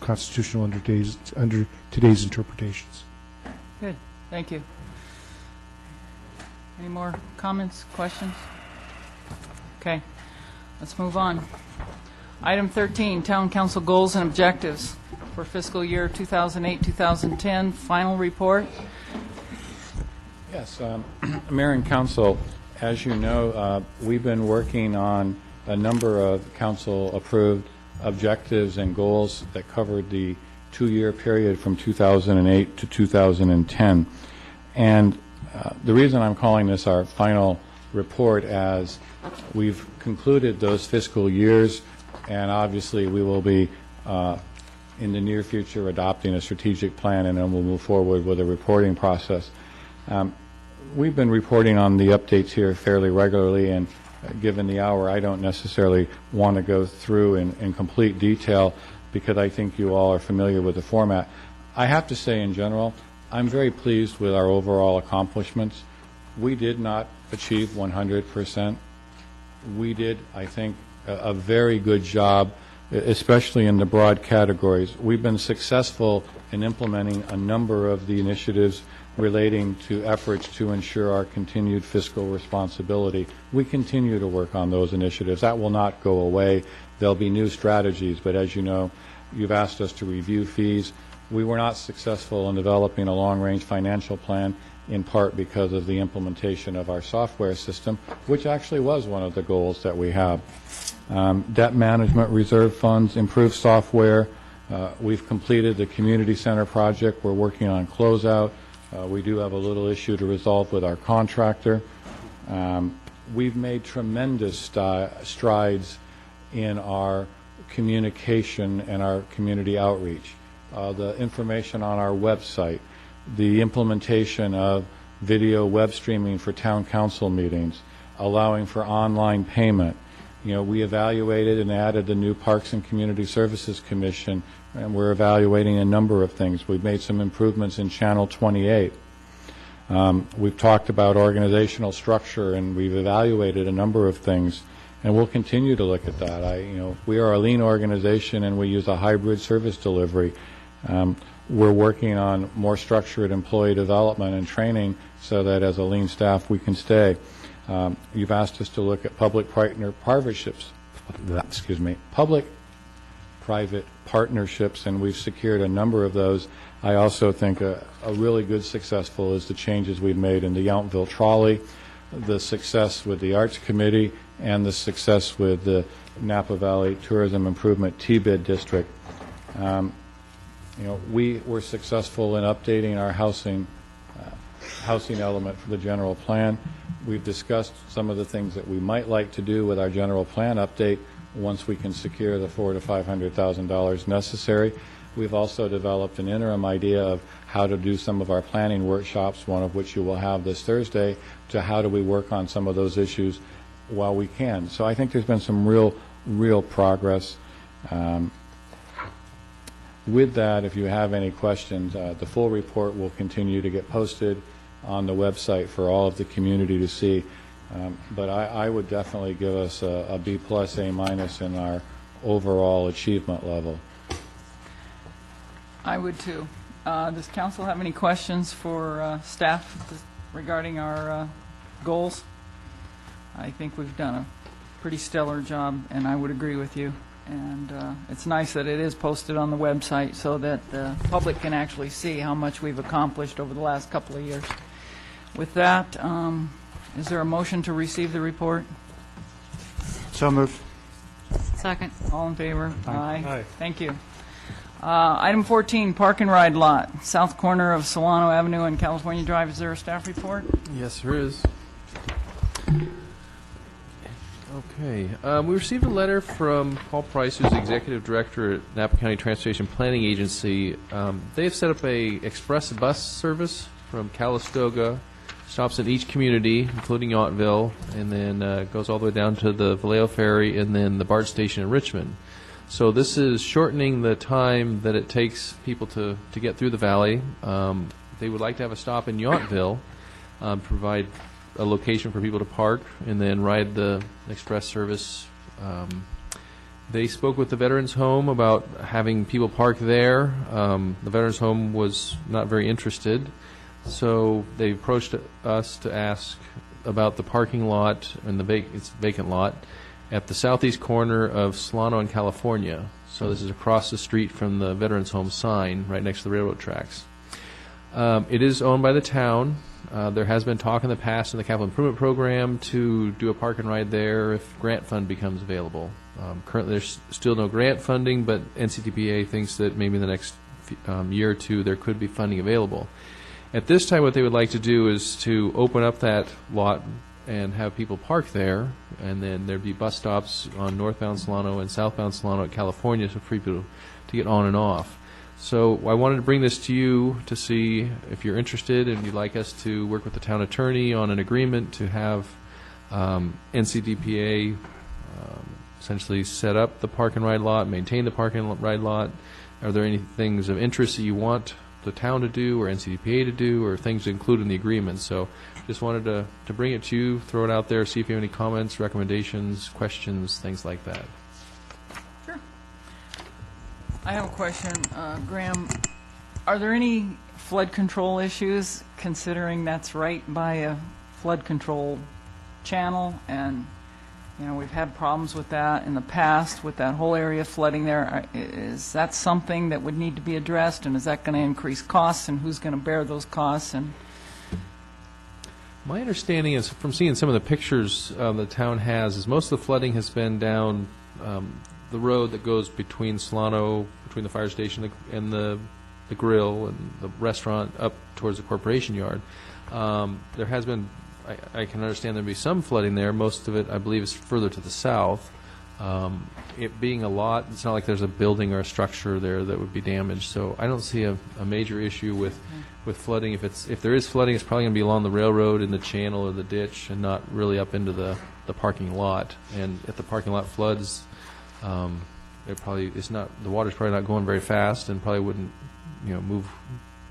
constitutional under today's interpretations. Good, thank you. Any more comments, questions? Okay, let's move on. Item 13, Town Council Goals and Objectives for fiscal year 2008-2010, final report. Yes, Mayor and Council, as you know, we've been working on a number of council-approved objectives and goals that covered the 2-year period from 2008 to 2010. And the reason I'm calling this our final report, as we've concluded those fiscal years, and obviously we will be in the near future adopting a strategic plan, and then we'll move forward with a reporting process. We've been reporting on the updates here fairly regularly, and given the hour, I don't necessarily want to go through in complete detail because I think you all are familiar with the format. I have to say, in general, I'm very pleased with our overall accomplishments. We did not achieve 100%. We did, I think, a very good job, especially in the broad categories. We've been successful in implementing a number of the initiatives relating to efforts to ensure our continued fiscal responsibility. We continue to work on those initiatives. That will not go away. There'll be new strategies, but as you know, you've asked us to review fees. We were not successful in developing a long-range financial plan, in part because of the implementation of our software system, which actually was one of the goals that we have. Debt management, reserve funds, improved software. We've completed the community center project. We're working on closeout. We do have a little issue to resolve with our contractor. We've made tremendous strides in our communication and our community outreach. The information on our website, the implementation of video web streaming for town council meetings, allowing for online payment. We evaluated and added the new Parks and Community Services Commission, and we're evaluating a number of things. We've made some improvements in Channel 28. We've talked about organizational structure, and we've evaluated a number of things, and we'll continue to look at that. We are a lean organization, and we use a hybrid service delivery. We're working on more structured employee development and training so that as a lean staff we can stay. You've asked us to look at public-private partnerships, and we've secured a number of those. I also think a really good successful is the changes we've made in the Yountville Trolley, the success with the Arts Committee, and the success with the Napa Valley Tourism Improvement T-Bid District. We were successful in updating our housing element for the general plan. We've discussed some of the things that we might like to do with our general plan update once we can secure the $400,000 to $500,000 necessary. We've also developed an interim idea of how to do some of our planning workshops, one of which you will have this Thursday, to how do we work on some of those issues while we can. So I think there's been some real progress. With that, if you have any questions, the full report will continue to get posted on the website for all of the community to see. But I would definitely give us a B+, A- in our overall achievement level. I would too. Does council have any questions for staff regarding our goals? I think we've done a pretty stellar job, and I would agree with you. And it's nice that it is posted on the website so that the public can actually see how much we've accomplished over the last couple of years. With that, is there a motion to receive the report? So moved. Second. All in favor? Aye. Aye. Thank you. Item 14, park and ride lot, south corner of Solano Avenue and California Drive. Is there a staff report? Yes, there is. Okay. We received a letter from Paul Price, who's the Executive Director at Napa County Transportation Planning Agency. They've set up a express bus service from Calistoga, stops in each community, including Yountville, and then goes all the way down to the Vallejo Ferry and then the BART station in Richmond. So this is shortening the time that it takes people to get through the valley. They would like to have a stop in Yountville, provide a location for people to park, and then ride the express service. They spoke with the Veterans Home about having people park there. The Veterans Home was not very interested, so they approached us to ask about the parking lot and it's vacant lot at the southeast corner of Solano and California. So this is across the street from the Veterans Home sign, right next to the railroad tracks. It is owned by the town. There has been talk in the past in the capital improvement program to do a park and ride there if grant fund becomes available. Currently there's still no grant funding, but NCTPA thinks that maybe in the next year or two there could be funding available. At this time what they would like to do is to open up that lot and have people park there, and then there'd be bus stops on northbound Solano and southbound Solano at California for people to get on and off. So I wanted to bring this to you to see if you're interested and you'd like us to work with the town attorney on an agreement to have NCDPA essentially set up the park and ride lot, maintain the park and ride lot. Are there any things of interest that you want the town to do or NCDPA to do, or things to include in the agreement? So just wanted to bring it to you, throw it out there, see if you have any comments, recommendations, questions, things like that. Sure. I have a question. Graham, are there any flood control issues, considering that's right by a flood control channel? And, we've had problems with that in the past, with that whole area flooding there. Is that something that would need to be addressed, and is that going to increase costs, and who's going to bear those costs? And my understanding is, from seeing some of the pictures the town has, is most of the flooding has been down the road that goes between Solano, between the fire station and the grill and the restaurant up towards the corporation yard. There has been, I can understand there be some flooding there. Most of it, I believe, is further to the south. It being a lot, it's not like there's a building or a structure there that would be damaged. So I don't see a major issue with flooding. If there is flooding, it's probably going to be along the railroad in the channel or the ditch, and not really up into the parking lot. And if the parking lot floods, the water's probably not going very fast, and probably wouldn't move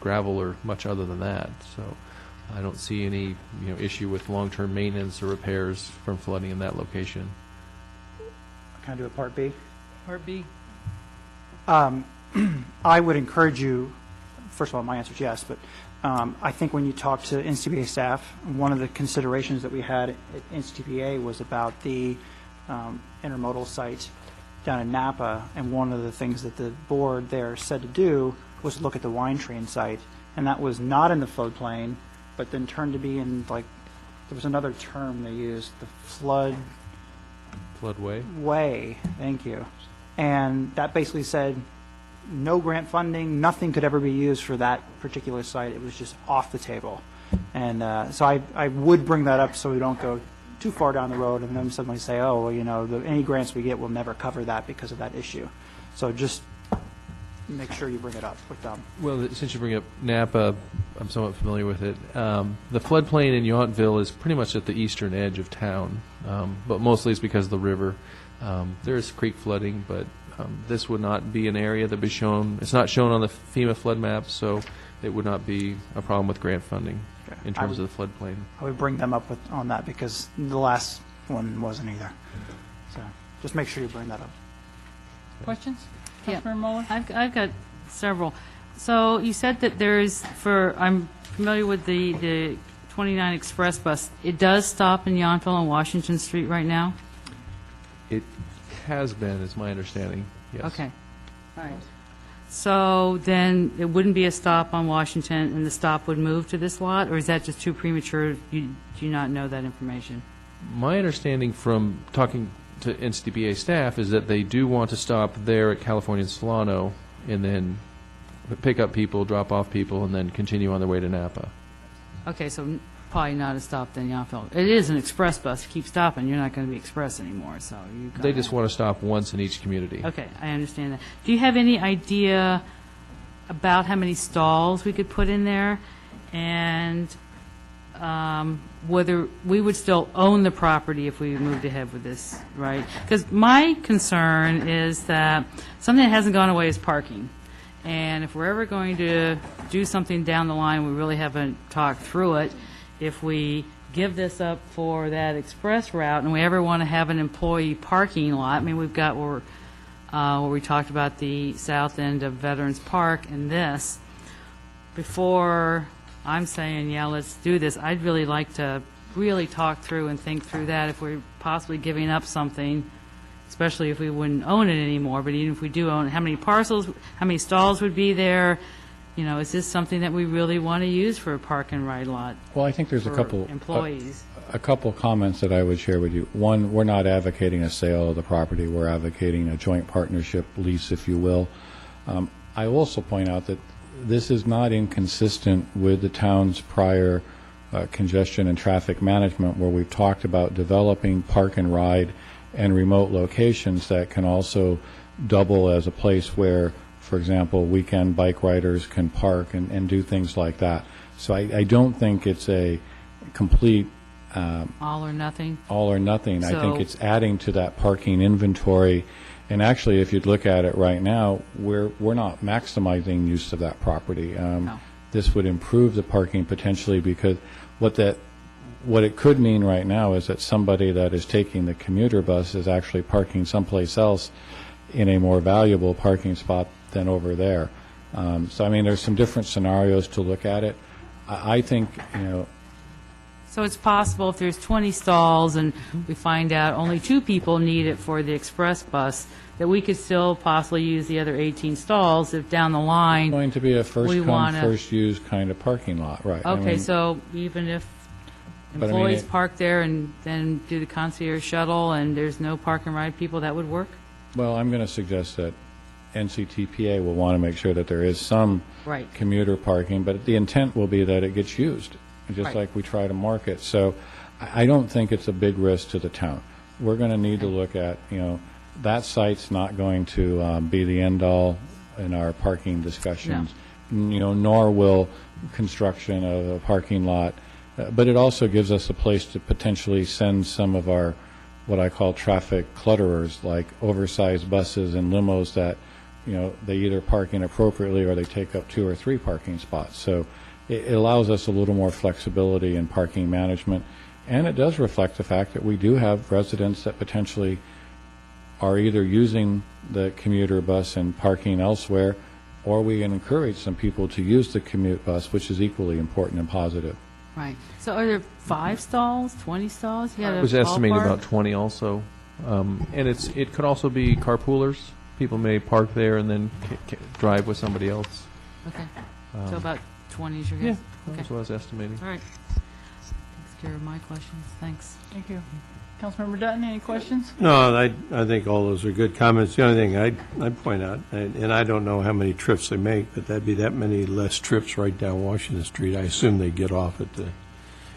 gravel or much other than that. So I don't see any, issue with long-term maintenance or repairs from flooding in that location. Can I do a Part B? Part B? I would encourage you, first of all, my answer is yes, but I think when you talk to NCBA staff, one of the considerations that we had at NCBA was about the intermodal site down in Napa, and one of the things that the board there said to do was look at the wine train site, and that was not in the floodplain, but then turned to be in, like, there was another term they used, the Floodway? way, thank you. And that basically said, no grant funding, nothing could ever be used for that particular site. It was just off the table. And so I would bring that up so we don't go too far down the road and then suddenly say, oh, well, any grants we get will never cover that because of that issue. So just make sure you bring it up with them. Well, since you bring up Napa, I'm somewhat familiar with it. The floodplain in Yountville is pretty much at the eastern edge of town, but mostly it's because of the river. There is creek flooding, but this would not be an area that would be shown. It's not shown on the FEMA flood map, so it would not be a problem with grant funding in terms of the floodplain. I would bring them up on that because the last one wasn't either. So just make sure you bring that up. Questions? Yeah. Councilmember Muller? I've got several. So you said that I'm familiar with the 29 Express bus. It does stop in Yountville on Washington Street right now? It has been, is my understanding, yes. Okay. All right. So then it wouldn't be a stop on Washington, and the stop would move to this lot, or is that just too premature? Do you not know that information? My understanding from talking to NCDBA staff is that they do want to stop there at California and Solano and then pick up people, drop off people, and then continue on their way to Napa. Okay, so probably not a stop then, Yountville. It is an express bus. Keep stopping. You're not going to be express anymore, so you. They just want to stop once in each community. Okay, I understand that. Do you have any idea about how many stalls we could put in there, and whether we would still own the property if we moved ahead with this, right? Because my concern is that something that hasn't gone away is parking. And if we're ever going to do something down the line, we really haven't talked through it. If we give this up for that express route and we ever want to have an employee parking lot, I mean, we've got where we talked about the south end of Veterans Park and this. Before I'm saying, yeah, let's do this, I'd really like to really talk through and think through that if we're possibly giving up something, especially if we wouldn't own it anymore. But even if we do own it, how many parcels, how many stalls would be there? Is this something that we really want to use for a park and ride lot? Well, I think there's a for couple employees. a couple comments that I would share with you. One, we're not advocating a sale of the property. We're advocating a joint partnership lease, if you will. I also point out that this is not inconsistent with the town's prior congestion and traffic management, where we've talked about developing park and ride and remote locations that can also double as a place where, for example, weekend bike riders can park and do things like that. So I don't think it's a complete All or nothing? all or nothing. I think So- it's adding to that parking inventory. And actually, if you'd look at it right now, we're not maximizing use of that property. No. This would improve the parking potentially, because what it could mean right now is that somebody that is taking the commuter bus is actually parking someplace else in a more valuable parking spot than over there. So, I mean, there's some different scenarios to look at it. I think, So it's possible if there's 20 stalls and we find out only 2 people need it for the express bus, that we could still possibly use the other 18 stalls if down the line. going to be a first We come, wanna- first used kind of parking lot, right? I Okay, mean, so even if But I mean, employees it- park there and then do the concierge shuttle and there's no park and ride people, that would work? Well, I'm going to suggest that NCTPA will want to make sure that there is some Right. commuter parking, but the intent will be that it gets used, just Right. like we try to market. So I don't think it's a big risk to the town. We're going to need to look at, that site's not going to be the end-all in our parking discussions, nor will construction of a parking lot. But it also gives us a place to potentially send some of our, what I call traffic clutterers, like oversized buses and limos that, they either park inappropriately or they take up 2 or 3 parking spots. So it allows us a little more flexibility in parking management, and it does reflect the fact that we do have residents that potentially are either using the commuter bus and parking elsewhere, or we can encourage some people to use the commute bus, which is equally important and positive. Right. So are there 5 stalls, 20 stalls? You got It a was estimated ballpark? about 20 also. And it could also be carpoolers. People may park there and then drive with somebody else. Okay. So about 20 is your Yeah, guess? Okay. that's what I was estimating. All right. Takes care of my questions. Thanks. Thank you. Councilmember Dutton, any questions? No, I think all those are good comments. The only thing I'd point out, and I don't know how many trips they make, but that'd be that many less trips right down Washington Street. I assume they get off at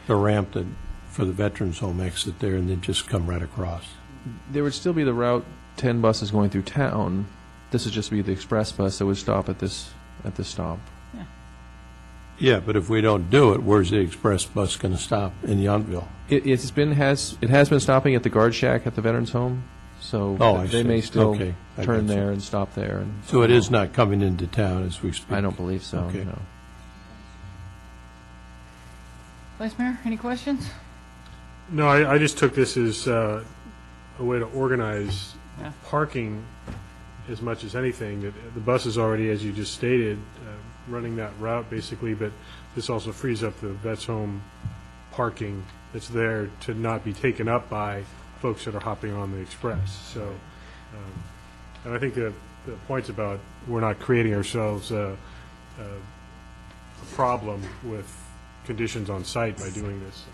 the ramp for the Veterans Home exit there and then just come right across. There would still be the Route 10 buses going through town. This would just be the express bus that would stop at this stop. Yeah, but if we don't do it, where's the express bus going to stop? In Yountville? It has been stopping at the guard shack at the Veterans Home, so I they see. may still Okay, I turn got you. there and stop there. And So it is not coming into town as we speak? I don't believe so. Okay. No. Vice Mayor, any questions? No, I just took this as a way to organize Yeah. parking as much as anything. That the bus is already, as you just stated, running that route basically, but this also frees up the Vets Home parking that's there to not be taken up by folks that are hopping on the express. So, and I think the points about we're not creating ourselves a problem with conditions on site by doing this.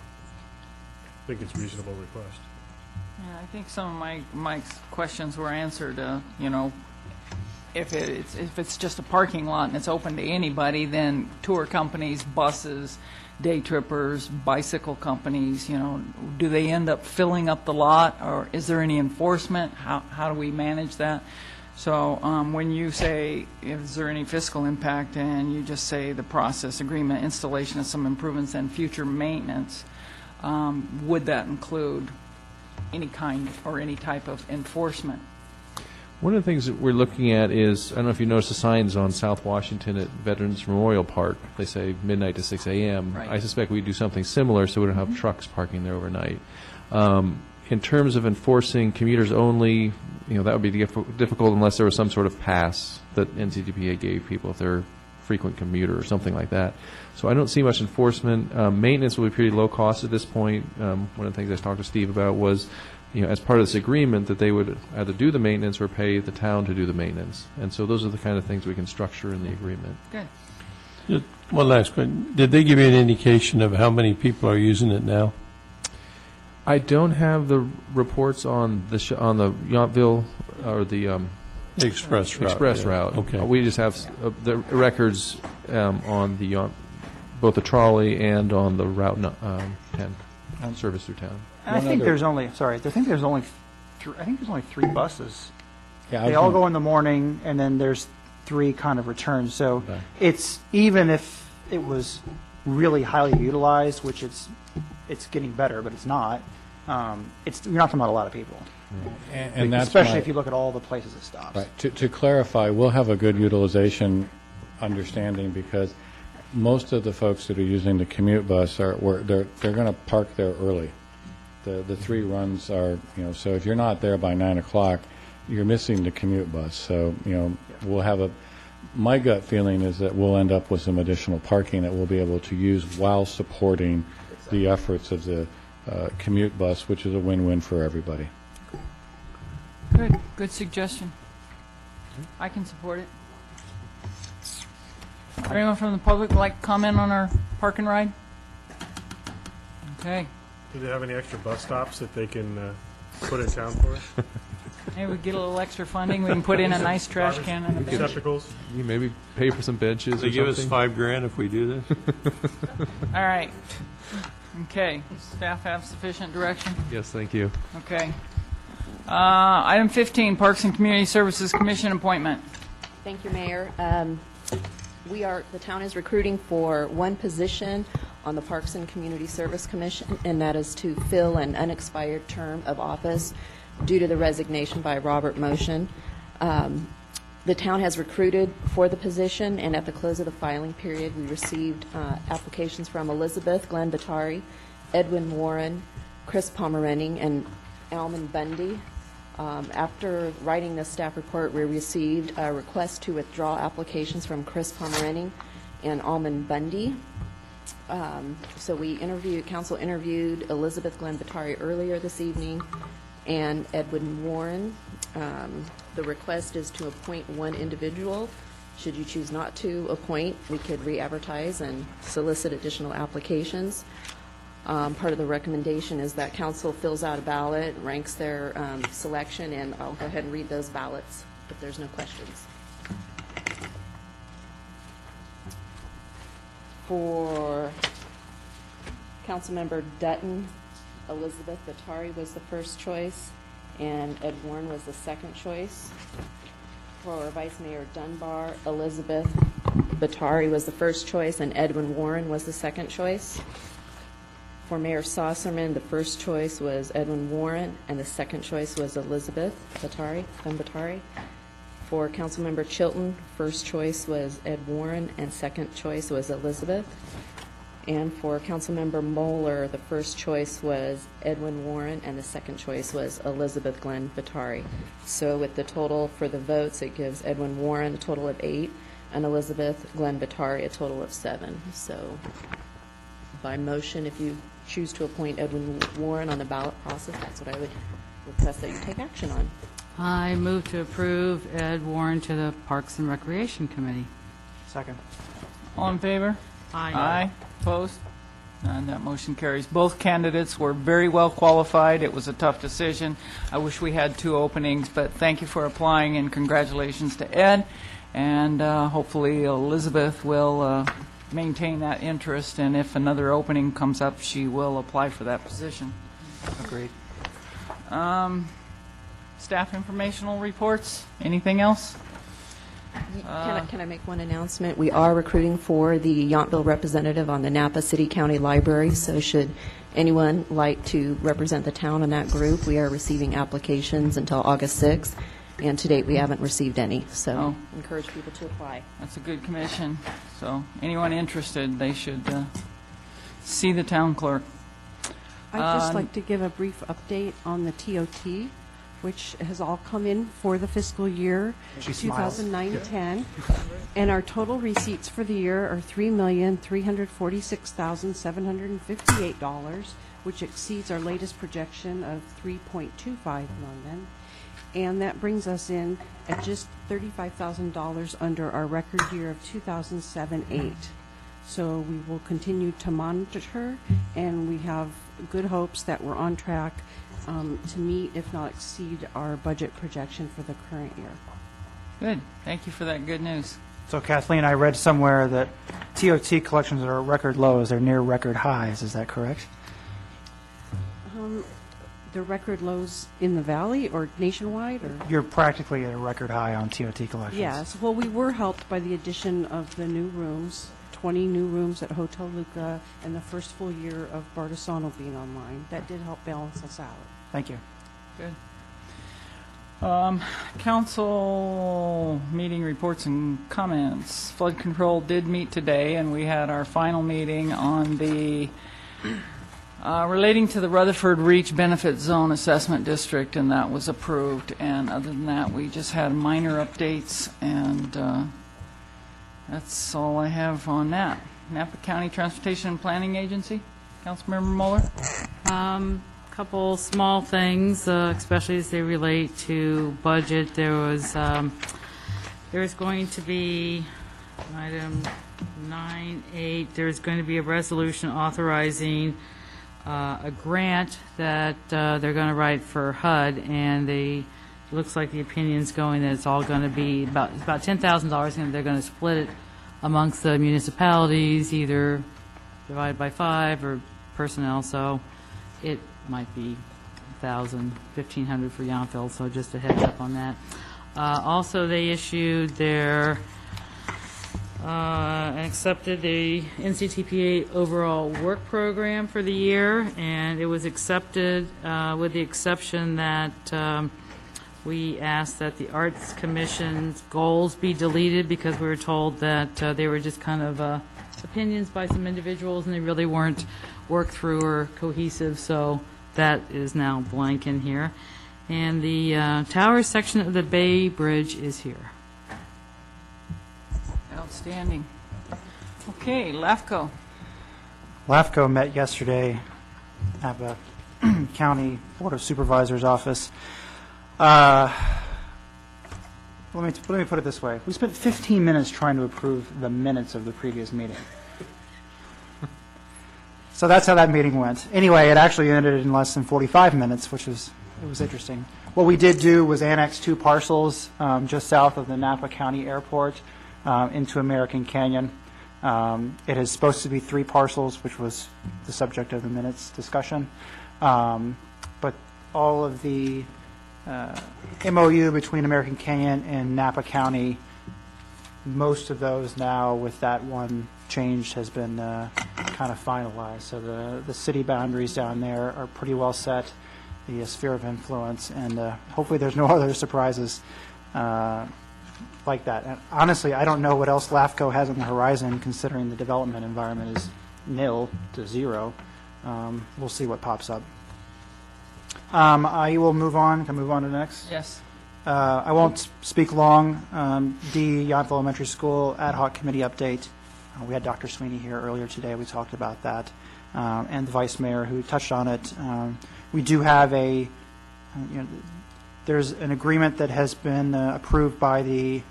I think it's a reasonable request. Yeah, I think some of Mike's questions were answered. If it's just a parking lot and it's open to anybody, then tour companies, buses, day trippers, bicycle companies, do they end up filling up the lot, or is there any enforcement? How do we manage that? So when you say, is there any fiscal impact, and you just say the process agreement, installation of some improvements, and future maintenance, would that include any kind or any type of enforcement? One of the things that we're looking at is, I don't know if you noticed the signs on South Washington at Veterans Memorial Park. They say midnight to 6 a.m. Right. I suspect we do something similar so we don't have trucks parking there overnight. In terms of enforcing commuters only, that would be difficult unless there was some sort of pass that NCTPA gave people if they're a frequent commuter or something like that. So I don't see much enforcement. Maintenance will be pretty low cost at this point. One of the things I talked to Steve about was, as part of this agreement, that they would either do the maintenance or pay the town to do the maintenance. And so those are the kind of things we can structure in the agreement. Good. Just one last question. Did they give you an indication of how many people are using it now? I don't have the reports on the Yountville or the Express route. express yeah. route. Okay. We just have the records on the both the trolley and on the Route 10 service through town. And I think there's only, three buses. Yeah, They all go in the morning, and then there's 3 kind of returns. So Okay. it's, even if it was really highly utilized, which it's getting better, but it's not, you're not talking about a lot of people. and that's Especially my- if you look at all the places it stops. Right. To clarify, we'll have a good utilization understanding because most of the folks that are using the commute bus they're going to park there early. The 3 runs are, so if you're not there by 9 o'clock, you're missing the commute bus. So, we'll have my gut feeling is that we'll end up with some additional parking that we'll be able to use while supporting the efforts of the commute bus, which is a win-win for everybody. Good suggestion. I can support it. Anyone from the public like to comment on our park and ride? Okay. Do they have any extra bus stops that they can put in town for us? Maybe we get a little extra funding, we can put in a nice trash can and a bench. Receptacles? You maybe pay for some benches They or give us something. $5,000 if we do this? All right. Okay. Staff have sufficient direction? Yes, thank you. Okay. Item 15, Parks and Community Services Commission appointment. Thank you, Mayor. The town is recruiting for 1 position on the Parks and Community Service Commission, and that is to fill an unexpired term of office due to the resignation by Robert Motion. The town has recruited for the position, and at the close of the filing period, we received applications from Elizabeth Glenn Batari, Edwin Warren, Chris Pomerenning, and Alman Bundy. After writing the staff report, we received a request to withdraw applications from Chris Pomerenning and Alman Bundy. So council interviewed Elizabeth Glenn Batari earlier this evening and Edwin Warren. The request is to appoint one individual. Should you choose not to appoint, we could re-advertise and solicit additional applications. Part of the recommendation is that council fills out a ballot, ranks their selection, and I'll go ahead and read those ballots if there's no questions. For Councilmember Dutton, Elizabeth Batari was the first choice, and Ed Warren was the second choice. For Vice Mayor Dunbar, Elizabeth Batari was the first choice, and Edwin Warren was the second choice. For Mayor Saucerman, the first choice was Edwin Warren, and the second choice was Elizabeth Batari. For Councilmember Chilton, first choice was Ed Warren, and second choice was Elizabeth. And for Councilmember Moeller, the first choice was Edwin Warren, and the second choice was Elizabeth Glenn Batari. So with the total for the votes, it gives Edwin Warren a total of 8, and Elizabeth Glenn Batari a total of 7. So by motion, if you choose to appoint Edwin Warren on the ballot process, that's what I would request that you take action on. I move to approve Ed Warren to the Parks and Recreation Committee. Second. All in favor? Aye. Aye. Opposed? None. That motion carries. Both candidates were very well qualified. It was a tough decision. I wish we had 2 openings, but thank you for applying, and congratulations to Ed. And hopefully Elizabeth will maintain that interest, and if another opening comes up, she will apply for that position. Agreed. Staff informational reports? Anything else? Can I make one announcement? We are recruiting for the Yountville representative on the Napa City County Library, so should anyone like to represent the town in that group, we are receiving applications until August 6th, and to date we haven't received any, so encourage people to apply. That's a good commission. So anyone interested, they should see the town clerk. I'd just like to give a brief update on the TOT, which has all come in for the fiscal year 2009-10. And our total receipts for the year are $3,346,758, which exceeds our latest projection of $3.25 million. And that brings us in at just $35,000 under our record year of 2007-8. So we will continue to monitor, and we have good hopes that we're on track to meet, if not exceed, our budget projection for the current year. Good. Thank you for that good news. So Kathleen, I read somewhere that TOT collections are at record lows. They're near record highs. Is that correct? The record lows in the valley or nationwide? Or? You're practically at a record high on TOT collections. Yes. Well, we were helped by the addition of the new rooms, 20 new rooms at Hotel Luca, and the first full year of Bardesano being online. That did help balance us out. Thank you. Good. Council meeting reports and comments. Flood control did meet today, and we had our final meeting on the relating to the Rutherford Reach Benefit Zone Assessment District, and that was approved. And other than that, we just had minor updates, and that's all I have on that. Napa County Transportation and Planning Agency, Councilmember Mueller. Couple small things, especially as they relate to budget. There was going to be item 9.8. There's going to be a resolution authorizing a grant that they're going to write for HUD, and it looks like the opinion's going that it's all going to be about $10,000, and they're going to split it amongst the municipalities, either divided by 5 or personnel. So it might be $1,000, $1,500 for Yountville, so just a heads up on that. Also, they issued their and accepted the NCTPA overall work program for the year, and it was accepted with the exception that we asked that the Arts Commission's goals be deleted because we were told that they were just kind of opinions by some individuals and they really weren't worked through or cohesive, so that is now blank in here. And the tower section of the Bay Bridge is here. Outstanding. Okay, LAFCO. LAFCO met yesterday at the County Board of Supervisors office. Let me put it this way. We spent 15 minutes trying to approve the minutes of the previous meeting. So that's how that meeting went. Anyway, it actually ended in less than 45 minutes, which was interesting. What we did do was annex 2 parcels just south of the Napa County Airport into American Canyon. It is supposed to be 3 parcels, which was the subject of the minutes discussion. But all of the MOU between American Canyon and Napa County, most of those now with that one change has been kind of finalized. So the city boundaries down there are pretty well set, the sphere of influence, and hopefully there's no other surprises like that. And honestly, I don't know what else LAFCO has on the horizon, considering the development environment is nil to 0. We'll see what pops up. I will move on. Can I move on to the next? Yes. I won't speak long. D, Yountville Elementary School Ad Hoc Committee update. We had Dr. Sweeney here earlier today. We talked about that. And the Vice Mayor who touched on it. We do have there's an agreement that has been approved by the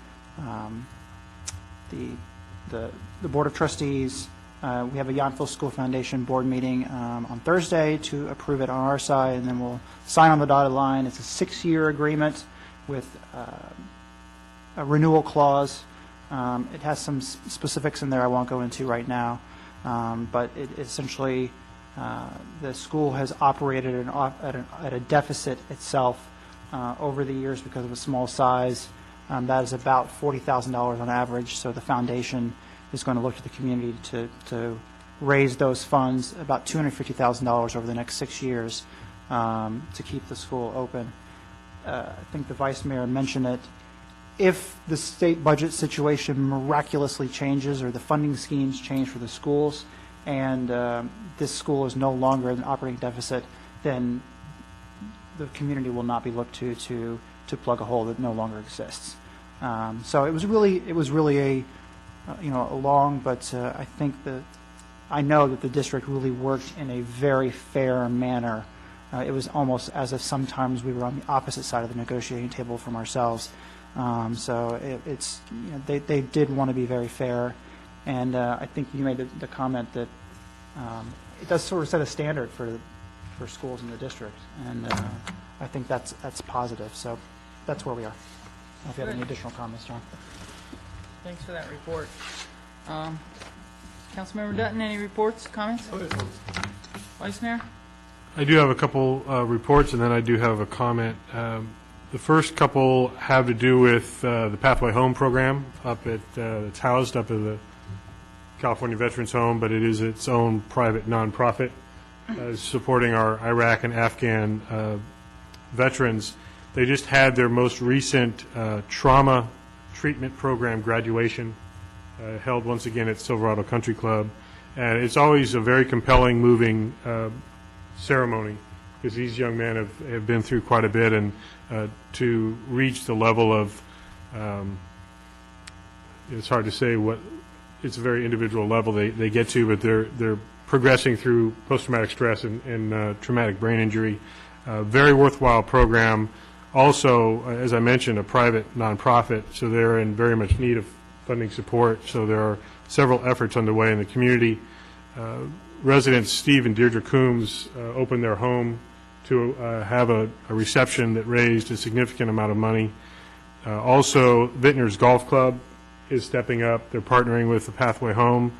Board of Trustees. We have a Yountville School Foundation board meeting on Thursday to approve it on our side, and then we'll sign on the dotted line. It's a 6-year agreement with a renewal clause. It has some specifics in there I won't go into right now, but it essentially the school has operated at a deficit itself over the years because of a small size. That is about $40,000 on average, so the foundation is going to look to the community to raise those funds, about $250,000 over the next 6 years to keep the school open. I think the Vice Mayor mentioned it. If the state budget situation miraculously changes or the funding schemes change for the schools and this school is no longer in an operating deficit, then the community will not be looked to plug a hole that no longer exists. So it was really a long, but I know that the district really worked in a very fair manner. It was almost as if sometimes we were on the opposite side of the negotiating table from ourselves. So they did want to be very fair, and I think you made the comment that it does sort of set a standard for schools in the district, and I think that's positive. So that's where we are. I don't know if you have any additional comments, John. Thanks for that report. Councilmember Dutton, any reports, comments? Vice Mayor? I do have a couple reports, and then I do have a comment. The first couple have to do with the Pathway Home program up at it's housed up at the California Veterans Home, but it is its own private nonprofit supporting our Iraq and Afghan veterans. They just had their most recent trauma treatment program graduation held once again at Silverado Country Club, and it's always a very compelling, moving ceremony because these young men have been through quite a bit, and to reach the level of it's hard to say what it's a very individual level they get to, but they're progressing through post-traumatic stress and traumatic brain injury. Very worthwhile program. Also, as I mentioned, a private nonprofit, so they're in very much need of funding support. So there are several efforts underway in the community. Residents Steve and Deirdre Coombs opened their home to have a reception that raised a significant amount of money. Also, Vintners Golf Club is stepping up. They're partnering with the Pathway Home.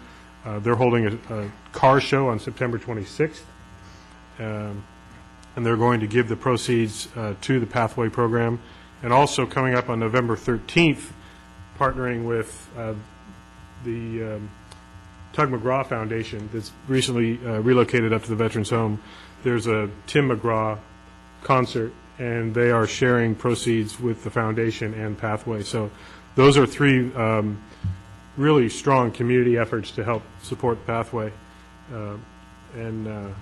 They're holding a car show on September 26th. And they're going to give the proceeds to the Pathway program. And also coming up on November 13th, partnering with the Tug McGraw Foundation that's recently relocated up to the Veterans Home. There's a Tim McGraw concert and they are sharing proceeds with the foundation and Pathway. So those are three really strong community efforts to help support Pathway, and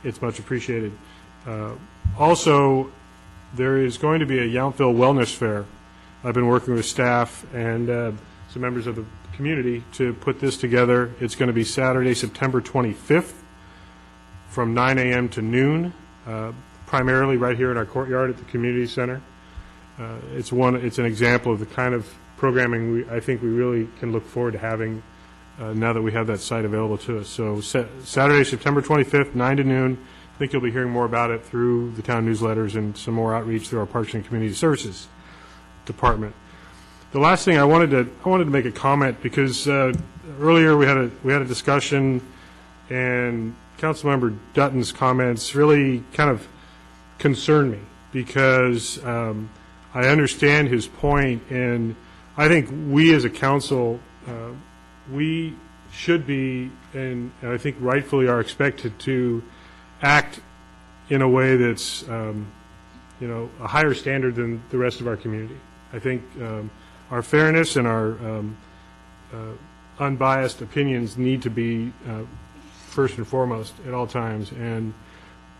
it's much appreciated. Also, there is going to be a Yountville Wellness Fair. I've been working with staff and some members of the community to put this together. It's going to be Saturday, September 25th from 9 a.m. to noon, primarily right here in our courtyard at the community center. It's an example of the kind of programming I think we really can look forward to having now that we have that site available to us. So Saturday, September 25th, 9 to noon. I think you'll be hearing more about it through the town newsletters and some more outreach through our Parks and Community Services Department. The last thing I wanted to make a comment, because earlier we had a discussion, and Councilmember Dutton's comments really kind of concern me, because I understand his point, and I think we as a council, we should be, and I think rightfully are expected to act in a way that's a higher standard than the rest of our community. I think our fairness and our unbiased opinions need to be first and foremost at all times, and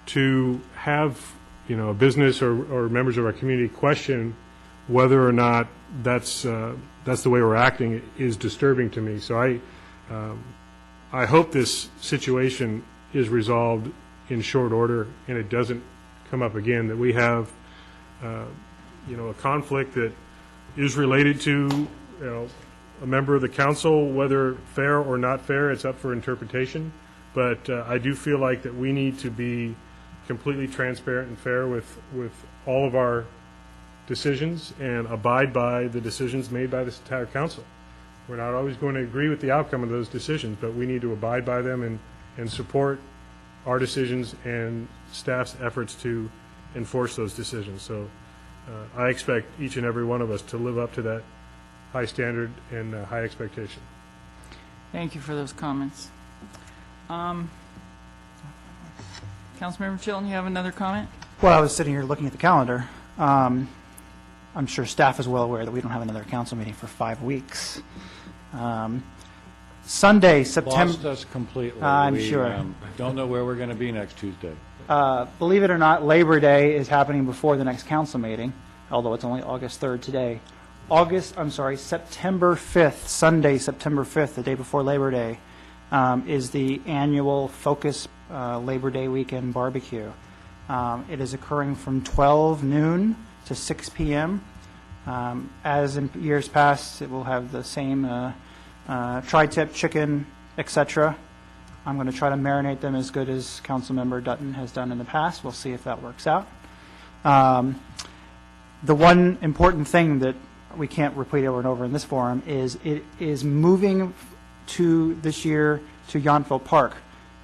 to have a business or members of our community question whether or not that's the way we're acting is disturbing to me. So I hope this situation is resolved in short order and it doesn't come up again, that we have a conflict that is related to a member of the council, whether fair or not fair. It's up for interpretation, but I do feel like that we need to be completely transparent and fair with all of our decisions and abide by the decisions made by this entire council. We're not always going to agree with the outcome of those decisions, but we need to abide by them and support our decisions and staff's efforts to enforce those decisions. So I expect each and every one of us to live up to that high standard and high expectation. Thank you for those comments. Councilmember Chilton, you have another comment? Well, I was sitting here looking at the calendar. I'm sure staff is well aware that we don't have another council meeting for 5 weeks. Sunday, September... Lost us completely. I'm We, sure. Don't know where we're going to be next Tuesday. Believe it or not, Labor Day is happening before the next council meeting, although it's only August 3rd today. September 5th, Sunday, September 5th, the day before Labor Day, is the annual Focus Labor Day weekend barbecue. It is occurring from 12 noon to 6 p.m. As in years past, it will have the same tri-tip chicken, etc. I'm going to try to marinate them as good as Councilmember Dutton has done in the past. We'll see if that works out. The one important thing that we can't repeat over and over in this forum is it is moving to this year to Yountville Park.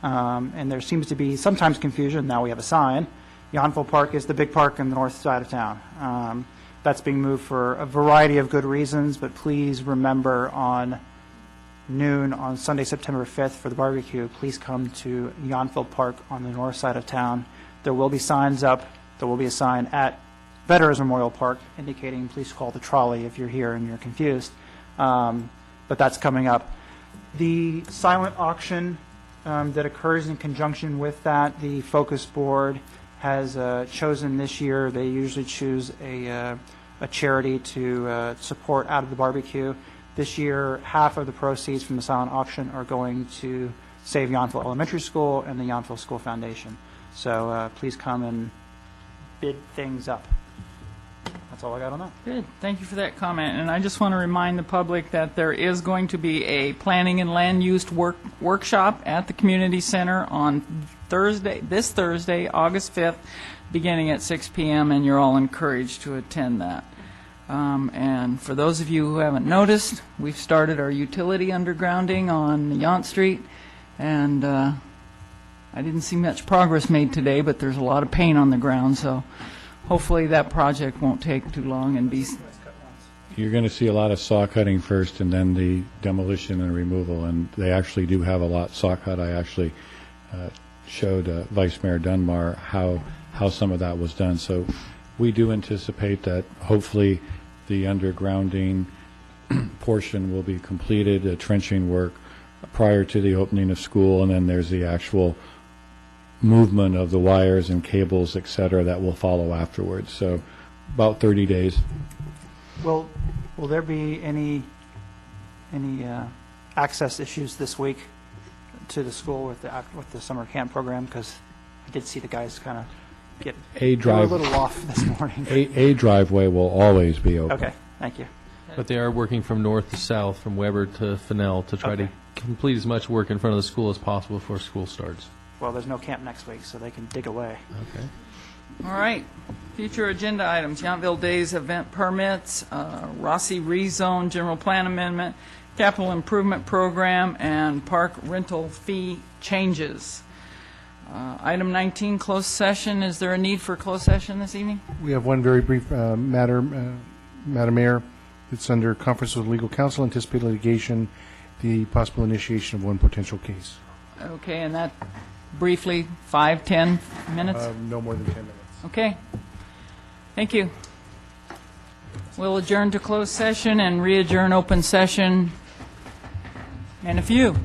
And there seems to be sometimes confusion. Now we have a sign. Yountville Park is the big park on the north side of town. That's being moved for a variety of good reasons, but please remember on noon on Sunday, September 5th for the barbecue, please come to Yountville Park on the north side of town. There will be signs up. There will be a sign at Veterans Memorial Park indicating please call the trolley if you're here and you're confused. But that's coming up. The silent auction that occurs in conjunction with that, the Focus Board has chosen this year, they usually choose a charity to support out of the barbecue. This year, half of the proceeds from the silent auction are going to Save Yountville Elementary School and the Yountville School Foundation. So please come and bid things up. That's all I got on that. Good. Thank you for that comment. And I just want to remind the public that there is going to be a planning and land use workshop at the community center on this Thursday, August 5th, beginning at 6 p.m., and you're all encouraged to attend that. And for those of you who haven't noticed, we've started our utility undergrounding on Yount Street, and I didn't see much progress made today, but there's a lot of paint on the ground, so hopefully that project won't take too long and be... You're going to see a lot of saw cutting first and then the demolition and removal, and they actually do have a lot saw cut. I actually showed Vice Mayor Dunbar how some of that was done. So we do anticipate that hopefully the undergrounding portion will be completed, trenching work prior to the opening of school, and then there's the actual movement of the wires and cables, et cetera, that will follow afterwards. So about 30 days. Will there be any access issues this week to the school with the summer camp program? Because I did see the guys kind of get A they were a drive- little off this morning. A driveway will always be open. Okay, thank you. But they are working from north to south, from Weber to Fennell, to try to complete as much work in front of the school as possible before school starts. Well, there's no camp next week, so they can dig away. Okay. All right. Future agenda items, Yountville Days event permits, Rossi rezone, general plan amendment, capital improvement program, and park rental fee changes. Item 19, closed session. Is there a need for closed session this evening? We have one very brief matter, Madam Mayor. It's under conference with legal counsel, anticipated litigation, the possible initiation of one potential case. Okay, and that briefly, 5, 10 minutes? No more than 10 minutes. Okay. Thank you. We'll adjourn to closed session and re-adjourn open session in a few.